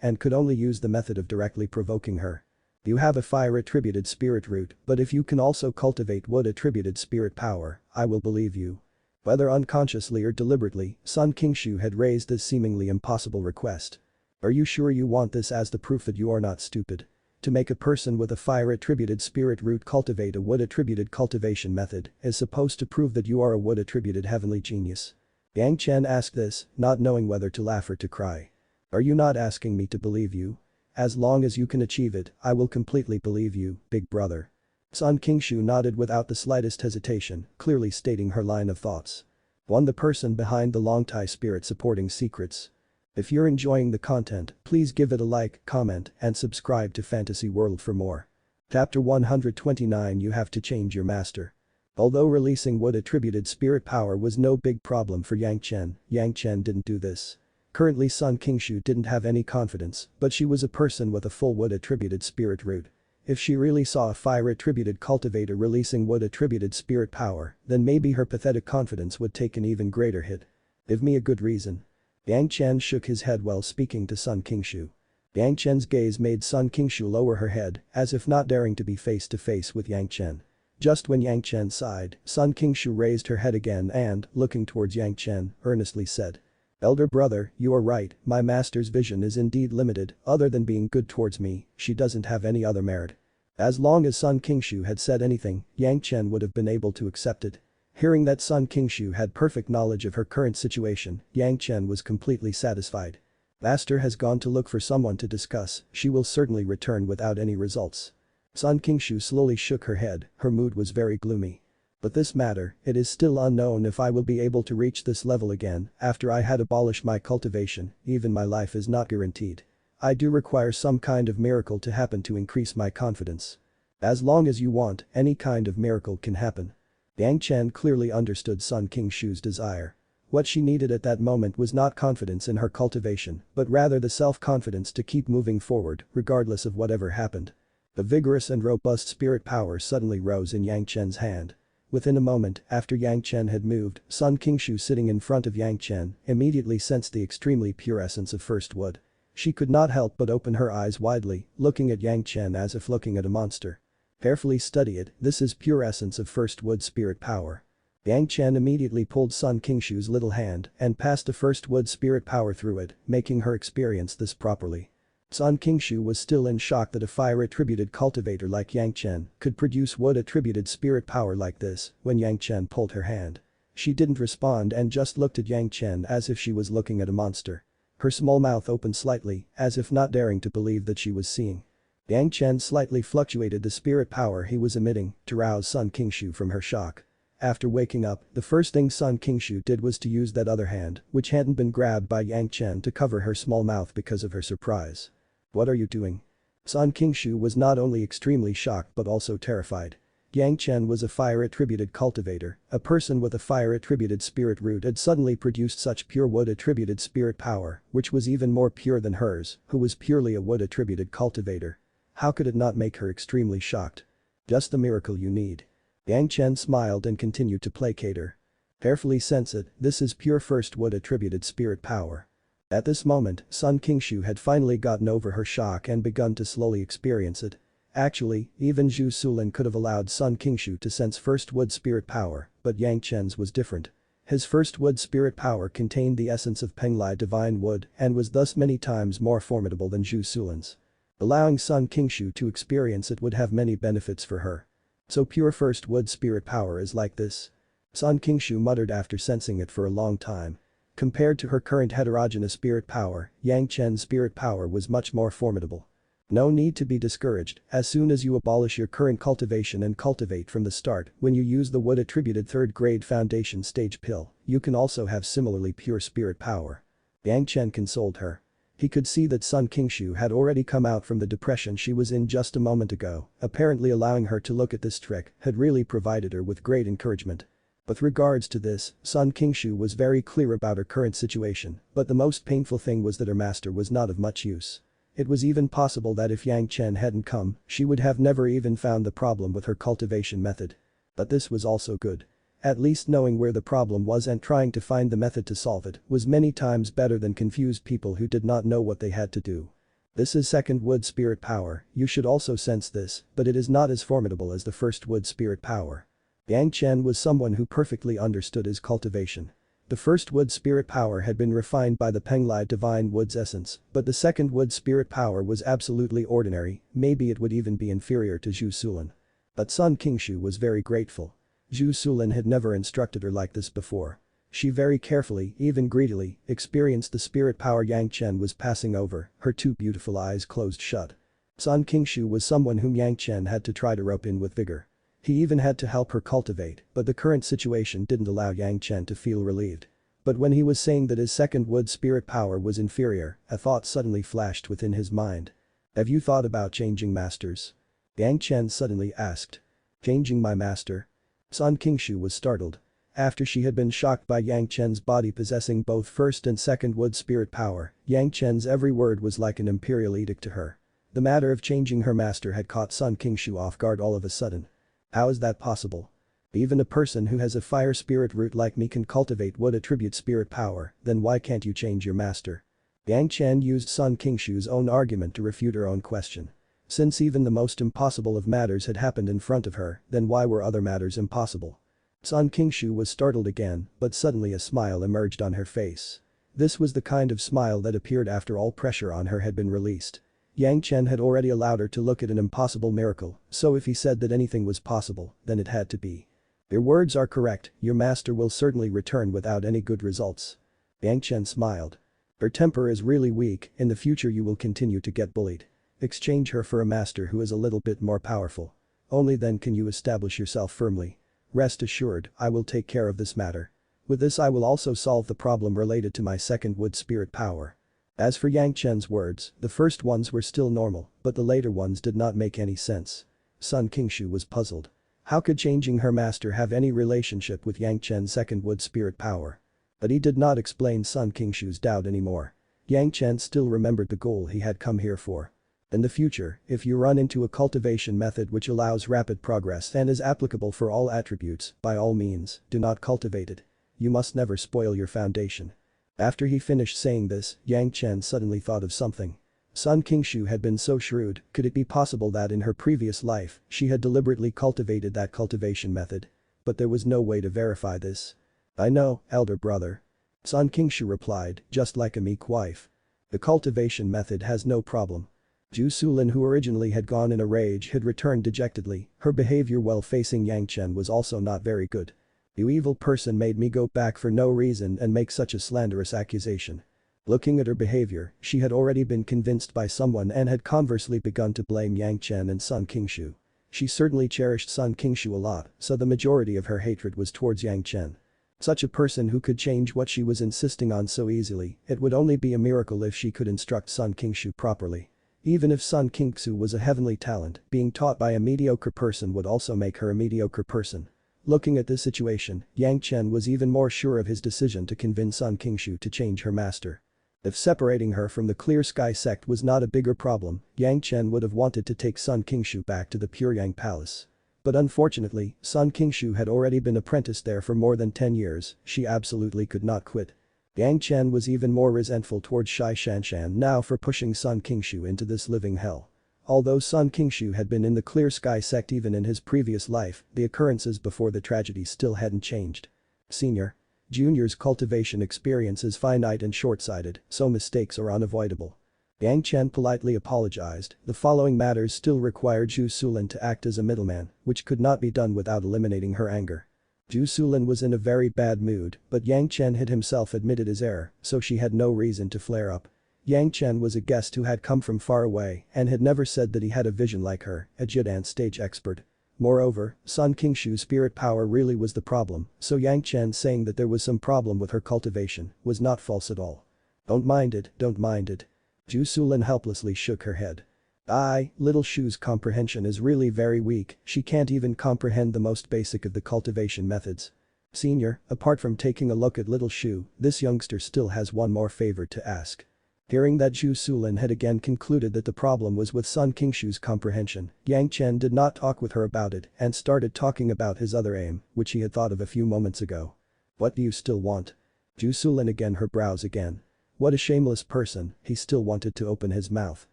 and could only use the method of directly provoking her. You have a fire-attributed spirit root, but if you can also cultivate wood-attributed spirit power, I will believe you. Whether unconsciously or deliberately, Sun Qingshu had raised this seemingly impossible request. Are you sure you want this as the proof that you are not stupid? To make a person with a fire-attributed spirit root cultivate a wood-attributed cultivation method is supposed to prove that you are a wood-attributed heavenly genius. Yang Chen asked this, not knowing whether to laugh or to cry. Are you not asking me to believe you? As long as you can achieve it, I will completely believe you, big brother. Sun Qingshu nodded without the slightest hesitation, clearly stating her line of thoughts. One the person behind the Longtai spirit supporting secrets. If you're enjoying the content, please give it a like, comment, and subscribe to Fantasy World for more. Chapter 129 You have to change your master. Although releasing wood-attributed spirit power was no big problem for Yang Chen didn't do this. Currently Sun Qingshu didn't have any confidence, but she was a person with a full wood-attributed spirit root. If she really saw a fire-attributed cultivator releasing wood-attributed spirit power, then maybe her pathetic confidence would take an even greater hit. Give me a good reason. Yang Chen shook his head while speaking to Sun Qingshu. Yang Chen's gaze made Sun Qingshu lower her head, as if not daring to be face to face with Yang Chen. Just when Yang Chen sighed, Sun Qingshu raised her head again and, looking towards Yang Chen, earnestly said. Elder brother, you are right, my master's vision is indeed limited, other than being good towards me, she doesn't have any other merit. As long as Sun Qingshu had said anything, Yang Chen would have been able to accept it. Hearing that Sun Qingshu had perfect knowledge of her current situation, Yang Chen was completely satisfied. Master has gone to look for someone to discuss, she will certainly return without any results. Sun Qingshu slowly shook her head, her mood was very gloomy. But this matter, it is still unknown if I will be able to reach this level again after I had abolished my cultivation, even my life is not guaranteed. I do require some kind of miracle to happen to increase my confidence. As long as you want, any kind of miracle can happen. Yang Chen clearly understood Sun Qingshu's desire. What she needed at that moment was not confidence in her cultivation, but rather the self-confidence to keep moving forward, regardless of whatever happened. A vigorous and robust spirit power suddenly rose in Yang Chen's hand. Within a moment, after Yang Chen had moved, Sun Qingshu sitting in front of Yang Chen immediately sensed the extremely pure essence of first wood. She could not help but open her eyes widely, looking at Yang Chen as if looking at a monster. Carefully study it, this is pure essence of first wood spirit power. Yang Chen immediately pulled Sun Qingshu's little hand and passed the first wood spirit power through it, making her experience this properly. Sun Qingshu was still in shock that a fire-attributed cultivator like Yang Chen could produce wood-attributed spirit power like this when Yang Chen pulled her hand. She didn't respond and just looked at Yang Chen as if she was looking at a monster. Her small mouth opened slightly, as if not daring to believe that she was seeing. Yang Chen slightly fluctuated the spirit power he was emitting to rouse Sun Qingshu from her shock. After waking up, the first thing Sun Qingshu did was to use that other hand, which hadn't been grabbed by Yang Chen, to cover her small mouth because of her surprise. "What are you doing?" Sun Qingshu was not only extremely shocked but also terrified. Yang Chen was a fire-attributed cultivator, a person with a fire-attributed spirit root had suddenly produced such pure wood-attributed spirit power, which was even more pure than hers, who was purely a wood-attributed cultivator. How could it not make her extremely shocked? Just the miracle you need. Yang Chen smiled and continued to placate her. Carefully sense it, this is pure first wood attributed spirit power. At this moment, Sun Qingshu had finally gotten over her shock and begun to slowly experience it. Actually, even Zhu Sulin could have allowed Sun Qingshu to sense first wood spirit power, but Yang Chen's was different. His first wood spirit power contained the essence of Penglai divine wood and was thus many times more formidable than Zhu Sulin's. Allowing Sun Qingshu to experience it would have many benefits for her. So pure first wood spirit power is like this? Sun Qingshu muttered after sensing it for a long time. Compared to her current heterogeneous spirit power, Yang Chen's spirit power was much more formidable. No need to be discouraged, as soon as you abolish your current cultivation and cultivate from the start, when you use the wood-attributed third-grade foundation stage pill, you can also have similarly pure spirit power. Yang Chen consoled her. He could see that Sun Qingshu had already come out from the depression she was in just a moment ago, apparently allowing her to look at this trick had really provided her with great encouragement. With regards to this, Sun Qingshu was very clear about her current situation, but the most painful thing was that her master was not of much use. It was even possible that if Yang Chen hadn't come, she would have never even found the problem with her cultivation method. But this was also good. At least knowing where the problem was and trying to find the method to solve it was many times better than confused people who did not know what they had to do. This is second wood spirit power, you should also sense this, but it is not as formidable as the first wood spirit power. Yang Chen was someone who perfectly understood his cultivation. The first wood spirit power had been refined by the Penglai divine wood's essence, but the second wood spirit power was absolutely ordinary, maybe it would even be inferior to Zhu Sulin. But Sun Qingshu was very grateful. Zhu Sulin had never instructed her like this before. She very carefully, even greedily, experienced the spirit power Yang Chen was passing over, her two beautiful eyes closed shut. Sun Qingshu was someone whom Yang Chen had to try to rope in with vigor. He even had to help her cultivate, but the current situation didn't allow Yang Chen to feel relieved. But when he was saying that his second wood spirit power was inferior, a thought suddenly flashed within his mind. Have you thought about changing masters? Yang Chen suddenly asked. Changing my master? Sun Qingshu was startled. After she had been shocked by Yang Chen's body possessing both first and second wood spirit power, Yang Chen's every word was like an imperial edict to her. The matter of changing her master had caught Sun Qingshu off guard all of a sudden. How is that possible? Even a person who has a fire spirit root like me can cultivate wood attribute spirit power, then why can't you change your master? Yang Chen used Sun Qingshu's own argument to refute her own question. Since even the most impossible of matters had happened in front of her, then why were other matters impossible? Sun Qingshu was startled again, but suddenly a smile emerged on her face. This was the kind of smile that appeared after all pressure on her had been released. Yang Chen had already allowed her to look at an impossible miracle, so if he said that anything was possible, then it had to be. Your words are correct, your master will certainly return without any good results. Yang Chen smiled. Her temper is really weak, in the future you will continue to get bullied. Exchange her for a master who is a little bit more powerful. Only then can you establish yourself firmly. Rest assured, I will take care of this matter. With this I will also solve the problem related to my second wood spirit power. As for Yang Chen's words, the first ones were still normal, but the later ones did not make any sense. Sun Qingshu was puzzled. How could changing her master have any relationship with Yang Chen's second wood spirit power? But he did not explain Sun Qingshu's doubt anymore. Yang Chen still remembered the goal he had come here for. In the future, if you run into a cultivation method which allows rapid progress and is applicable for all attributes, by all means, do not cultivate it. You must never spoil your foundation. After he finished saying this, Yang Chen suddenly thought of something. Sun Qingshu had been so shrewd, could it be possible that in her previous life, she had deliberately cultivated that cultivation method? But there was no way to verify this. I know, elder brother. Sun Qingshu replied, just like a meek wife. The cultivation method has no problem. Zhu Sulin, who originally had gone in a rage, had returned dejectedly. Her behavior while facing Yang Chen was also not very good. You evil person made me go back for no reason and make such a slanderous accusation. Looking at her behavior, she had already been convinced by someone and had conversely begun to blame Yang Chen and Sun Qingshu. She certainly cherished Sun Qingshu a lot, so the majority of her hatred was towards Yang Chen. Such a person who could change what she was insisting on so easily, it would only be a miracle if she could instruct Sun Qingshu properly. Even if Sun Qingshu was a heavenly talent, being taught by a mediocre person would also make her a mediocre person. Looking at this situation, Yang Chen was even more sure of his decision to convince Sun Qingshu to change her master. If separating her from the Clear Sky sect was not a bigger problem, Yang Chen would have wanted to take Sun Qingshu back to the Pure Yang Palace. But unfortunately, Sun Qingshu had already been apprenticed there for more than 10 years, she absolutely could not quit. Yang Chen was even more resentful towards Zhanxian now for pushing Sun Qingshu into this living hell. Although Sun Qingshu had been in the Clear Sky sect even in his previous life, the occurrences before the tragedy still hadn't changed. Senior. Junior's cultivation experience is finite and short-sighted, so mistakes are unavoidable. Yang Chen politely apologized. The following matters still required Zhu Sulin to act as a middleman, which could not be done without eliminating her anger. Zhu Sulin was in a very bad mood, but Yang Chen had himself admitted his error, so she had no reason to flare up. Yang Chen was a guest who had come from far away and had never said that he had a vision like her, a Jidan stage expert. Moreover, Sun Qingshu's spirit power really was the problem, so Yang Chen saying that there was some problem with her cultivation was not false at all. Don't mind it, don't mind it. Zhu Sulin helplessly shook her head. Little Shu's comprehension is really very weak, she can't even comprehend the most basic of the cultivation methods. Senior, apart from taking a look at Little Shu, this youngster still has one more favor to ask. Hearing that Zhu Sulin had again concluded that the problem was with Sun Qingshu's comprehension, Yang Chen did not talk with her about it and started talking about his other aim, which he had thought of a few moments ago. What do you still want? Zhu Sulin again her brows again. What a shameless person, he still wanted to open his mouth.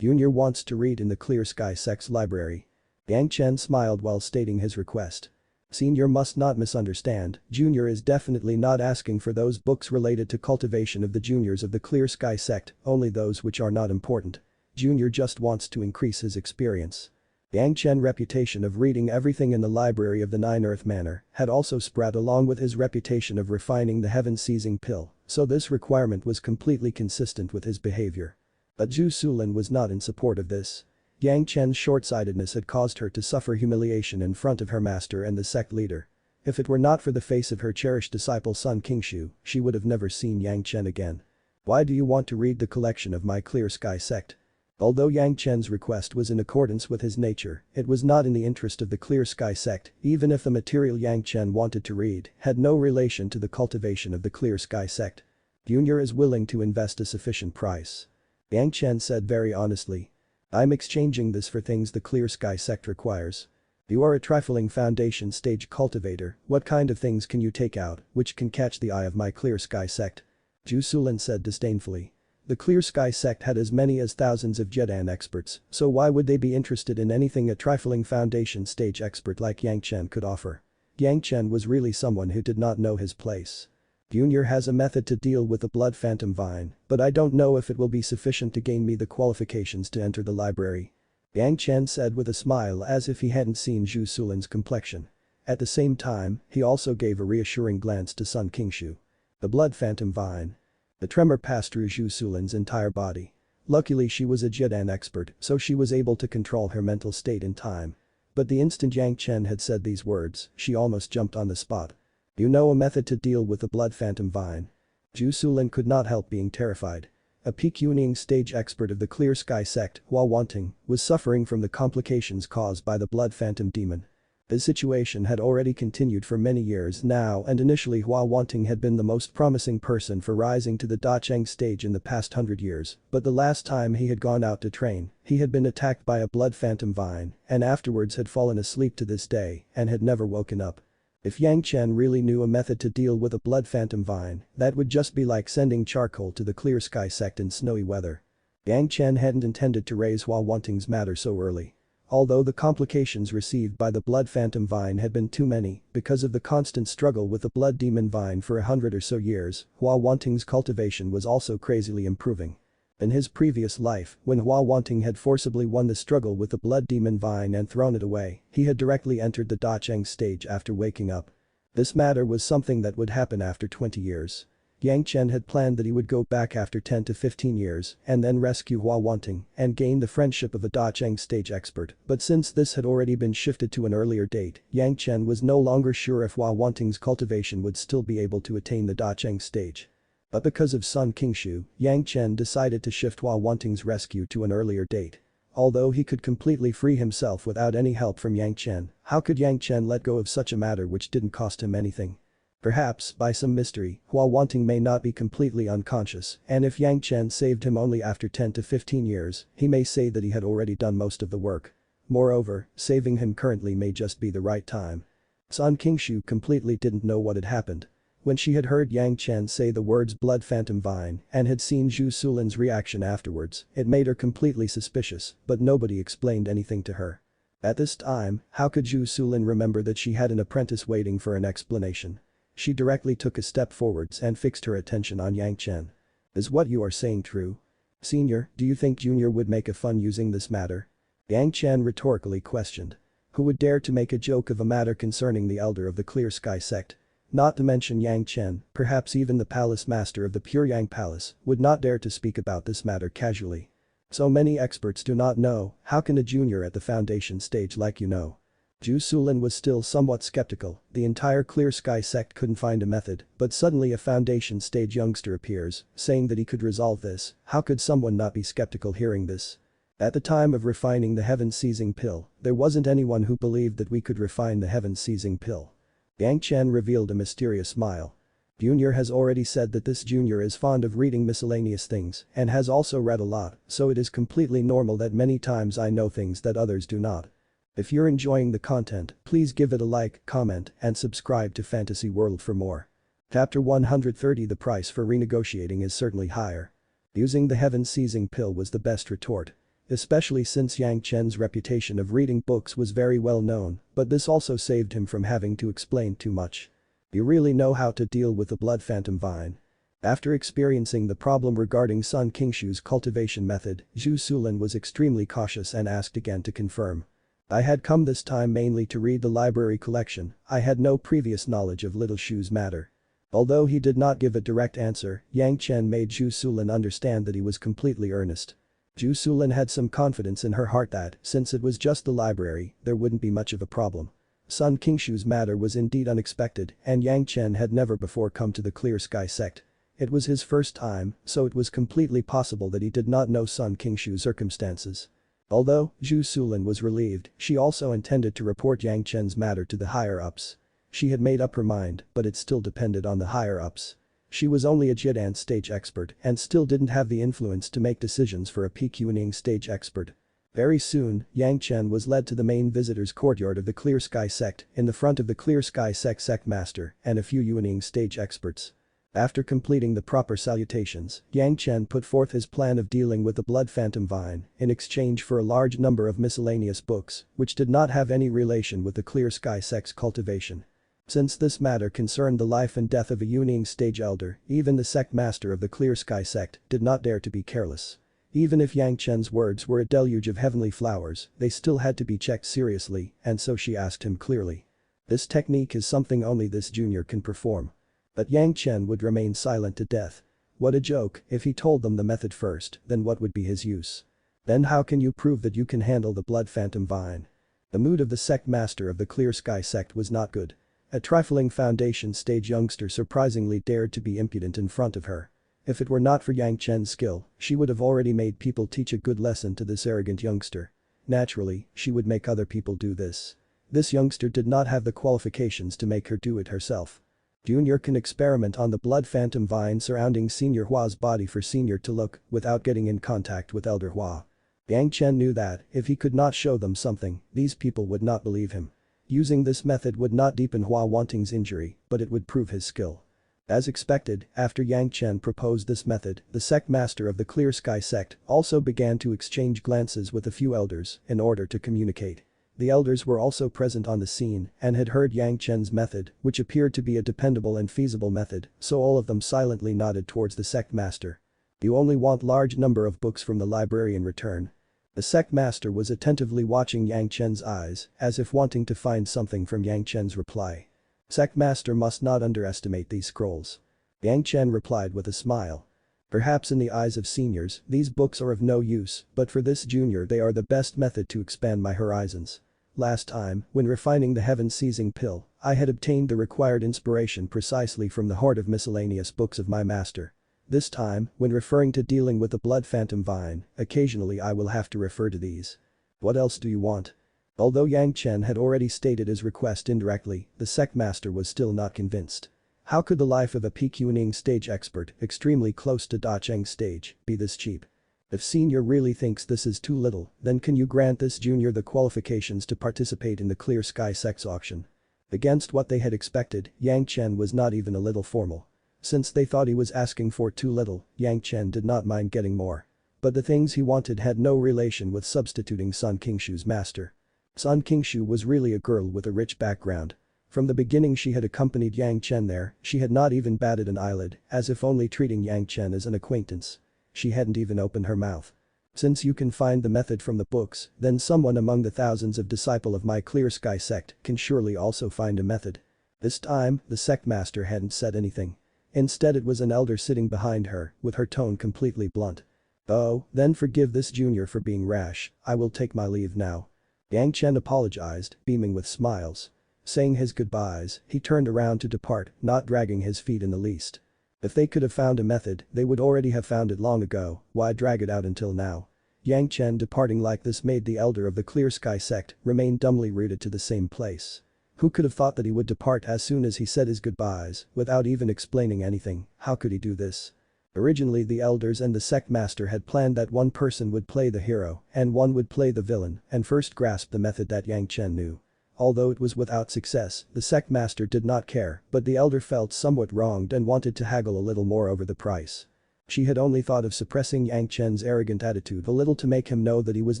Junior wants to read in the Clear Sky sect's library. Yang Chen smiled while stating his request. Senior must not misunderstand, Junior is definitely not asking for those books related to cultivation of the juniors of the Clear Sky sect, only those which are not important. Junior just wants to increase his experience. Yang Chen's reputation of reading everything in the library of the Nine Earth Manor had also spread along with his reputation of refining the heaven-seizing pill, so this requirement was completely consistent with his behavior. But Zhu Sulin was not in support of this. Yang Chen's short-sightedness had caused her to suffer humiliation in front of her master and the sect leader. If it were not for the face of her cherished disciple Sun Qingshu, she would have never seen Yang Chen again. Why do you want to read the collection of my Clear Sky sect? Although Yang Chen's request was in accordance with his nature, it was not in the interest of the Clear Sky sect, even if the material Yang Chen wanted to read had no relation to the cultivation of the Clear Sky sect. Junior is willing to invest a sufficient price. Yang Chen said very honestly. I'm exchanging this for things the Clear Sky sect requires. You are a trifling foundation stage cultivator, what kind of things can you take out which can catch the eye of my Clear Sky sect? Zhu Sulin said disdainfully. The Clear Sky sect had as many as thousands of Jidan experts, so why would they be interested in anything a trifling foundation stage expert like Yang Chen could offer? Yang Chen was really someone who did not know his place. Junior has a method to deal with the blood phantom vine, but I don't know if it will be sufficient to gain me the qualifications to enter the library. Yang Chen said with a smile as if he hadn't seen Zhu Sulin's complexion. At the same time, he also gave a reassuring glance to Sun Qingshu. The blood phantom vine. The tremor passed through Zhu Sulin's entire body. Luckily she was a Jidan expert, so she was able to control her mental state in time. But the instant Yang Chen had said these words, she almost jumped on the spot. You know a method to deal with the blood phantom vine. Zhu Sulin could not help being terrified. A Pecuniang stage expert of the Clear Sky sect, while wanting, was suffering from the complications caused by the blood phantom demon. His situation had already continued for many years now, and initially Hua Wanting had been the most promising person for rising to the Dacheng stage in the past 100 years, but the last time he had gone out to train, he had been attacked by a blood phantom vine and afterwards had fallen asleep to this day and had never woken up. If Yang Chen really knew a method to deal with a blood phantom vine, that would just be like sending charcoal to the Clear Sky sect in snowy weather. Yang Chen hadn't intended to raise Hua Wanting's matter so early. Although the complications received by the blood phantom vine had been too many, because of the constant struggle with the blood demon vine for 100 or so years, Hua Wanting's cultivation was also crazily improving. In his previous life, when Hua Wanting had forcibly won the struggle with the blood demon vine and thrown it away, he had directly entered the Dacheng stage after waking up. This matter was something that would happen after 20 years. Yang Chen had planned that he would go back after 10 to 15 years and then rescue Hua Wanting and gain the friendship of a Dacheng stage expert, but since this had already been shifted to an earlier date, Yang Chen was no longer sure if Hua Wanting's cultivation would still be able to attain the Dacheng stage. But because of Sun Qingshu, Yang Chen decided to shift Hua Wanting's rescue to an earlier date. Although he could completely free himself without any help from Yang Chen, how could Yang Chen let go of such a matter which didn't cost him anything? Perhaps, by some mystery, Hua Wanting may not be completely unconscious, and if Yang Chen saved him only after 10 to 15 years, he may say that he had already done most of the work. Moreover, saving him currently may just be the right time. Sun Qingshu completely didn't know what had happened. When she had heard Yang Chen say the words blood phantom vine and had seen Zhu Sulin's reaction afterwards, it made her completely suspicious, but nobody explained anything to her. At this time, how could Zhu Sulin remember that she had an apprentice waiting for an explanation? She directly took a step forwards and fixed her attention on Yang Chen. Is what you are saying true? Senior, do you think Junior would make a fun using this matter? Yang Chen rhetorically questioned. Who would dare to make a joke of a matter concerning the elder of the Clear Sky sect? Not to mention Yang Chen, perhaps even the palace master of the Pure Yang Palace, would not dare to speak about this matter casually. So many experts do not know, how can a junior at the foundation stage like you know? Zhu Sulin was still somewhat skeptical, the entire Clear Sky sect couldn't find a method, but suddenly a foundation stage youngster appears, saying that he could resolve this. How could someone not be skeptical hearing this? At the time of refining the heaven-seizing pill, there wasn't anyone who believed that we could refine the heaven-seizing pill. Yang Chen revealed a mysterious smile. Junior has already said that this junior is fond of reading miscellaneous things and has also read a lot, so it is completely normal that many times I know things that others do not. If you're enjoying the content, please give it a like, comment, and subscribe to Fantasy World for more. Chapter 130. The price for renegotiating is certainly higher. Using the heaven-seizing pill was the best retort. Especially since Yang Chen's reputation of reading books was very well known, but this also saved him from having to explain too much. You really know how to deal with the blood phantom vine. After experiencing the problem regarding Sun Qingshu's cultivation method, Zhu Sulin was extremely cautious and asked again to confirm. I had come this time mainly to read the library collection, I had no previous knowledge of Little Shu's matter. Although he did not give a direct answer, Yang Chen made Zhu Sulin understand that he was completely earnest. Zhu Sulin had some confidence in her heart that, since it was just the library, there wouldn't be much of a problem. Sun Qingshu's matter was indeed unexpected, and Yang Chen had never before come to the Clear Sky sect. It was his first time, so it was completely possible that he did not know Sun Qingshu's circumstances. Although Zhu Sulin was relieved, she also intended to report Yang Chen's matter to the higher-ups. She had made up her mind, but it still depended on the higher-ups. She was only a Jidan stage expert and still didn't have the influence to make decisions for a PQing stage expert. Very soon, Yang Chen was led to the main visitors' courtyard of the Clear Sky sect in the front of the Clear Sky sect master and a few Yuaning stage experts. After completing the proper salutations, Yang Chen put forth his plan of dealing with the blood phantom vine in exchange for a large number of miscellaneous books which did not have any relation with the Clear Sky sect's cultivation. Since this matter concerned the life and death of a Yuaning stage elder, even the sect master of the Clear Sky sect did not dare to be careless. Even if Yang Chen's words were a deluge of heavenly flowers, they still had to be checked seriously, and so she asked him clearly. This technique is something only this junior can perform. But Yang Chen would remain silent to death. What a joke, if he told them the method first, then what would be his use? Then how can you prove that you can handle the blood phantom vine? The mood of the sect master of the Clear Sky sect was not good. A trifling foundation stage youngster surprisingly dared to be impudent in front of her. If it were not for Yang Chen's skill, she would have already made people teach a good lesson to this arrogant youngster. Naturally, she would make other people do this. This youngster did not have the qualifications to make her do it herself. Junior can experiment on the blood phantom vine surrounding Senior Hua's body for Senior to look without getting in contact with Elder Hua. Yang Chen knew that if he could not show them something, these people would not believe him. Using this method would not deepen Hua Wanting's injury, but it would prove his skill. As expected, after Yang Chen proposed this method, the sect master of the Clear Sky sect also began to exchange glances with a few elders in order to communicate. The elders were also present on the scene and had heard Yang Chen's method, which appeared to be a dependable and feasible method, so all of them silently nodded towards the sect master. You only want large number of books from the library in return. The sect master was attentively watching Yang Chen's eyes, as if wanting to find something from Yang Chen's reply. Sect master must not underestimate these scrolls. Yang Chen replied with a smile. Perhaps in the eyes of seniors, these books are of no use, but for this junior they are the best method to expand my horizons. Last time, when refining the heaven-seizing pill, I had obtained the required inspiration precisely from the hoard of miscellaneous books of my master. This time, when referring to dealing with the blood phantom vine, occasionally I will have to refer to these. What else do you want? Although Yang Chen had already stated his request indirectly, the sect master was still not convinced. How could the life of a Peking stage expert, extremely close to Dacheng stage, be this cheap? If senior really thinks this is too little, then can you grant this junior the qualifications to participate in the Clear Sky sex auction? Against what they had expected, Yang Chen was not even a little formal. Since they thought he was asking for too little, Yang Chen did not mind getting more. But the things he wanted had no relation with substituting Sun Qingshu's master. Sun Qingshu was really a girl with a rich background. From the beginning she had accompanied Yang Chen there, she had not even batted an eyelid, as if only treating Yang Chen as an acquaintance. She hadn't even opened her mouth. Since you can find the method from the books, then someone among the thousands of disciple of my Clear Sky sect can surely also find a method. This time, the sect master hadn't said anything. Instead it was an elder sitting behind her, with her tone completely blunt. Oh, then forgive this junior for being rash, I will take my leave now. Yang Chen apologized, beaming with smiles. Saying his goodbyes, he turned around to depart, not dragging his feet in the least. If they could have found a method, they would already have found it long ago, why drag it out until now? Yang Chen departing like this made the elder of the Clear Sky sect remain dumbly rooted to the same place. Who could have thought that he would depart as soon as he said his goodbyes, without even explaining anything? How could he do this? Originally the elders and the sect master had planned that one person would play the hero and one would play the villain and first grasp the method that Yang Chen knew. Although it was without success, the sect master did not care, but the elder felt somewhat wronged and wanted to haggle a little more over the price. She had only thought of suppressing Yang Chen's arrogant attitude a little to make him know that he was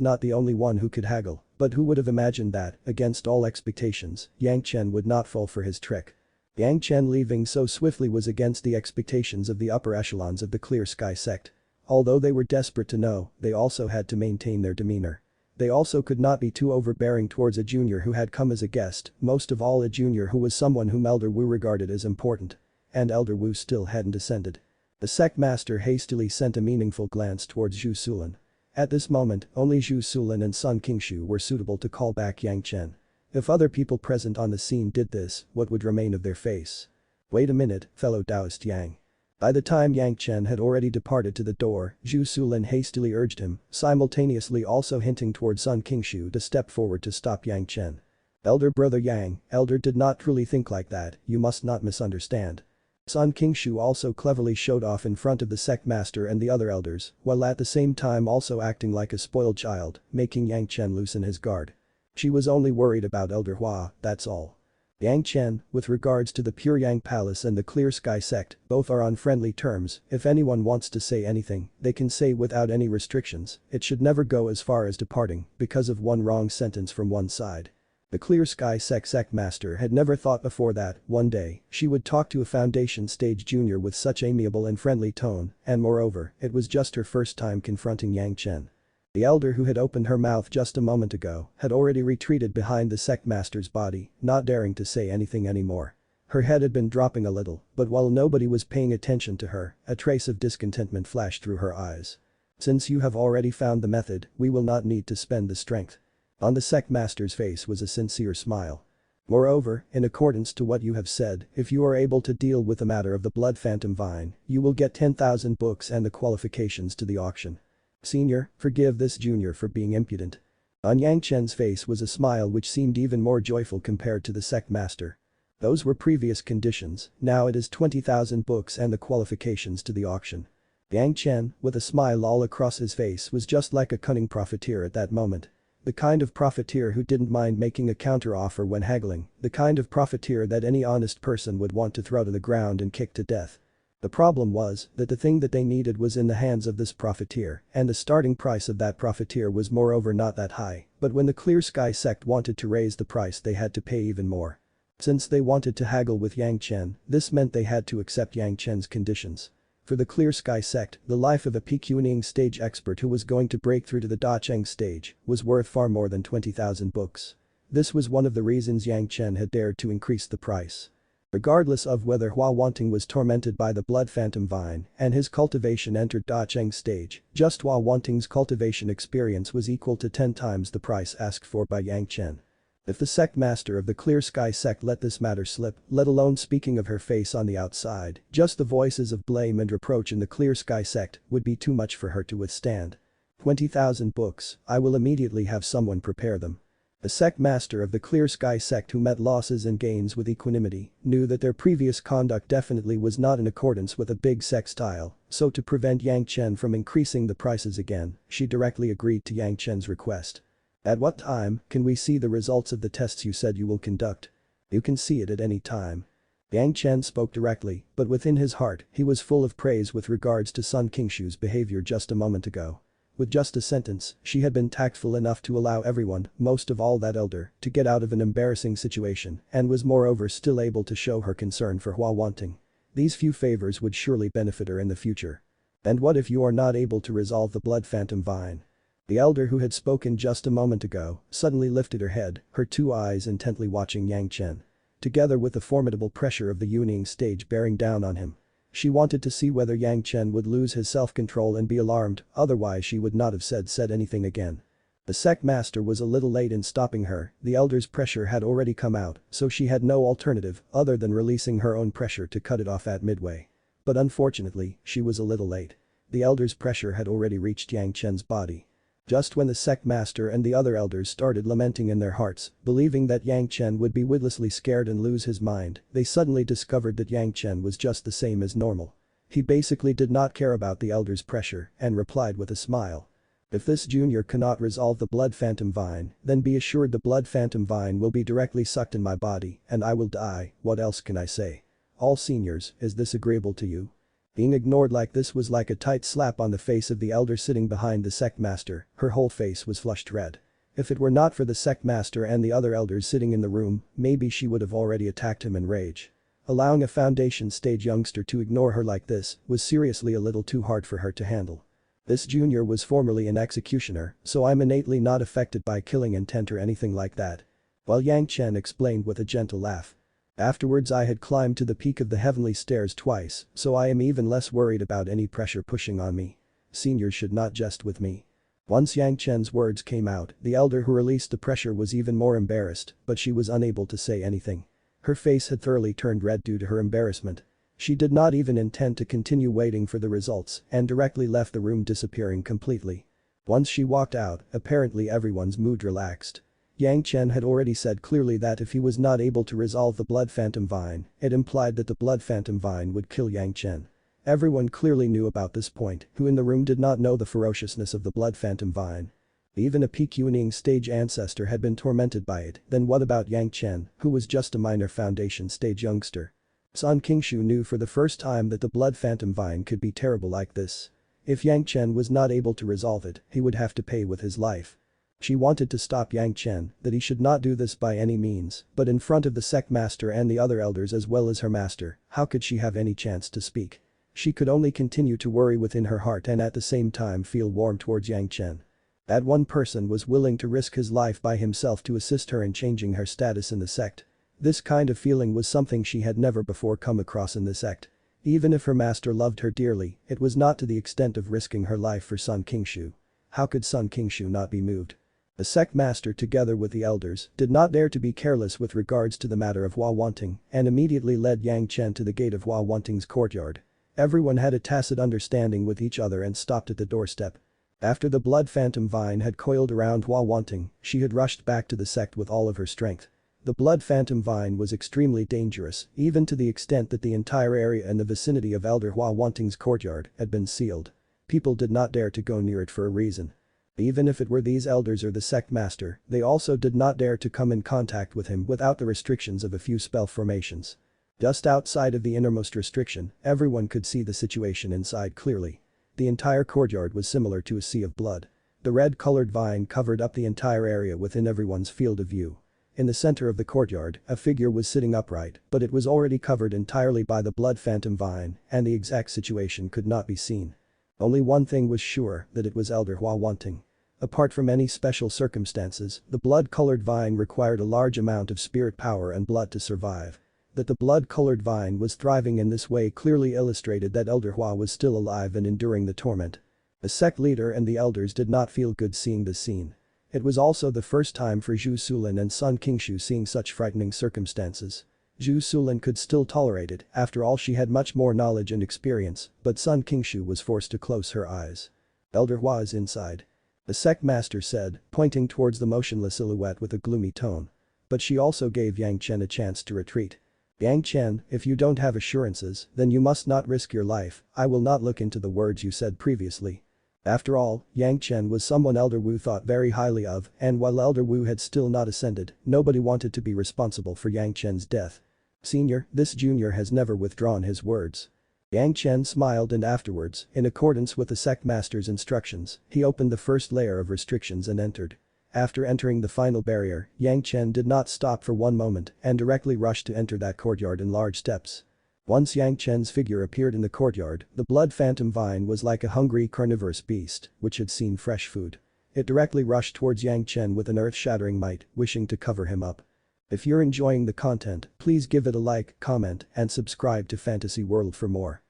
not the only one who could haggle, but who would have imagined that, against all expectations, Yang Chen would not fall for his trick. Yang Chen leaving so swiftly was against the expectations of the upper echelons of the Clear Sky sect. Although they were desperate to know, they also had to maintain their demeanor. They also could not be too overbearing towards a junior who had come as a guest, most of all a junior who was someone whom Elder Wu regarded as important. And Elder Wu still hadn't descended. The sect master hastily sent a meaningful glance towards Zhu Sulin. At this moment, only Zhu Sulin and Sun Qingshu were suitable to call back Yang Chen. If other people present on the scene did this, what would remain of their face? Wait a minute, fellow Taoist Yang. By the time Yang Chen had already departed to the door, Zhu Sulin hastily urged him, simultaneously also hinting towards Sun Qingshu to step forward to stop Yang Chen. Elder brother Yang, Elder did not truly think like that, you must not misunderstand. Sun Qingshu also cleverly showed off in front of the sect master and the other elders, while at the same time also acting like a spoiled child, making Yang Chen loosen his guard. She was only worried about Elder Hua, that's all. Yang Chen, with regards to the Pure Yang Palace and the Clear Sky sect, both are on friendly terms, if anyone wants to say anything, they can say without any restrictions, it should never go as far as departing, because of one wrong sentence from one side. The Clear Sky sect master had never thought before that, one day, she would talk to a foundation stage junior with such amiable and friendly tone, and moreover, it was just her first time confronting Yang Chen. The elder who had opened her mouth just a moment ago had already retreated behind the sect master's body, not daring to say anything anymore. Her head had been dropping a little, but while nobody was paying attention to her, a trace of discontentment flashed through her eyes. Since you have already found the method, we will not need to spend the strength. On the sect master's face was a sincere smile. Moreover, in accordance to what you have said, if you are able to deal with the matter of the blood phantom vine, you will get 10,000 books and the qualifications to the auction. Senior, forgive this junior for being impudent. On Yang Chen's face was a smile which seemed even more joyful compared to the sect master. Those were previous conditions, now it is 20,000 books and the qualifications to the auction. Yang Chen, with a smile all across his face, was just like a cunning profiteer at that moment. The kind of profiteer who didn't mind making a counter-offer when haggling, the kind of profiteer that any honest person would want to throw to the ground and kick to death. The problem was that the thing that they needed was in the hands of this profiteer, and the starting price of that profiteer was moreover not that high, but when the Clear Sky sect wanted to raise the price they had to pay even more. Since they wanted to haggle with Yang Chen, this meant they had to accept Yang Chen's conditions. For the Clear Sky sect, the life of a pacifist stage expert who was going to break through to the defying stage was worth far more than 20,000 books. This was one of the reasons Yang Chen had dared to increase the price. Regardless of whether Wielding was tormented by the blood phantom vine and his cultivation entered defying stage, just Wielding's cultivation experience was equal to 10 times the price asked for by Yang Chen. If the sect master of the Clear Sky sect let this matter slip, let alone speaking of her face on the outside, just the voices of blame and reproach in the Clear Sky sect would be too much for her to withstand. 20,000 books, I will immediately have someone prepare them. The sect master of the Clear Sky sect, who met losses and gains with equanimity, knew that their previous conduct definitely was not in accordance with a big sect style, so to prevent Yang Chen from increasing the prices again, she directly agreed to Yang Chen's request. At what time can we see the results of the tests you said you will conduct? You can see it at any time. Yang Chen spoke directly, but within his heart, he was full of praise with regards to Sun Qingshu's behavior just a moment ago. With just a sentence, she had been tactful enough to allow everyone, most of all that elder, to get out of an embarrassing situation and was moreover still able to show her concern for Wielding. These few favors would surely benefit her in the future. And what if you are not able to resolve the blood phantom vine? The elder who had spoken just a moment ago suddenly lifted her head, her two eyes intently watching Yang Chen. Together with the formidable pressure of the Yuning stage bearing down on him. She wanted to see whether Yang Chen would lose his self-control and be alarmed, otherwise she would not have said anything again. The sect master was a little late in stopping her, the elder's pressure had already come out, so she had no alternative other than releasing her own pressure to cut it off at midway. But unfortunately, she was a little late. The elder's pressure had already reached Yang Chen's body. Just when the sect master and the other elders started lamenting in their hearts, believing that Yang Chen would be witlessly scared and lose his mind, they suddenly discovered that Yang Chen was just the same as normal. He basically did not care about the elder's pressure and replied with a smile. If this junior cannot resolve the blood phantom vine, then be assured the blood phantom vine will be directly sucked in my body and I will die, what else can I say? All seniors, is this agreeable to you? Being ignored like this was like a tight slap on the face of the elder sitting behind the sect master, her whole face was flushed red. If it were not for the sect master and the other elders sitting in the room, maybe she would have already attacked him in rage. Allowing a foundation stage youngster to ignore her like this was seriously a little too hard for her to handle. This junior was formerly an executioner, so I'm innately not affected by killing intent or anything like that. While Yang Chen explained with a gentle laugh. Afterwards I had climbed to the peak of the heavenly stairs twice, so I am even less worried about any pressure pushing on me. Seniors should not jest with me. Once Yang Chen's words came out, the elder who released the pressure was even more embarrassed, but she was unable to say anything. Her face had thoroughly turned red due to her embarrassment. She did not even intend to continue waiting for the results and directly left the room, disappearing completely. Once she walked out, apparently everyone's mood relaxed. Yang Chen had already said clearly that if he was not able to resolve the blood phantom vine, it implied that the blood phantom vine would kill Yang Chen. Everyone clearly knew about this point, who in the room did not know the ferociousness of the blood phantom vine. Even a pacifist stage ancestor had been tormented by it, then what about Yang Chen, who was just a minor foundation stage youngster? Sun Qingshu knew for the first time that the blood phantom vine could be terrible like this. If Yang Chen was not able to resolve it, he would have to pay with his life. She wanted to stop Yang Chen, that he should not do this by any means, but in front of the sect master and the other elders as well as her master, how could she have any chance to speak? She could only continue to worry within her heart and at the same time feel warm towards Yang Chen. That one person was willing to risk his life by himself to assist her in changing her status in the sect. This kind of feeling was something she had never before come across in the sect. Even if her master loved her dearly, it was not to the extent of risking her life for Sun Qingshu. How could Sun Qingshu not be moved? The sect master together with the elders did not dare to be careless with regards to the matter of Wielding and immediately led Yang Chen to the gate of Wielding's courtyard. Everyone had a tacit understanding with each other and stopped at the doorstep. After the blood phantom vine had coiled around Hua Wanting, she had rushed back to the sect with all of her strength. The blood phantom vine was extremely dangerous, even to the extent that the entire area in the vicinity of Elder Hua Wanting's courtyard had been sealed. People did not dare to go near it for a reason. Even if it were these elders or the sect master, they also did not dare to come in contact with him without the restrictions of a few spell formations. Just outside of the innermost restriction, everyone could see the situation inside clearly. The entire courtyard was similar to a sea of blood. The red-colored vine covered up the entire area within everyone's field of view. In the center of the courtyard, a figure was sitting upright, but it was already covered entirely by the blood phantom vine, and the exact situation could not be seen. Only one thing was sure, that it was Elder Hua Wanting. Apart from any special circumstances, the blood-colored vine required a large amount of spirit power and blood to survive. That the blood-colored vine was thriving in this way clearly illustrated that Elder Hua was still alive and enduring the torment. The sect leader and the elders did not feel good seeing this scene. It was also the first time for Zhu Sulin and Sun Qingshu seeing such frightening circumstances. Zhu Sulin could still tolerate it, after all she had much more knowledge and experience, but Sun Qingshu was forced to close her eyes. Elder Hua is inside. The sect master said, pointing towards the motionless silhouette with a gloomy tone. But she also gave Yang Chen a chance to retreat. Yang Chen, if you don't have assurances, then you must not risk your life. I will not look into the words you said previously. After all, Yang Chen was someone Elder Wu thought very highly of, and while Elder Wu had still not ascended, nobody wanted to be responsible for Yang Chen's death. Senior, this junior has never withdrawn his words. Yang Chen smiled and afterwards, in accordance with the sect master's instructions, he opened the first layer of restrictions and entered. After entering the final barrier, Yang Chen did not stop for one moment and directly rushed to enter that courtyard in large steps. Once Yang Chen's figure appeared in the courtyard, the blood phantom vine was like a hungry carnivorous beast, which had seen fresh food. It directly rushed towards Yang Chen with an earth-shattering might, wishing to cover him up. If you're enjoying the content, please give it a like, comment, and subscribe to Fantasy World for more.